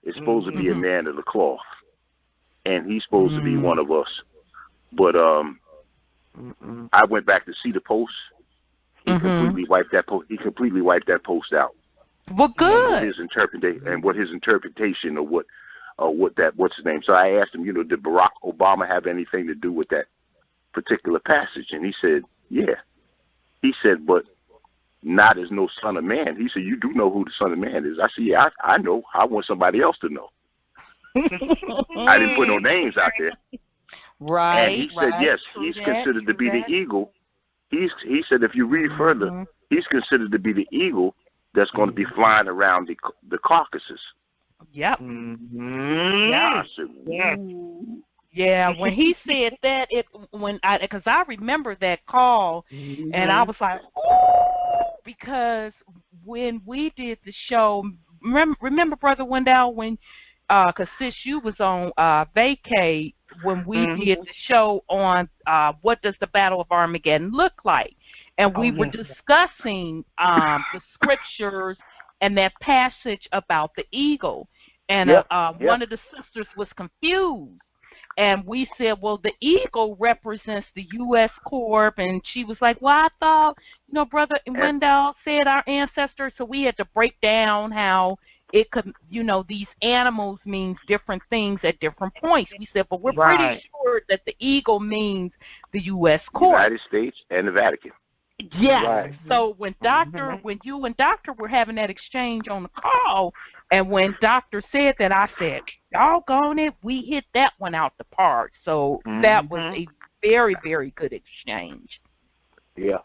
is supposed to be a man of the cloth, and he's supposed to be one of us. But I went back to see the post. He completely wiped that post. He completely wiped that post out. Well, good. What his interpretation of what's his name. So I asked him, did Barack Obama have anything to do with that particular passage? And he said, yeah. He said, but not as no Son of Man. He said, you do know who the Son of Man is. I said, yeah, I know. I want somebody else to know. I didn't put no names out there. Right. And he said, yes, he's considered to be the eagle. He said, if you read further, he's considered to be the eagle that's going to be flying around the Caucasus. Yep. Yeah. Yeah, when he said that, because I remember that call, and I was like, ooh, because when we did the show, remember Brother Wendell, when, because sis, you was on vacay when we did the show on what does the Battle of Armageddon look like, and we were discussing the scriptures and that passage about the eagle, and one of the sisters was confused. And we said, well, the eagle represents the U.S. Corp. And she was like, well, I thought, Brother Wendell said our ancestors. So we had to break down how it could, these animals means different things at different points. We said, but we're pretty sure that the eagle means the U.S. Corp. United States and the Vatican. Yes. Right. So when when you and Doctor were having that exchange on the call, and when Doctor said that, I said, doggone it, we hit that one out the park. So that was a very, very good exchange. Yeah.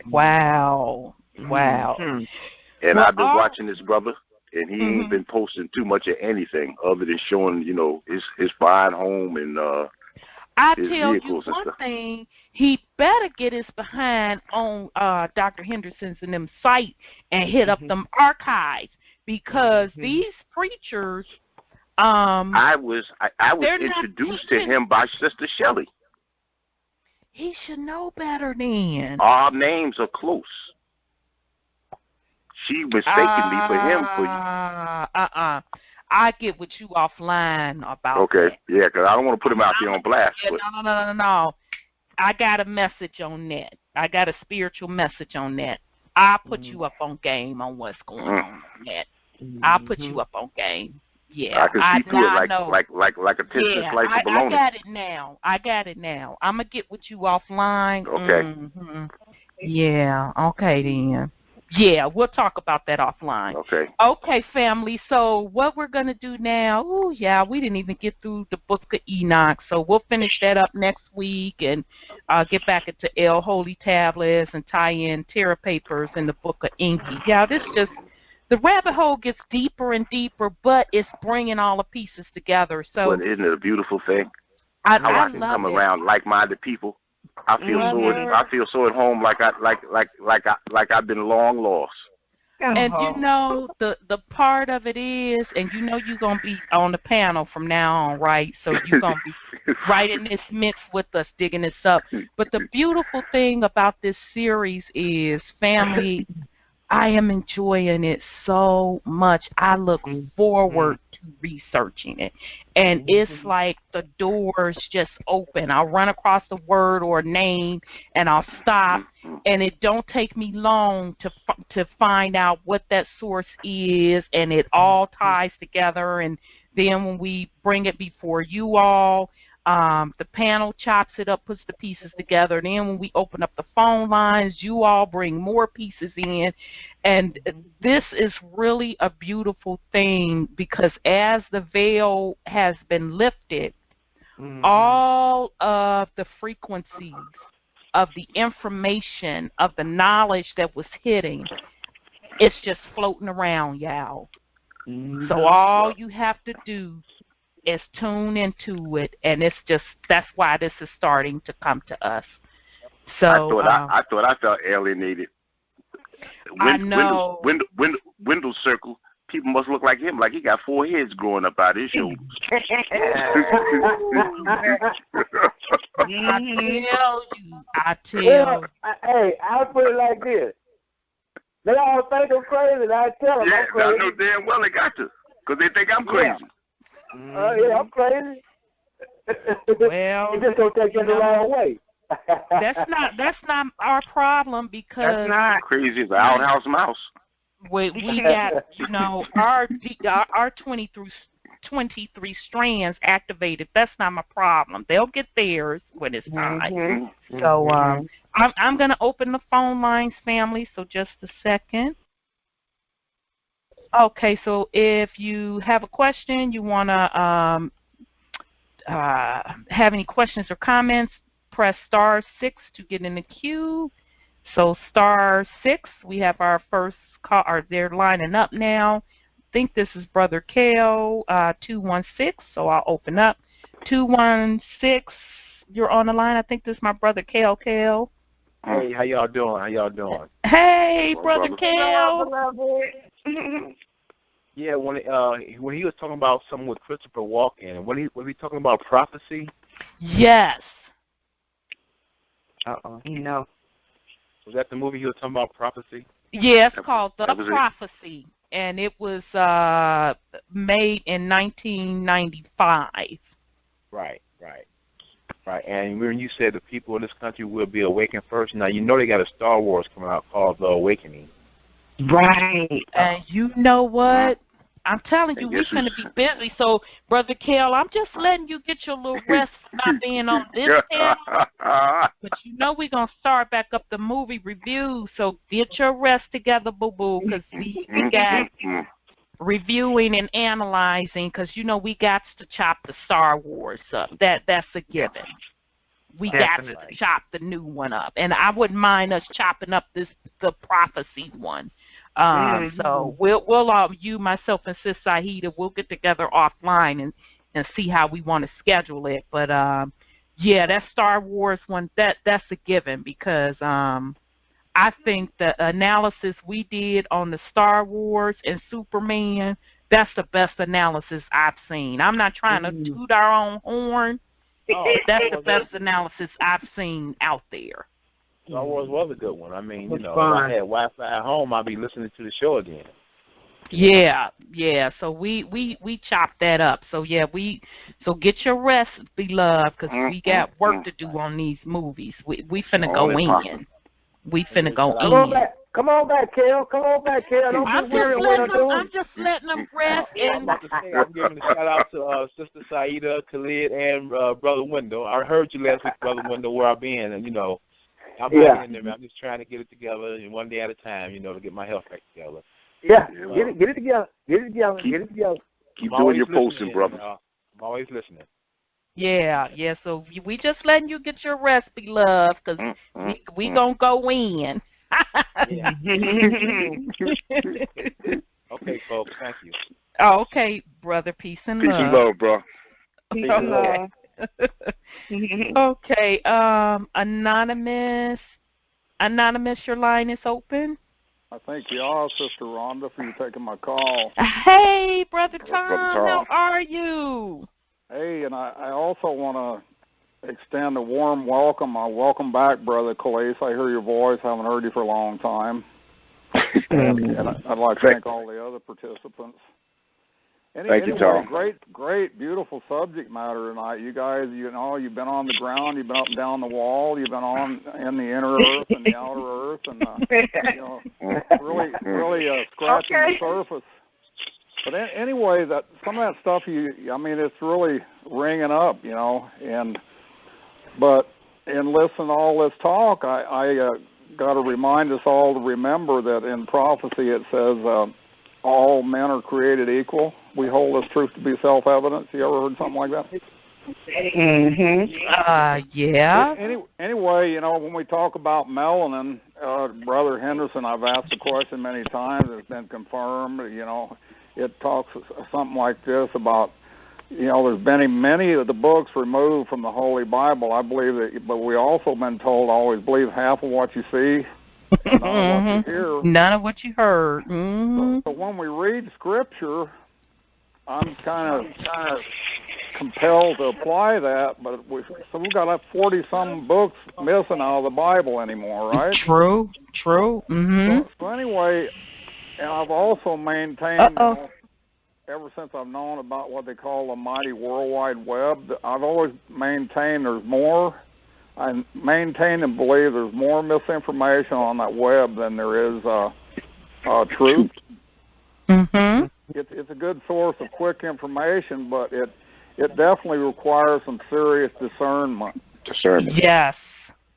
Wow. And I've been watching this brother, and he ain't been posting too much of anything other than showing, his fine home and I tell you one thing, he better get his behind on Dr. Henderson's and them site and hit up them archives, because these preachers I was introduced to him by Sister Shelley. He should know better then. Our names are close. She mistaken me for him I get with you offline about that. that. Yeah, because I don't want to put him out there on blast. Yeah, no. I got a message on that. I got a spiritual message on that. I'll put you up on game on what's going on that. I'll put you up on game. Yeah, I can see through it like a tissue slice of bologna. I got it now. I'm going to get with you offline. Okay. Yeah, okay then. Yeah, we'll talk about that offline. Okay. Okay, family. So what we're going to do now, we didn't even get through the Book of Enoch. So we'll finish that up next week and get back into El Holy Tablets and tie in Terra Papers and the Book of Enki. Yeah, the rabbit hole gets deeper and deeper, but it's bringing all the pieces together. So isn't it a beautiful thing? I can love come it. around like-minded people. I feel so at home, like I've been long lost. And the part of it is, and you're gonna be on the panel from now on, right? So you're gonna be right in this mix with us, digging this up. But the beautiful thing about this series is, family, I am enjoying it so much. I look forward to researching it. And it's like the doors just open. I'll run across a word or a name, and I'll stop, and it don't take me long to find out what that source is, and it all ties together. And then when we bring it before you all, the panel chops it up, puts the pieces together. Then when we open up the phone lines, you all bring more pieces in. And this is really a beautiful thing, because as the veil has been lifted, all of the frequencies of the information, of the knowledge that was hitting, it's just floating around, y'all. So all you have to do is tune into it, and that's why this is starting to come to us. So I thought I felt alienated. I know. Wendell Circle, people must look like him, like he got 4 heads growing up out his shoulders. I tell you. Hey, I'll put it like this. They all think I'm crazy, and I tell them I'm crazy. I know damn well they got to, because they think I'm crazy. Yeah, I'm crazy. Well, you just don't take it the wrong way. That's not our problem, because that's not crazy. It's an outhouse mouse. We got our 23 strands activated. That's not my problem. They'll get theirs when it's time. So I'm gonna open the phone lines, family. So just a second. Okay, so if you have a question, you want to have any questions or comments, press *6 to get in the queue. So *6, we have our first call, or they're lining up now. I think this is Brother Kale, 216, so I'll open up. 216, you're on the line. I think this is my brother Kale. Hey, how y'all doing? Hey, Brother Kale. Yeah, when he was talking about something with Christopher Walken, was he talking about prophecy? Yes. No. Was that the movie he was talking about, prophecy? Yeah, it's called The Prophecy, and it was made in 1995. Right. And when you said the people in this country will be awakened first, now you know they got a Star Wars coming out called The Awakening. Right. And you know what? I'm telling you, we're going to be busy. So, Brother Kale, I'm just letting you get your little rest for not being on this panel. But you know we're going to start back up the movie review. So get your rest together, boo-boo, because we got reviewing and analyzing, because, we got to chop the Star Wars up. That's a given. We got to chop the new one up. And I wouldn't mind us chopping up the prophecy one. So we'll all, you, myself, and Sis Sahida, we'll get together offline and see how we want to schedule it. But that Star Wars one, that's a given, because I think the analysis we did on the Star Wars and Superman, that's the best analysis I've seen. I'm not trying to toot our own horn. That's the best analysis I've seen out there. Star Wars was a good one. I mean, if I had Wi-Fi at home, I'd be listening to the show again. Yeah. So we chopped that up. So so get your rest, beloved, because we got work to do on these movies. We finna go in. We finna go Come on back. Come on back, Kel. Come on back, Kel. Don't I'm be worried what I'm doing. I'm just letting them rest. I'm about to say, I'm giving a shout out to Sister Saida, Khalid, and Brother Wendell. I heard you last week, Brother Wendell, where I've been, and I'm hanging in there, man. I'm just trying to get it together, and one day at a time, to get my health back together. Yeah, get it together. Get it together. Get it together. Keep doing your posting, brother. I'm always listening. Yeah. So we just letting you get your rest, beloved, because we gonna go in. Okay, folks. Thank you. Oh, okay, brother. Peace and love. Peace and love, bro. Peace and love. Okay. Anonymous, your line is open. I thank y'all, Sister Rhonda, for you taking my call. Hey, Brother Tom, Tom. how are you? Hey, and I also want to extend a warm welcome. Welcome back, Brother Calais. I hear your voice. I haven't heard you for a long time. and I'd like to thank all the other participants. Thank you, Tom. Great, beautiful subject matter tonight. You guys, you've been on the ground, you've been up and down the wall, you've been on in the inner earth and the outer earth, and really scratching the surface. But anyway, some of that stuff, it's really ringing up, But in listening to all this talk, I got to remind us all to remember that in prophecy it says all men are created equal. We hold this truth to be self-evident. You ever heard something like that? Yeah. Anyway, when we talk about melanin, Brother Henderson, I've asked the question many times. It's been confirmed. It talks something like this about, there's been many of the books removed from the Holy Bible. I believe that, but we also been told to always believe half of what you see, none of what you hear. None of what you heard. Mm-hmm. So when we read Scripture, I'm kind of compelled to apply that, but we've got like 40-some books missing out of the Bible anymore, right? True. Mm-hmm. So anyway, and I've also maintained, ever since I've known about what they call the mighty World Wide Web, I've always maintained there's more. I maintain and believe there's more misinformation on that web than there is truth. Mm-hmm. It's a good source of quick information, but it definitely requires some serious discernment. Yes.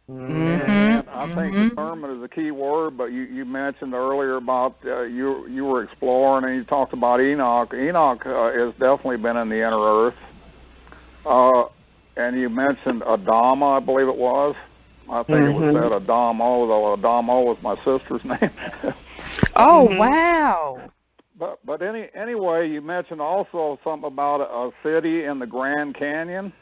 And I think discernment is a key word, but you mentioned earlier about you were exploring and you talked about Enoch. Enoch has definitely been in the inner earth. And you mentioned Adama, I believe it was. I think it was said Adamo, though Adamo was my sister's name. Oh, wow. But anyway, you mentioned also something about a city in the Grand Canyon.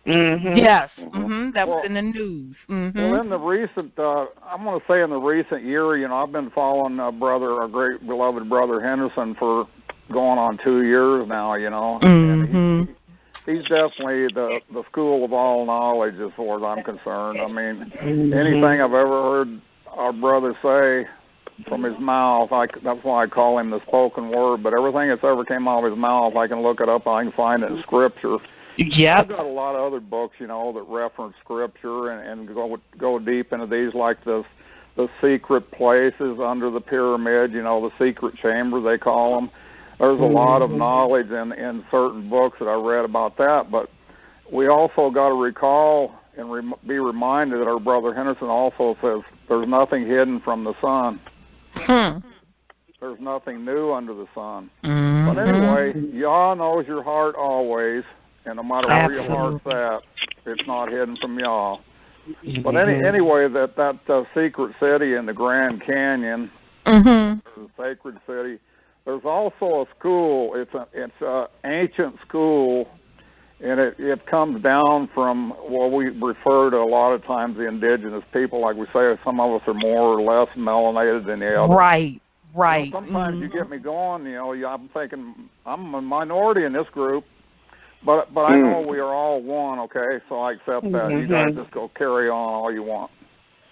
Yes, that was in the news. Well, in the recent, I'm going to say in the recent year, I've been following our great beloved Brother Henderson for going on 2 years now, and he's definitely the school of all knowledge as far as I'm concerned. I mean, anything I've ever heard our brother say from his mouth, that's why I call him the spoken word, but everything that's ever came out of his mouth, I can look it up, I can find it in Scripture. Yeah, I've got a lot of other books, that reference Scripture and go deep into these, like the secret places under the pyramid, the secret chamber they call them. There's a lot of knowledge in certain books that I read about that, but we also got to recall and be reminded that our brother Henderson also says there's nothing hidden from the sun. There's nothing new under the sun. But anyway, Yah knows your heart always. And no matter where your heart's at, it's not hidden from Yah. But anyway, that secret city in the Grand Canyon, the sacred city, there's also a school. It's an ancient school, and it comes down from what we refer to a lot of times the indigenous people. Like we say, some of us are more or less melanated than the others. Right. Sometimes you get me going. I'm thinking I'm a minority in this group. But I know we are all one, okay? So I accept that. You guys just go carry on all you want.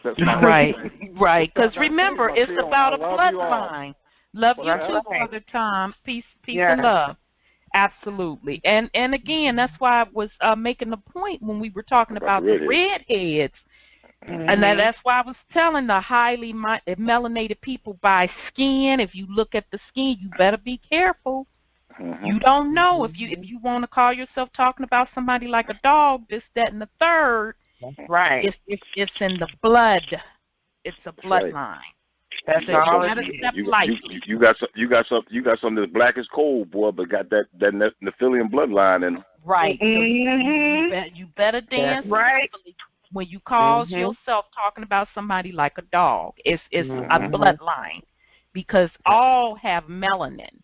That's not right. Because remember, it's about a bloodline. Love you too, Brother Tom. Peace and love. Absolutely. And again, that's why I was making the point when we were talking about the redheads. And that's why I was telling the highly melanated people by skin. If you look at the skin, you better be careful. You don't know if you want to call yourself talking about somebody like a dog, this, that, and the third. Right. It's in the blood. It's a bloodline. That's all it is. You got something that's black as coal, boy, but got that Nephilim bloodline in them. Right. You better dance. That's right. When you call yourself talking about somebody like a dog, it's a bloodline, because all have melanin.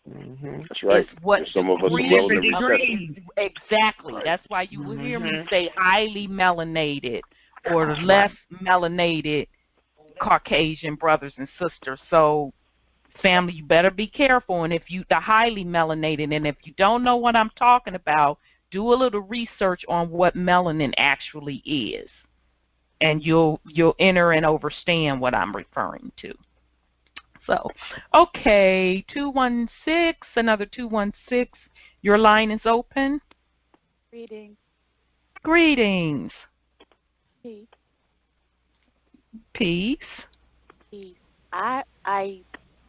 That's right. It's what some of us are melanin. Exactly. Right. That's why you will hear me say highly melanated or less melanated Caucasian brothers and sisters. So, family, you better be careful. And if the highly melanated, and if you don't know what I'm talking about, do a little research on what melanin actually is, and you'll enter and understand what I'm referring to. So, okay, 216, another 216. Your line is open. Greetings. Greetings. Peace. Peace. Peace. I'm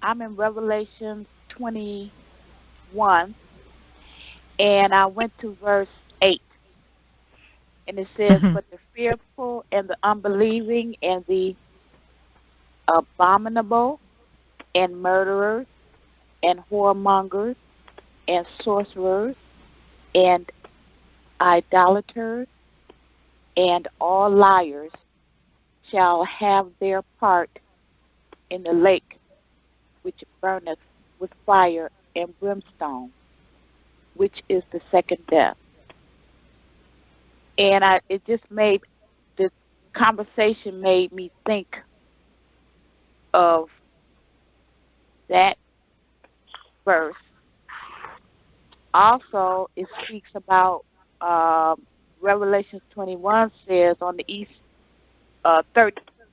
in Revelation 21, and I went to verse 8, and it says, "But the fearful and the unbelieving and the abominable and murderers and whoremongers and sorcerers and idolaters and all liars shall have their part in the lake which burneth with fire and brimstone, which is the second death." And the conversation made me think of that verse. Also, it speaks about Revelation 21 says on the east.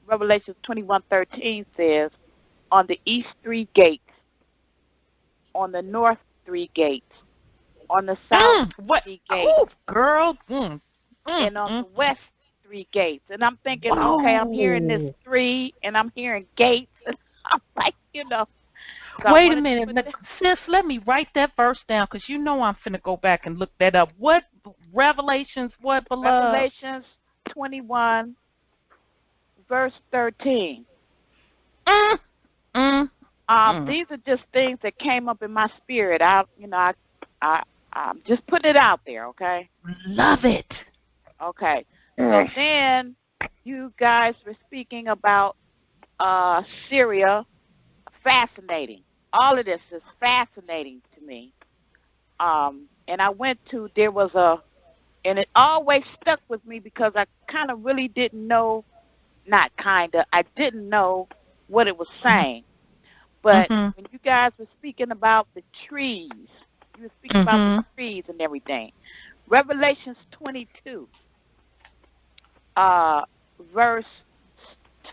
Revelation 21:13 says, "On the east 3 gates, on the north 3 gates, on the south 3 gates, oh, girl, and on the west 3 gates." And I'm thinking, okay, I'm hearing this 3, and I'm hearing gates, and I'm like, So wait a minute, sis. Let me write that verse down, because I'm finna go back and look that up. What Revelations? What, beloved? Revelations 21. Verse 13. These are just things that came up in my spirit. I just put it out there, okay? Love it. Okay. So then you guys were speaking about Syria. Fascinating. All of this is fascinating to me. And I went to, and it always stuck with me because I kind of really didn't know. I didn't know what it was saying. But when you guys were speaking about the trees, you were speaking about the trees and everything. Revelations 22, verse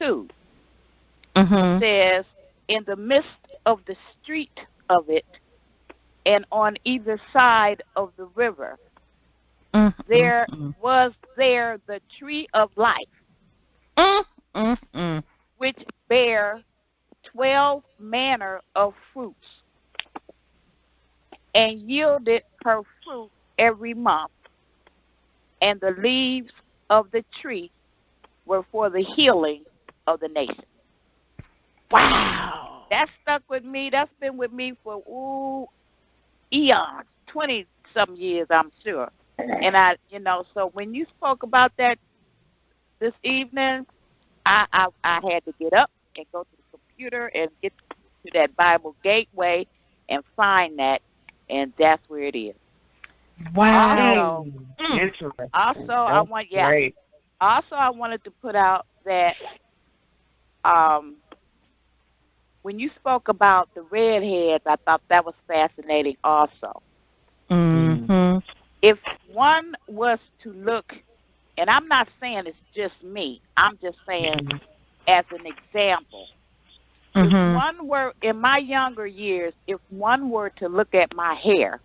2, says, "In the midst of the street of it, and on either side of the river, there was the tree of life, which bare 12 manner of fruits, and yielded her fruit every month, and the leaves of the tree were for the healing of the nation." Wow. That stuck with me. That's been with me for eons, 20-some years, I'm sure. And so when you spoke about that this evening, I had to get up and go to the computer and get to that Bible Gateway and find that, and that's where it is. Wow. Also, I wanted to put out that when you spoke about the redheads, I thought that was fascinating also. If one was to look, and I'm not saying it's just me, I'm just saying as an example, if one were, in my younger years, if one were to look at my hair,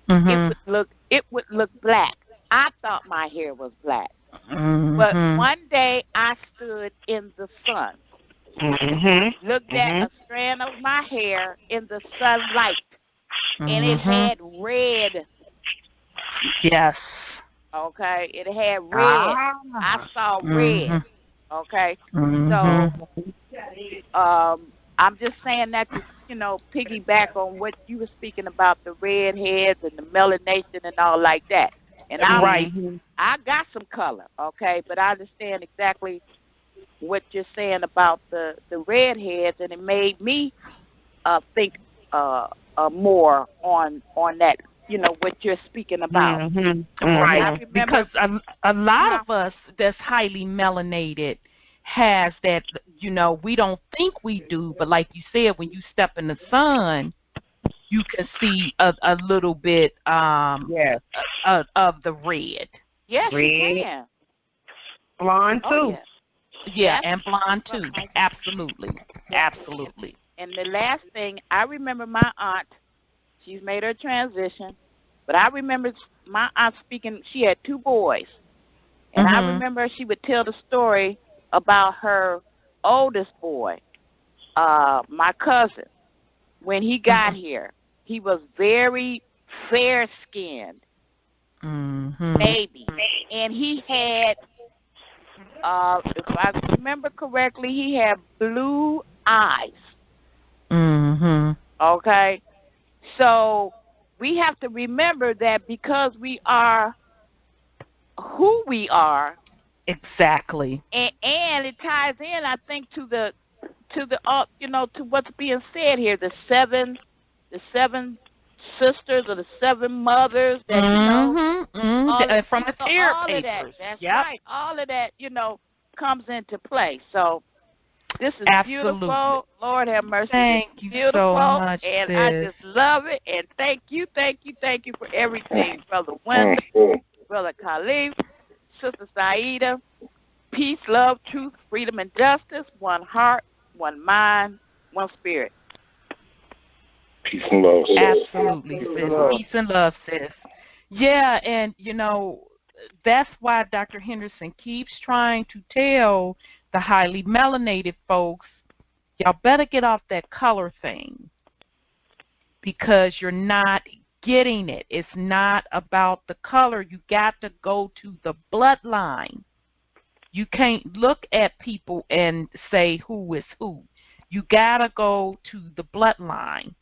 it would look black. I thought my hair was black. But one day I stood in the sun, looked at a strand of my hair in the sunlight, and it had red. Yes. Okay, it had red. I saw red. Okay, so I'm just saying that to piggyback on what you were speaking about, the red heads and the melanation and all like that. And I got some color, okay, but I understand exactly what you're saying about the red heads, and it made me think more on that, what you're speaking about. Right, because a lot of us that's highly melanated has that, we don't think we do, but like you said, when you step in the sun, you can see a little bit of the red. Yes, red. You can. Blonde too. Yeah, and blonde too. Absolutely. Absolutely. And the last thing, I remember my aunt, she's made her transition, but I remember my aunt speaking, she had 2 boys. And I remember she would tell the story about her oldest boy, my cousin. When he got here, he was very fair-skinned, baby. And he had, if I remember correctly, he had blue eyes. Okay? So we have to remember that because we are who we are. Exactly. And it ties in, I think, to what's being said here, the seven sisters or the 7 mothers that from the Terra Papers. That's right. All of that, comes into play. So this is beautiful. Lord have mercy. Thank you beautiful, so much, and sis. I just love it. And thank you for everything, Brother Wendell, Brother Khalif, Sister Saida. Peace, love, truth, freedom, and justice. One heart, one mind, one spirit. Peace and love, sis. Absolutely, sis. Peace and love, sis. Yeah, and, that's why Dr. Henderson keeps trying to tell the highly melanated folks, y'all better get off that color thing because you're not getting it. It's not about the color. You got to go to the bloodline. You can't look at people and say who is who. You got to go to the bloodline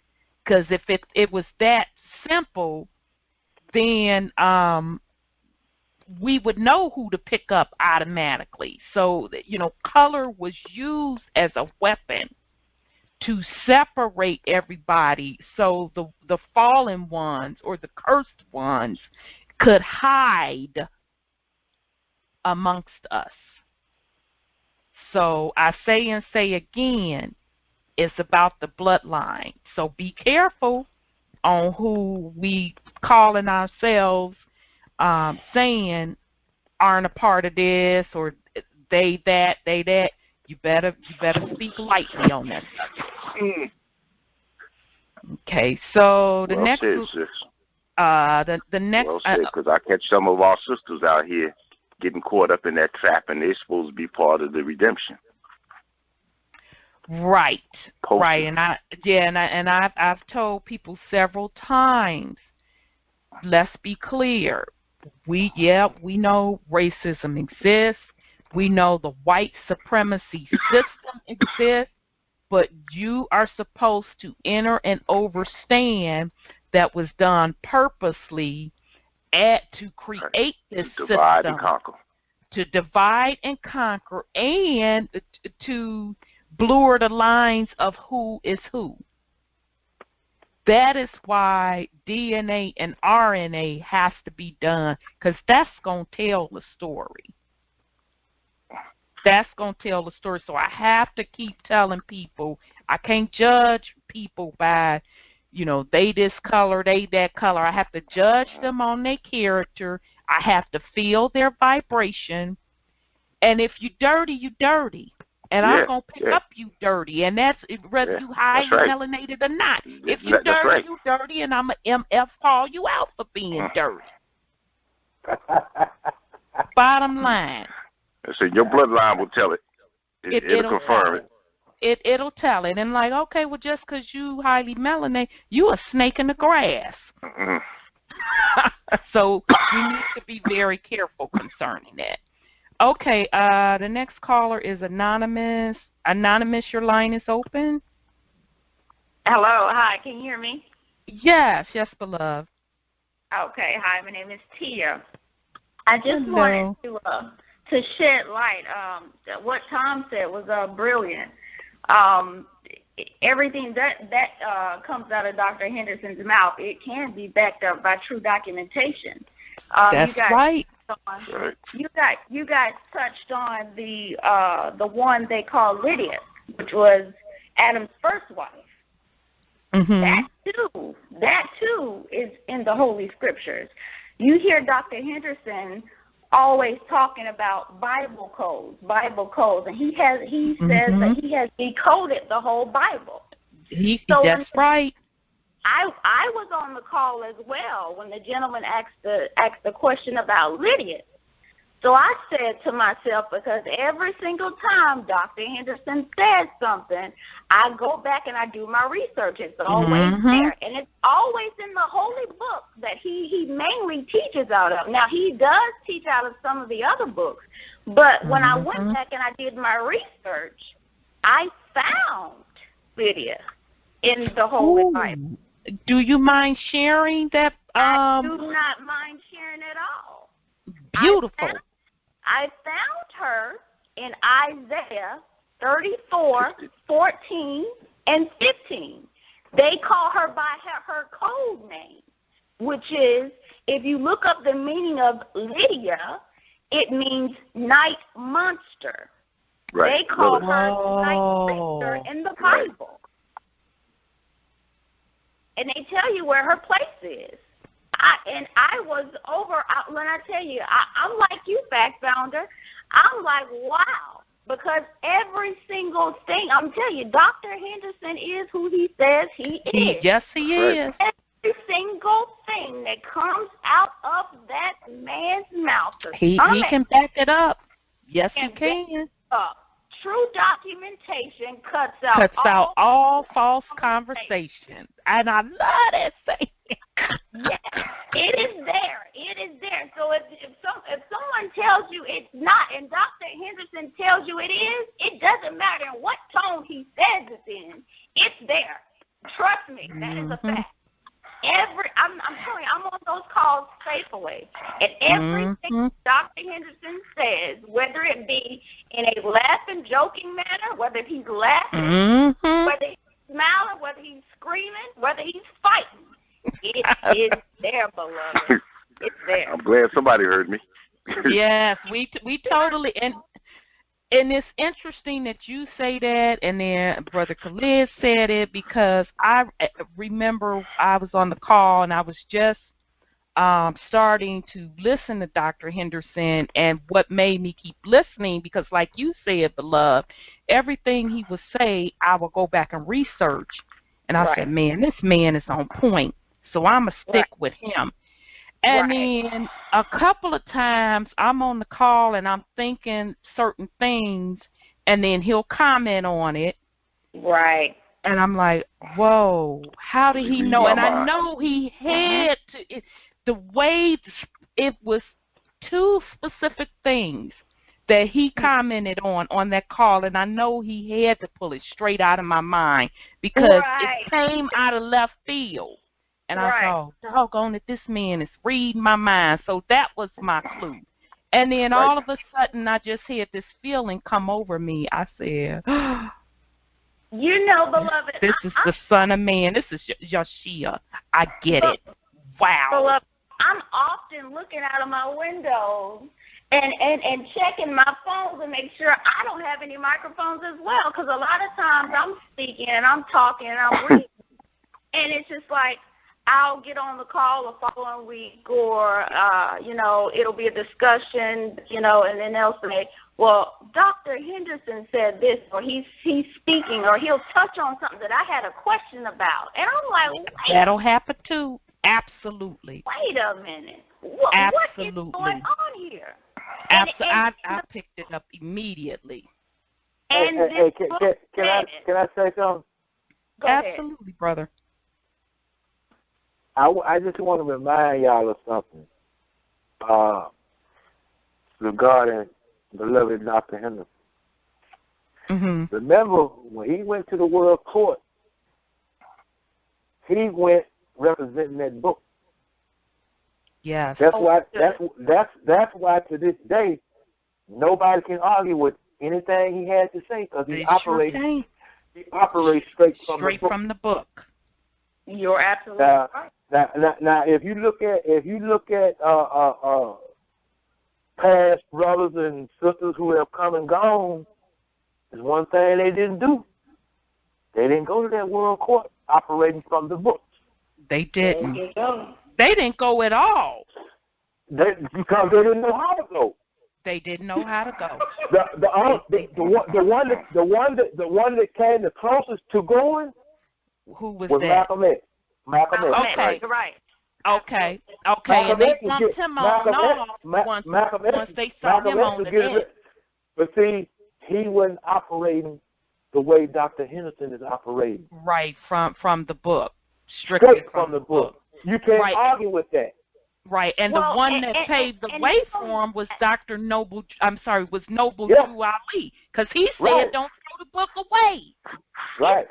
because if it was that simple, then we would know who to pick up automatically. So, color was used as a weapon to separate everybody so the fallen ones or the cursed ones could hide amongst us. So I say and say again, it's about the bloodline. So be careful on who we calling ourselves saying aren't a part of this or they that. You better speak lightly on that subject. Okay, so the next the next because I catch some of our sisters out here getting caught up in that trap, and they're supposed to be part of the redemption. Right, right, and I've told people several times. Let's be clear. We know racism exists. We know the white supremacy system exists, but you are supposed to enter and understand that was done purposely to create this divide system. And conquer. To divide and conquer and to blur the lines of who is who. That is why DNA and RNA has to be done, because that's going to tell the story. That's going to tell the story. So I have to keep telling people, I can't judge people by, they this color, they that color. I have to judge them on their character. I have to feel their vibration. And if you dirty, you dirty. And I'm going to pick up you dirty. And that's whether you highly melanated or not. If you dirty, you dirty. And I'm going to MF call you out for being dirty. Bottom line. I said your bloodline will tell it. It'll confirm it. It'll tell it. And like, okay, well, just because you highly melanated, you a snake in the grass. So we need to be very careful concerning that. Okay, the next caller is Anonymous. Anonymous, your line is open. Hello, hi, can you hear me? Yes, beloved. Okay, hi, my name is Tia. I just wanted to shed light. What Tom said was brilliant. Everything that comes out of Dr. Henderson's mouth, it can be backed up by true documentation. That's right. You guys touched on the one they call Lydia, which was Adam's first wife. Mm-hmm. That too is in the Holy Scriptures. You hear Dr. Henderson always talking about Bible codes, and he says that he has decoded the whole Bible. That's right. I was on the call as well when the gentleman asked the question about Lydia. So I said to myself, because every single time Dr. Henderson says something, I go back and I do my research. It's always there. And it's always in the holy book that he mainly teaches out of. Now, he does teach out of some of the other books. But when I went back and I did my research, I found Lydia in the Holy Bible. Do you mind sharing that? I do not mind sharing at all. Beautiful. I found her in Isaiah 34:14 and 15. They call her by her code name, which is, if you look up the meaning of Lydia, it means night monster. Right. They call her night monster in the Bible. And they tell you where her place is. I was over, when I tell you, I'm like you, Fact Founder. I'm like, wow, because every single thing, I'm telling you, Dr. Henderson is who he says he is. Yes, he is. Every single thing that comes out of that man's mouth. He can back it up. Yes, he can. True documentation cuts out all false conversation. And I love that saying. Yes, it is there. It is there. So if someone tells you it's not, and Dr. Henderson tells you it is, it doesn't matter what tone he says it's in. It's there. Trust me, that is a fact. I'm telling you, I'm on those calls faithfully, and everything Dr. Henderson says, whether it be in a laughing, joking manner, whether he's laughing, whether he's smiling, whether he's screaming, whether he's fighting. It is there, beloved. It's there. I'm glad somebody heard me. Yes, we totally, and it's interesting that you say that, and then Brother Khalid said it, because I remember I was on the call and I was just starting to listen to Dr. Henderson, and what made me keep listening, because like you said, beloved, everything he would say, I would go back and research, and I said, man, this man is on point. So I'm going to stick with him. And then a couple of times I'm on the call and I'm thinking certain things, and then he'll comment on it. Right. And I'm like, whoa, how did he know? And I know he had to, the way it was two specific things that he commented on that call, and I know he had to pull it straight out of my mind, because it came out of left field. And I thought, doggone it, this man is reading my mind. So that was my clue. And then all of a sudden, I just had this feeling come over me. I said, you know, beloved, this is the Son of Man. This is Yeshua. I get it. Wow. Beloved, I'm often looking out of my window and checking my phones and make sure I don't have any microphones as well, because a lot of times I'm speaking and I'm talking and I'm reading, and it's just like, I'll get on the call the following week, or, it'll be a discussion, and then they'll say, well, Dr. Henderson said this, or he's speaking, or he'll touch on something that I had a question about. And I'm like, wait. That'll happen too. Absolutely. Wait a minute. What is going on here? I picked it up immediately. And can I say something? Absolutely, brother. I just want to remind y'all of something regarding the beloved Dr. Henderson. Mm-hmm. Remember, when he went to the world court, he went representing that book. Yes. That's why to this day nobody can argue with anything he had to say because he operates straight from the book. You're absolutely right. Now, if you look at past brothers and sisters who have come and gone, there's one thing they didn't do. They didn't go to that world court operating from the books. They didn't. They didn't go at all. Because they didn't know how to go. They didn't know how to go. The one that came the closest to going. Who was that? Malcolm X. Okay. Right. Okay. And they bumped him on once they saw him on the bench. But see, he wasn't operating the way Dr. Henderson is operating. Right, from the book. Strictly from the book. You can't argue with that. Right, and the one that paved the way for him was Noble Drew Ali, because he said don't throw the book away. Right.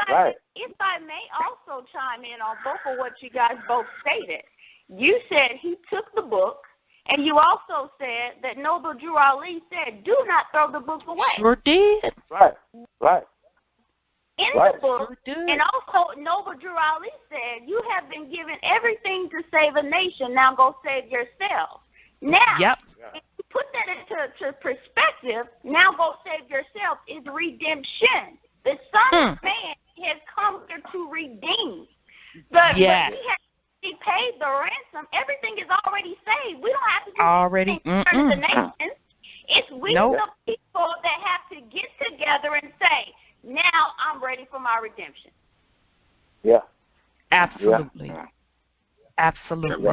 If I may also chime in on both of what you guys both stated. You said he took the book, and you also said that Noble Drew Ali said, do not throw the book away. Sure did. Right. In the book, and also Noble Drew Ali said, you have been given everything to save a nation. Now go save yourself. Now, if you put that into perspective, now go save yourself is redemption. The Son of Man has come here to redeem. But he paid the ransom. Everything is already saved. We don't have to do anything to the nation. It's we the people that have to get together and say, now I'm ready for my redemption. Yeah. Absolutely. Yeah. Absolutely.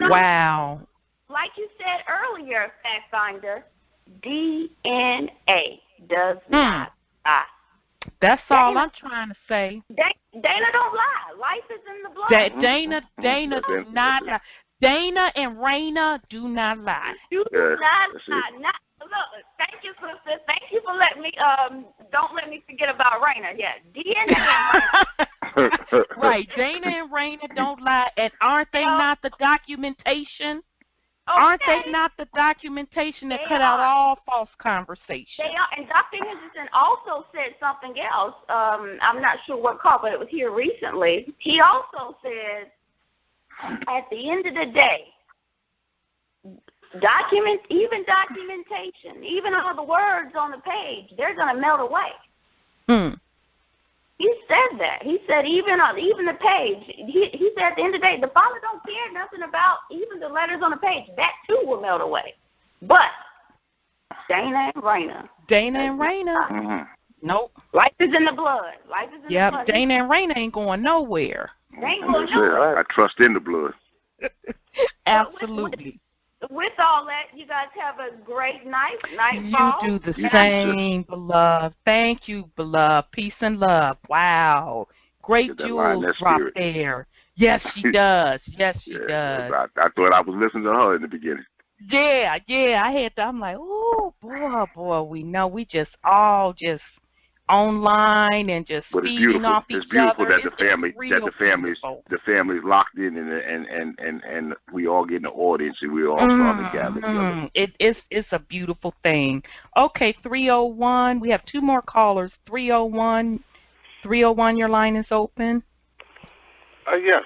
Wow. Like you said earlier, Fact Finder, DNA does not lie. That's all I'm trying to say. Dana don't lie. Life is in the blood. Dana do not lie. Dana and Raina do not lie. Do not lie. Look, thank you, sister. Thank you for letting me. Don't let me forget about Raina. Yeah, DNA and Raina. Right, Dana and Raina don't lie, and aren't they not the documentation? Okay. Aren't they not the documentation that cut out all false conversation? They are, and Dr. Henderson also said something else. I'm not sure what call, but it was here recently. He also said, at the end of the day, documentation, even all the words on the page, they're going to melt away. He said that. He said even the page. He said at the end of the day, the Father don't care nothing about even the letters on the page. That too will melt away. But Dana and Raina. Nope. Life is in the blood. Yep. Dana and Raina ain't going nowhere. They ain't going nowhere. I trust in the blood. Absolutely. With all that, you guys have a great nightfall. You do the same, beloved. Thank you, beloved. Peace and love. Wow. Great jewels drop there. Yes, she does. Yes, she does. I thought I was listening to her in the beginning. Yeah. I had to. I'm like, oh, boy, we know we just all just online and just feeding off each other. It's beautiful that the family's locked in and we all get in the audience and we all starting to gather together. It's a beautiful thing. Okay, 301. We have two more callers. 301, your line is open. Yes.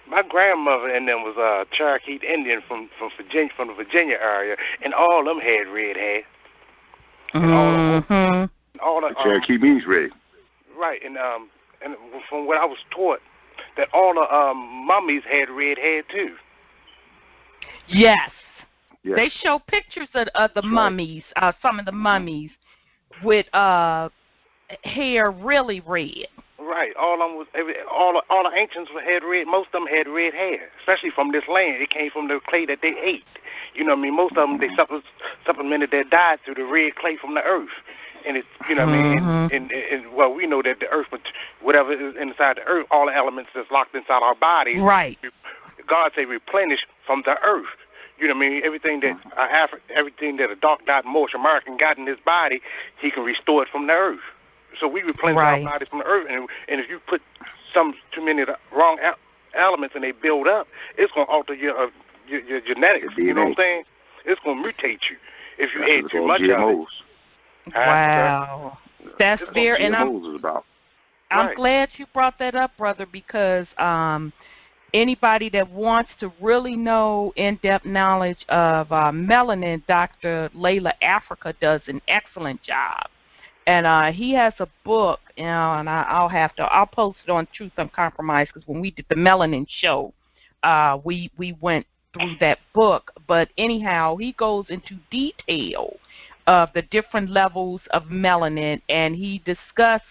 My grandmother and them was Cherokee Indian from the Virginia area, and all of them had red hair. All the Cherokee means red. Right, and from what I was taught, that all the mummies had red hair too. Yes. They show pictures of the mummies, some of the mummies with hair really red. Right. All of them was all the ancients had red. Most of them had red hair, especially from this land. It came from the clay that they ate. You know what I mean? Most of them they supplemented their diet through the red clay from the earth. And it's, you know what I mean? And well, we know that the earth, whatever is inside the earth, all the elements that's locked inside our bodies. Right. God say replenish from the earth. You know what I mean? Everything that a dark dot Moorish American got in his body, he can restore it from the earth. So we replenish our bodies from the earth, and if you put too many of the wrong elements and they build up, it's going to alter your genetics. You know what I'm saying? It's going to mutate you if you add too much of it. Wow, that's very. And I'm Right. glad you brought that up, brother, because anybody that wants to really know in-depth knowledge of melanin, Dr. Layla Africa does an excellent job. And he has a book, you know, and I'll post it on Truth Uncompromised, because when we did the melanin show, we went through that book. But anyhow, he goes into detail of the different levels of melanin, and he discussed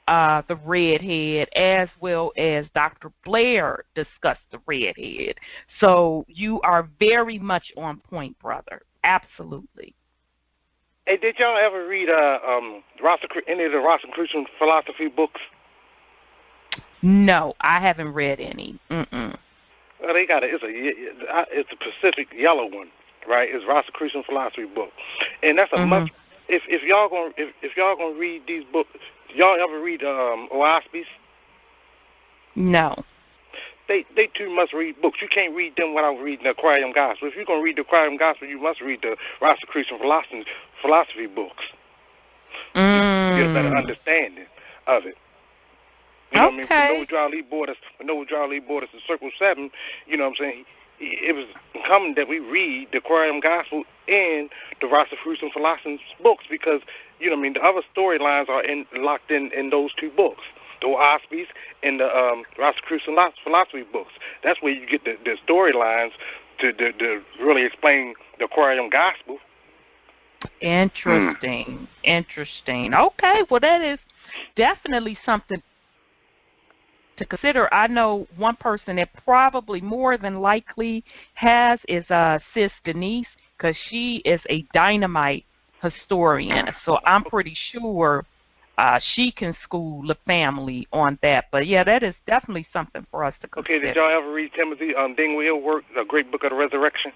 the redhead, as well as Dr. Blair discussed the redhead. So you are very much on point, brother. Absolutely. Hey, did y'all ever read any of the Rosicrucian philosophy books? No, I haven't read any. Well, they got it's a Pacific yellow one, right? It's Rosicrucian philosophy book, and that's a must. If y'all gonna read these books, y'all ever read Oaspes? No. They too must read books. You can't read them without reading the Aquarium Gospel. If you're gonna read the Aquarium Gospel, you must read the Rosicrucian philosophy books. Get a better understanding of it. You know what I mean? For Noah John Lee brought us to Circle 7, you know what I'm saying? It was incumbent that we read the Aquarium Gospel and the Rosicrucian philosophy books, because, you know what I mean, the other storylines are locked in those two books, the Oaspes and the Rosicrucian philosophy books. That's where you get the storylines to really explain the Aquarium Gospel. Interesting. Okay, well, that is definitely something to consider. I know one person that probably more than likely has is Sis Denise, because she is a dynamite historian. So I'm pretty sure she can school the family on that. But yeah, that is definitely something for us to consider. Okay, did y'all ever read Timothy Dingwall work, The Great Book of the Resurrection?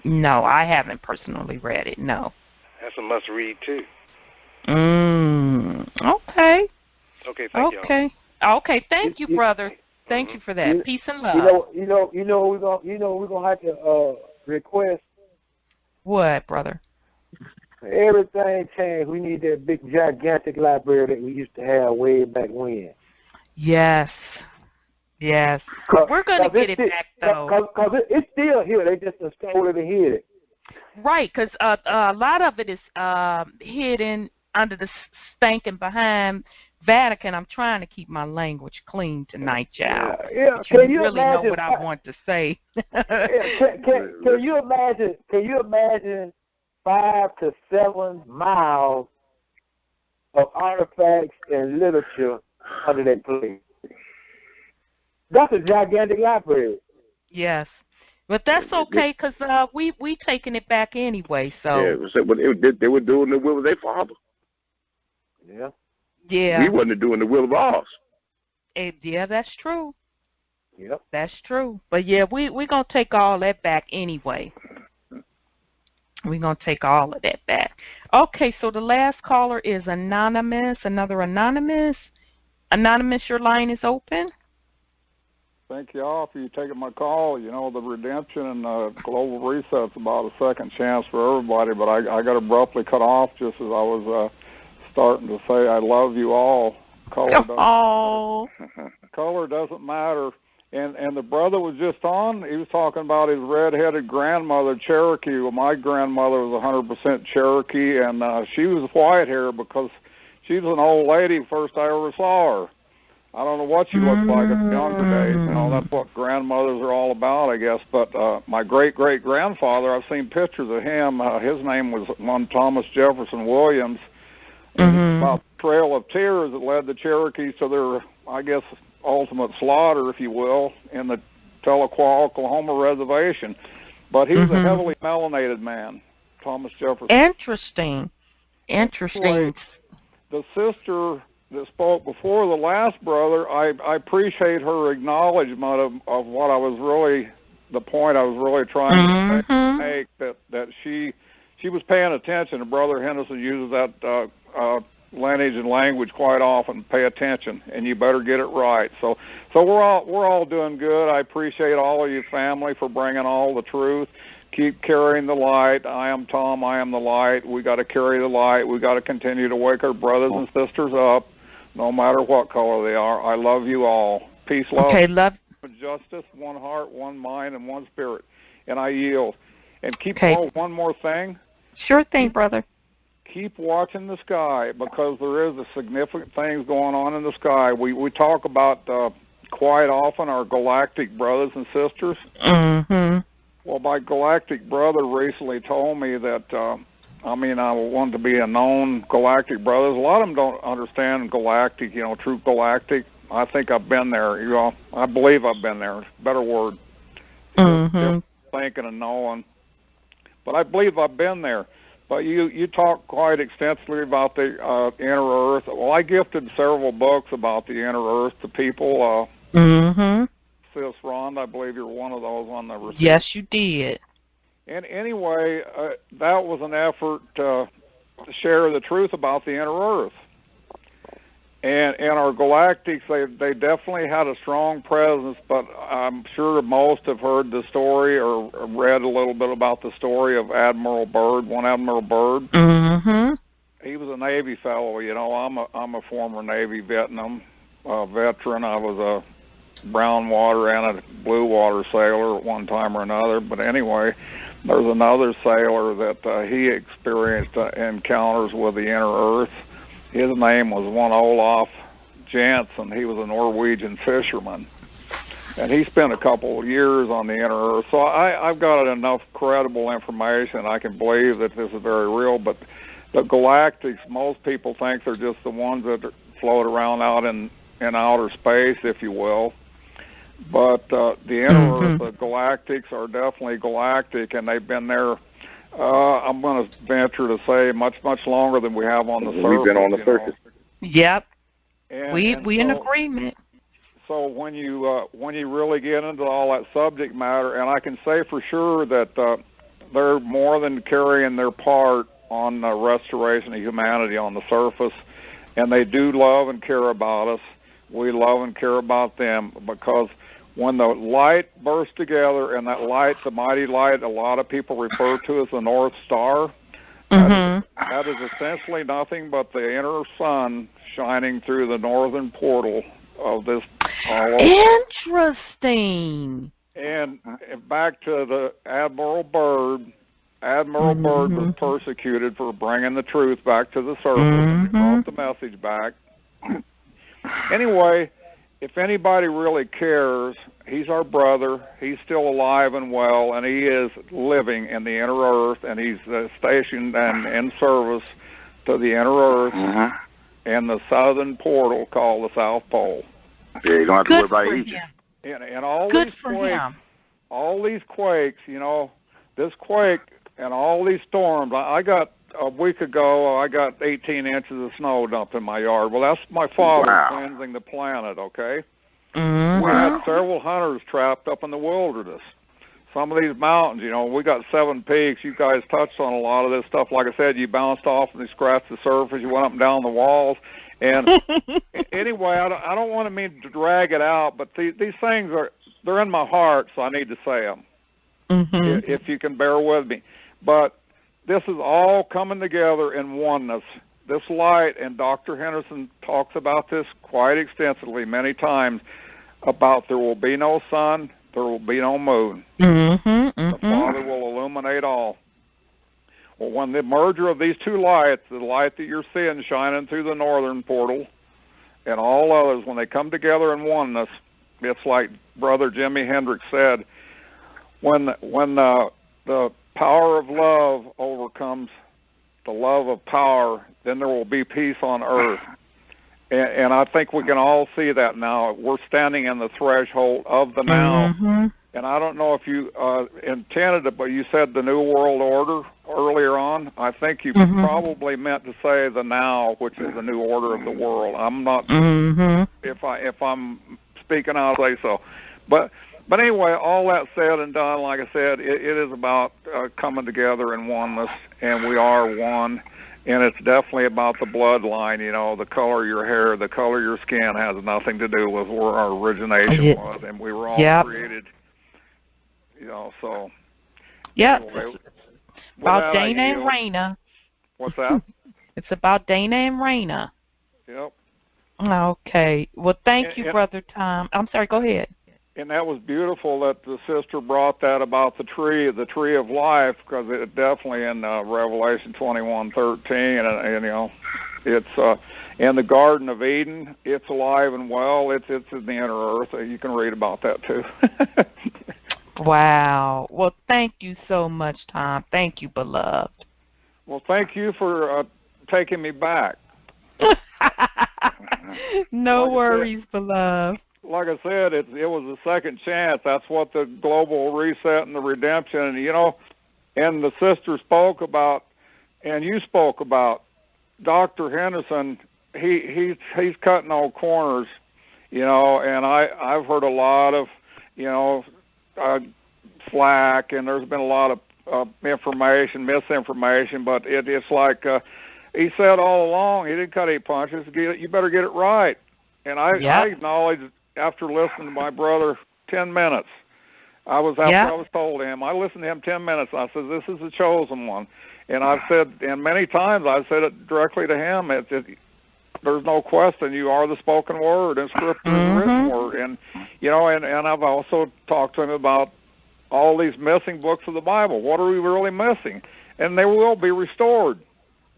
No, I haven't personally read it, no. That's a must read too. Okay. Okay, thank you. Okay, thank you, brother. Thank you for that. Peace and love. You know we're gonna have to request. What, brother? Everything changed. We need that big gigantic library that we used to have way back when. Yes. We're gonna get it back though. Because it's still here. They just stole it and hid it. Right, because a lot of it is hidden under the stinking behind Vatican. I'm trying to keep my language clean tonight, child. Yeah. Can you really know what I want to say? Can you imagine? Can you imagine 5 to 7 miles of artifacts and literature under that place? That's a gigantic library. Yes. But that's okay, because we taking it back anyway. So yeah, they were doing the will of their Father. Yeah. Yeah. We wasn't doing the will of ours. Yeah, that's true. Yep. That's true. But yeah, we're going to take all that back anyway. We're going to take all of that back. Okay, so the last caller is Anonymous. Another Anonymous. Anonymous, your line is open. Thank you all for you taking my call. You know, the redemption and global reset's about a second chance for everybody, but I got abruptly cut off just as I was starting to say I love you all. Color doesn't matter. And the brother was just on. He was talking about his red-headed grandmother, Cherokee. Well, my grandmother was 100% Cherokee, and she was white hair because she was an old lady first I ever saw her. I don't know what she looked like in the younger days. You know, that's what grandmothers are all about, I guess. But my great-great-grandfather, I've seen pictures of him. His name was one Thomas Jefferson Williams. And he was about trail of tears that led the Cherokees to their, I guess, ultimate slaughter, if you will, in the Tahlequah, Oklahoma reservation. But he was a heavily melanated man, Thomas Jefferson. Interesting. Anyway, the sister that spoke before the last brother, I appreciate her acknowledgement of what I was really, the point I was really trying to make, that she was paying attention. And Brother Henderson uses that lineage and language quite often. Pay attention, and you better get it right. So we're all doing good. I appreciate all of you family for bringing all the truth. Keep carrying the light. I am Tom. I am the light. We got to carry the light. We got to continue to wake our brothers and sisters up, no matter what color they are. I love you all. Peace, love, justice, one heart, one mind, and one spirit. And I yield. And keep one more thing. Sure thing, brother. Keep watching the sky, because there is a significant things going on in the sky. We talk about quite often our galactic brothers and sisters. Well, my galactic brother recently told me that, I want to be a known galactic brothers. A lot of them don't understand galactic, true galactic. I think I've been there. I believe I've been there. Better word. Thinking and knowing. But I believe I've been there. But you talk quite extensively about the inner earth. Well, I gifted several books about the inner earth to people. Sis Rhonda, I believe you're one of those on the receipt. Yes, you did. And anyway, that was an effort to share the truth about the inner earth. And our galactics, they definitely had a strong presence, but I'm sure most have heard the story or read a little bit about the story of Admiral Byrd, one Admiral Byrd. He was a Navy fellow. I'm a former Navy veteran. I was a brown water and a blue water sailor at one time or another. But anyway, there's another sailor that he experienced encounters with the inner earth. His name was one Olaf Jansen. He was a Norwegian fisherman. And he spent a couple of years on the inner earth. So I've got enough credible information. I can believe that this is very real. But the galactics, most people think they're just the ones that float around out in outer space, if you will. But the inner earth, the galactics are definitely galactic, and they've been there, I'm going to venture to say, much, much longer than we have on the surface. We've been on the surface. Yep. And we so, in agreement. So when you really get into all that subject matter, and I can say for sure that they're more than carrying their part on the restoration of humanity on the surface, and they do love and care about us. We love and care about them, because when the light bursts together, and that light, the mighty light, a lot of people refer to as the North Star, that is essentially nothing but the inner sun shining through the northern portal of this. Interesting. And back to the Admiral Byrd. Admiral Byrd was persecuted for bringing the truth back to the surface, and he brought the message back. Anyway, if anybody really cares, he's our brother. He's still alive and well, and he is living in the inner earth, and he's stationed and in service to the inner earth and the southern portal called the South Pole. Yeah, you don't have to worry about Egypt. And all Good these for quakes, him. all these quakes, this quake and all these storms. I got a week ago, I got 18 inches of snow dumped in my yard. Well, that's my father cleansing the planet, okay? We had several hunters trapped up in the wilderness. Some of these mountains, we got 7 peaks. You guys touched on a lot of this stuff. Like I said, you bounced off and you scratched the surface. You went up and down the walls. And anyway, I don't want to drag it out, but these things they're in my heart, so I need to say them, if you can bear with me. But this is all coming together in oneness. This light, and Dr. Henderson talks about this quite extensively many times, about there will be no sun, there will be no moon. The Father will illuminate all. Well, when the merger of these two lights, the light that you're seeing shining through the northern portal and all others, when they come together in oneness, it's like Brother Jimi Hendrix said, when the power of love overcomes the the love of power, then there will be peace on earth. And I think we can all see that now. We're standing in the threshold of the now. Mm-hmm. And I don't know if you intended it, but you said the New World Order earlier on. I think you probably meant to say the now, which is the new order of the world. I'm not if I'm speaking, I'll say so. But anyway, all that said and done, like I said, it is about coming together in oneness, and we are one. And it's definitely about the bloodline, you know, the color of your hair, the color of your skin has nothing to do with where our origination was, and we were all created. You know, so. Yep. Anyway, about Dana and Raina. What's that? It's about Dana and Raina. Yep. Okay. Well, thank you, Brother Tom. I'm sorry, go ahead. And that was beautiful that the sister brought that about the tree of life, because it definitely in Revelation 21:13, and you know, it's in the Garden of Eden. It's alive and well. It's in the inner earth. You can read about that too. Wow. Well, thank you so much, Tom. Thank you, beloved. Well, thank you for taking me back. No worries, beloved. Like I said, it was a second chance. That's what the global reset and the redemption, and you know, and the sister spoke about, and you spoke about, Dr. Henderson. He's cutting all corners, you know, and I've heard a lot of, you know, slack, and there's been a lot of misinformation, but it's like he said all along, he didn't cut any punches. You better get it right. And I acknowledge, after listening to my brother 10 minutes, I was told him, I listened to him 10 minutes, and I said, this is the chosen one. And I've said, and many times I've said it directly to him, there's no question, you are the spoken word, and Scripture is the written word. And, you know, and I've also talked to him about all these missing books of the Bible. What are we really missing? And they will be restored.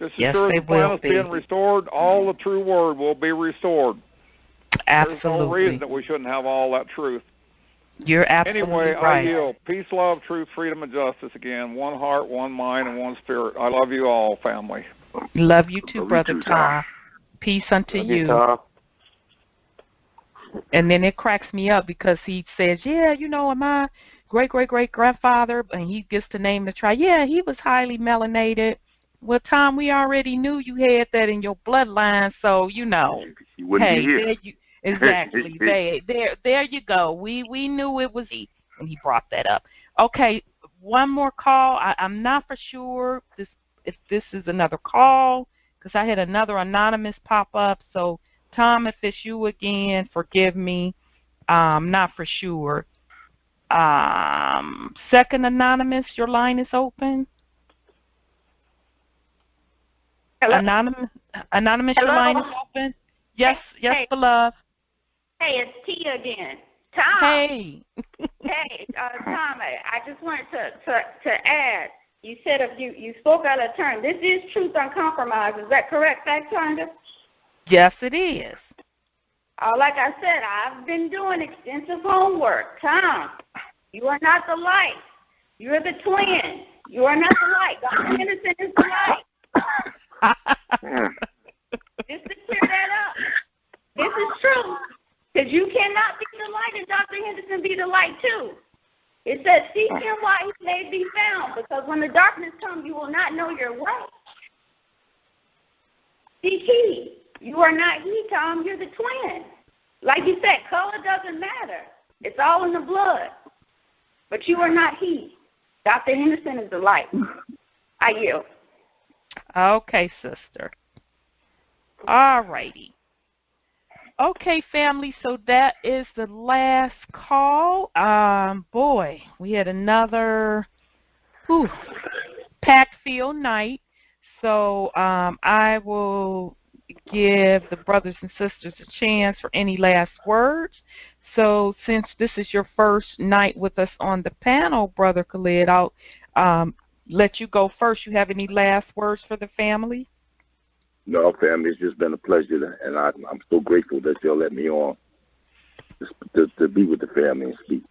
Just as sure as the planet's being restored, all the true word will be restored. Absolutely. There's no reason that we shouldn't have all that truth. You're absolutely right. Anyway, I yield. Peace, love, truth, freedom, and justice again. One heart, one mind, and one spirit. I love you all, family. Love you too, Brother Tom. Peace unto you. And then it cracks me up because he says, yeah, you know, my great-great-great-grandfather, and he gets to name the tribe. Yeah, he was highly melanated. Well, Tom, we already knew you had that in your bloodline, so, you know. You wouldn't be here. There you, exactly. there you go. We knew it was he when he brought that up. Okay, one more call. I'm not for sure if this is another call, because I had another anonymous pop up. So, Tom, if it's you again, forgive me. Not for sure. Second anonymous, your line is open. Hello? Anonymous, Hello? your line is open. Yes, hey. beloved. Hey, it's Tia again. Tom. Hey. Hey, Tom, I just wanted to add. You said you spoke out of turn. This is Truth Uncompromised. Is that correct, Fact Finder? Yes, it is. Like I said, I've been doing extensive homework. Tom, you are not the light. You're the twin. You are not the light. Dr. Henderson is the light. Just to clear that up. This is true. Because you cannot be the light and Dr. Henderson be the light too. It says, seek him while he may be found, because when the darkness comes, you will not know your way. Seek he. You are not he, Tom. You're the twin. Like you said, color doesn't matter. It's all in the blood. But you are not he. Dr. Henderson is the light. I yield. Okay, sister. All righty. Okay, family, so that is the last call. Boy, we had another packed-filled night. So I will give the brothers and sisters a chance for any last words. So since this is your first night with us on the panel, Brother Khalid, I'll let you go first. You have any last words for the family? No, family, it's just been a pleasure, and I'm so grateful that y'all let me on to be with the family and speak.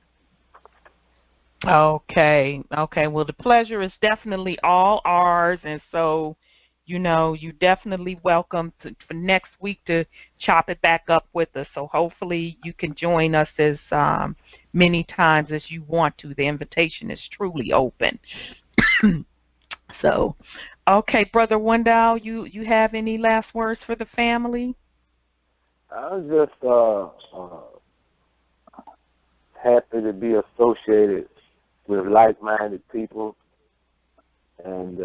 Okay. Well, the pleasure is definitely all ours, and so you know, you're definitely welcome for next week to chop it back up with us. So hopefully you can join us as many times as you want to. The invitation is truly open. So, okay, Brother Wendell, you have any last words for the family? I was just happy to be associated with like-minded people, and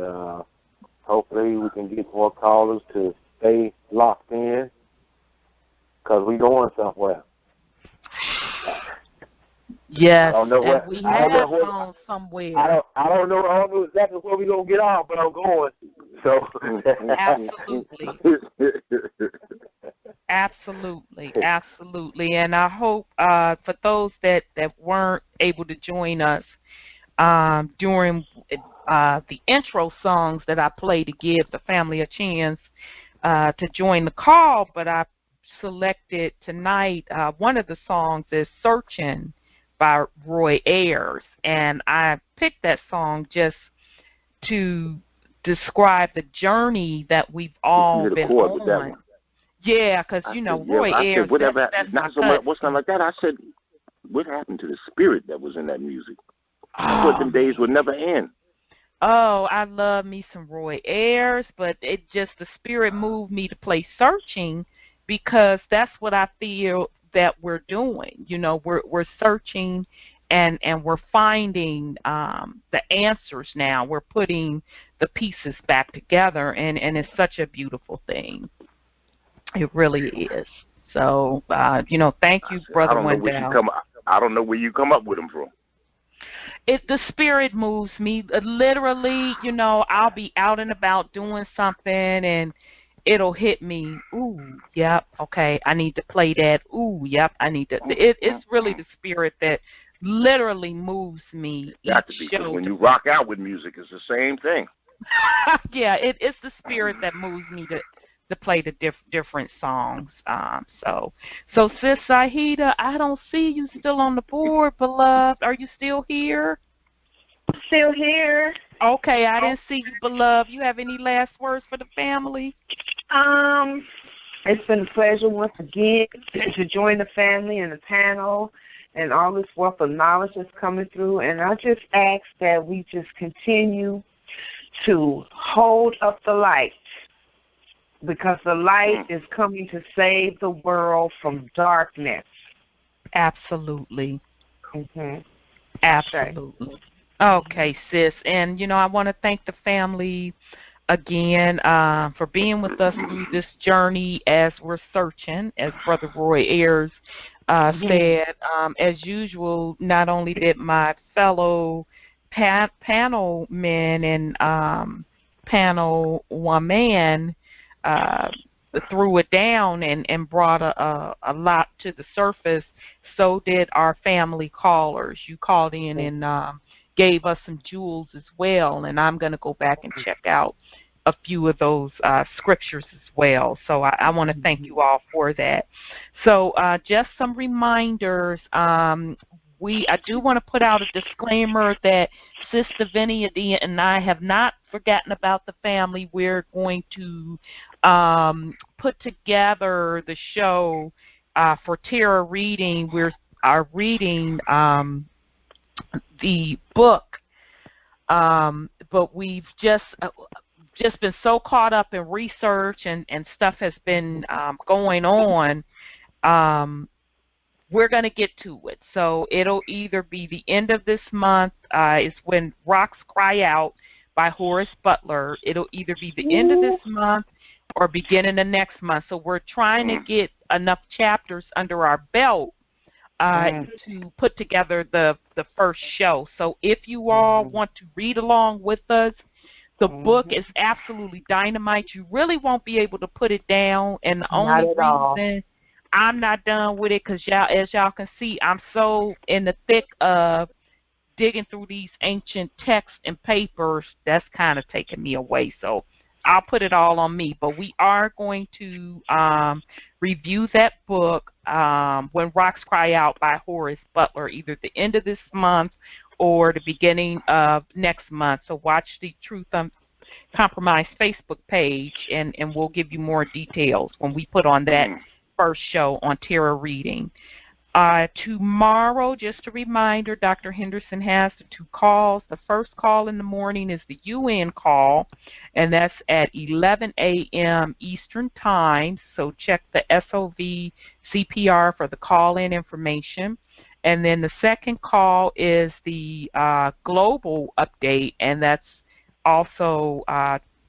hopefully we can get more callers to stay locked in, because we're going somewhere. Yes, I don't know where, we have gone somewhere. I don't know exactly where we're going to get off, but I'm going. So Absolutely. And I hope for those that weren't able to join us during the intro songs that I play to give the family a chance to join the call, but I selected tonight one of the songs is Searching by Roy Ayers, and I picked that song just to describe the journey that we've all been on. Yeah, because you know, Roy Ayers. Whatever, not so much. What's not like that? I said, what happened to the spirit that was in that music? I thought them days would never end. Oh, I love me some Roy Ayers, but it just, the spirit moved me to play Searching, because that's what I feel that we're doing. You know, we're searching and we're finding the answers now. We're putting the pieces back together, and it's such a beautiful thing. It really is. So, you know, thank you, Brother Wendell. I don't know where you come up with them from. The spirit moves me. Literally, you know, I'll be out and about doing something, and it'll hit me. Ooh, yep, okay, I need to play that. Ooh, yep, I need to. It's really the spirit that literally moves me. Got to be, because when you rock out with music, it's the same thing. Yeah, it's the spirit that moves me to play the different songs. So Sis Zahida, I don't see you still on the board, beloved. Are you still here? Still here. Okay, I didn't see you, beloved. You have any last words for the family? It's been a pleasure once again to join the family and the panel and all this wealth of knowledge that's coming through. And I just ask that we just continue to hold up the light, because the light is coming to save the world from darkness. Absolutely. Mm-hmm. Absolutely. Okay, sis. And, you know, I want to thank the family again for being with us through this journey as we're searching, as Brother Roy Ayers said. As usual, not only did my fellow panel men and panel woman threw it down and brought a lot to the surface, so did our family callers. You called in and gave us some jewels as well, and I'm going to go back and check out a few of those scriptures as well. So I want to thank you all for that. So just some reminders. I do want to put out a disclaimer that Sister Vinny and I have not forgotten about the family. We're going to put together the show for Terra reading. We are reading the book, but we've just been so caught up in research and stuff has been going on. We're going to get to it. So it'll either be the end of this month, is when Rocks Cry Out by Horace Butler. It'll either be the end of this month or beginning of next month. So we're trying to get enough chapters under our belt to put together the first show. So if you all want to read along with us, the book is absolutely dynamite. You really won't be able to put it down, and the only reason I'm not done with it, because as y'all can see, I'm so in the thick of digging through these ancient texts and papers, that's kind of taking me away. So I'll put it all on me. But we are going to review that book, When Rocks Cry Out by Horace Butler, either the end of this month or the beginning of next month. So watch the Truth Uncompromised Facebook page, and we'll give you more details when we put on that first show on tarot reading. Tomorrow, just a reminder, Dr. Henderson has the 2 calls. The first call in the morning is the UN call, and that's at 11 a.m. Eastern Time. So check the SOV CPR for the call-in information. And then the second call is the global update, and that's also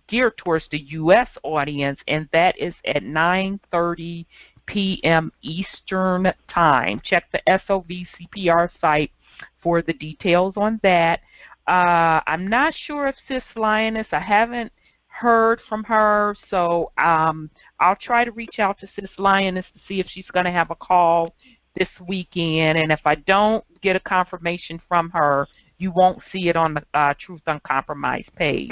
geared towards the U.S. audience, and that is at 9:30 p.m. Eastern Time. Check the SOV CPR site for the details on that. I'm not sure if Sis Lioness, I haven't heard from her, so I'll try to reach out to Sis Lioness to see if she's going to have a call this weekend, and if I don't get a confirmation from her, you won't see it on the Truth Uncompromised page,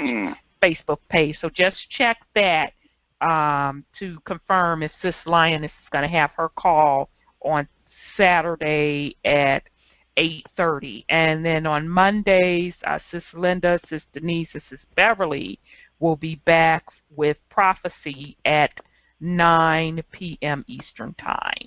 Facebook page. So just check that to confirm if Sis Lioness is going to have her call on Saturday at 8:30. And then on Mondays, Sis Linda, Sis Denise, and Sis Beverly will be back with prophecy at 9 p.m. Eastern Time.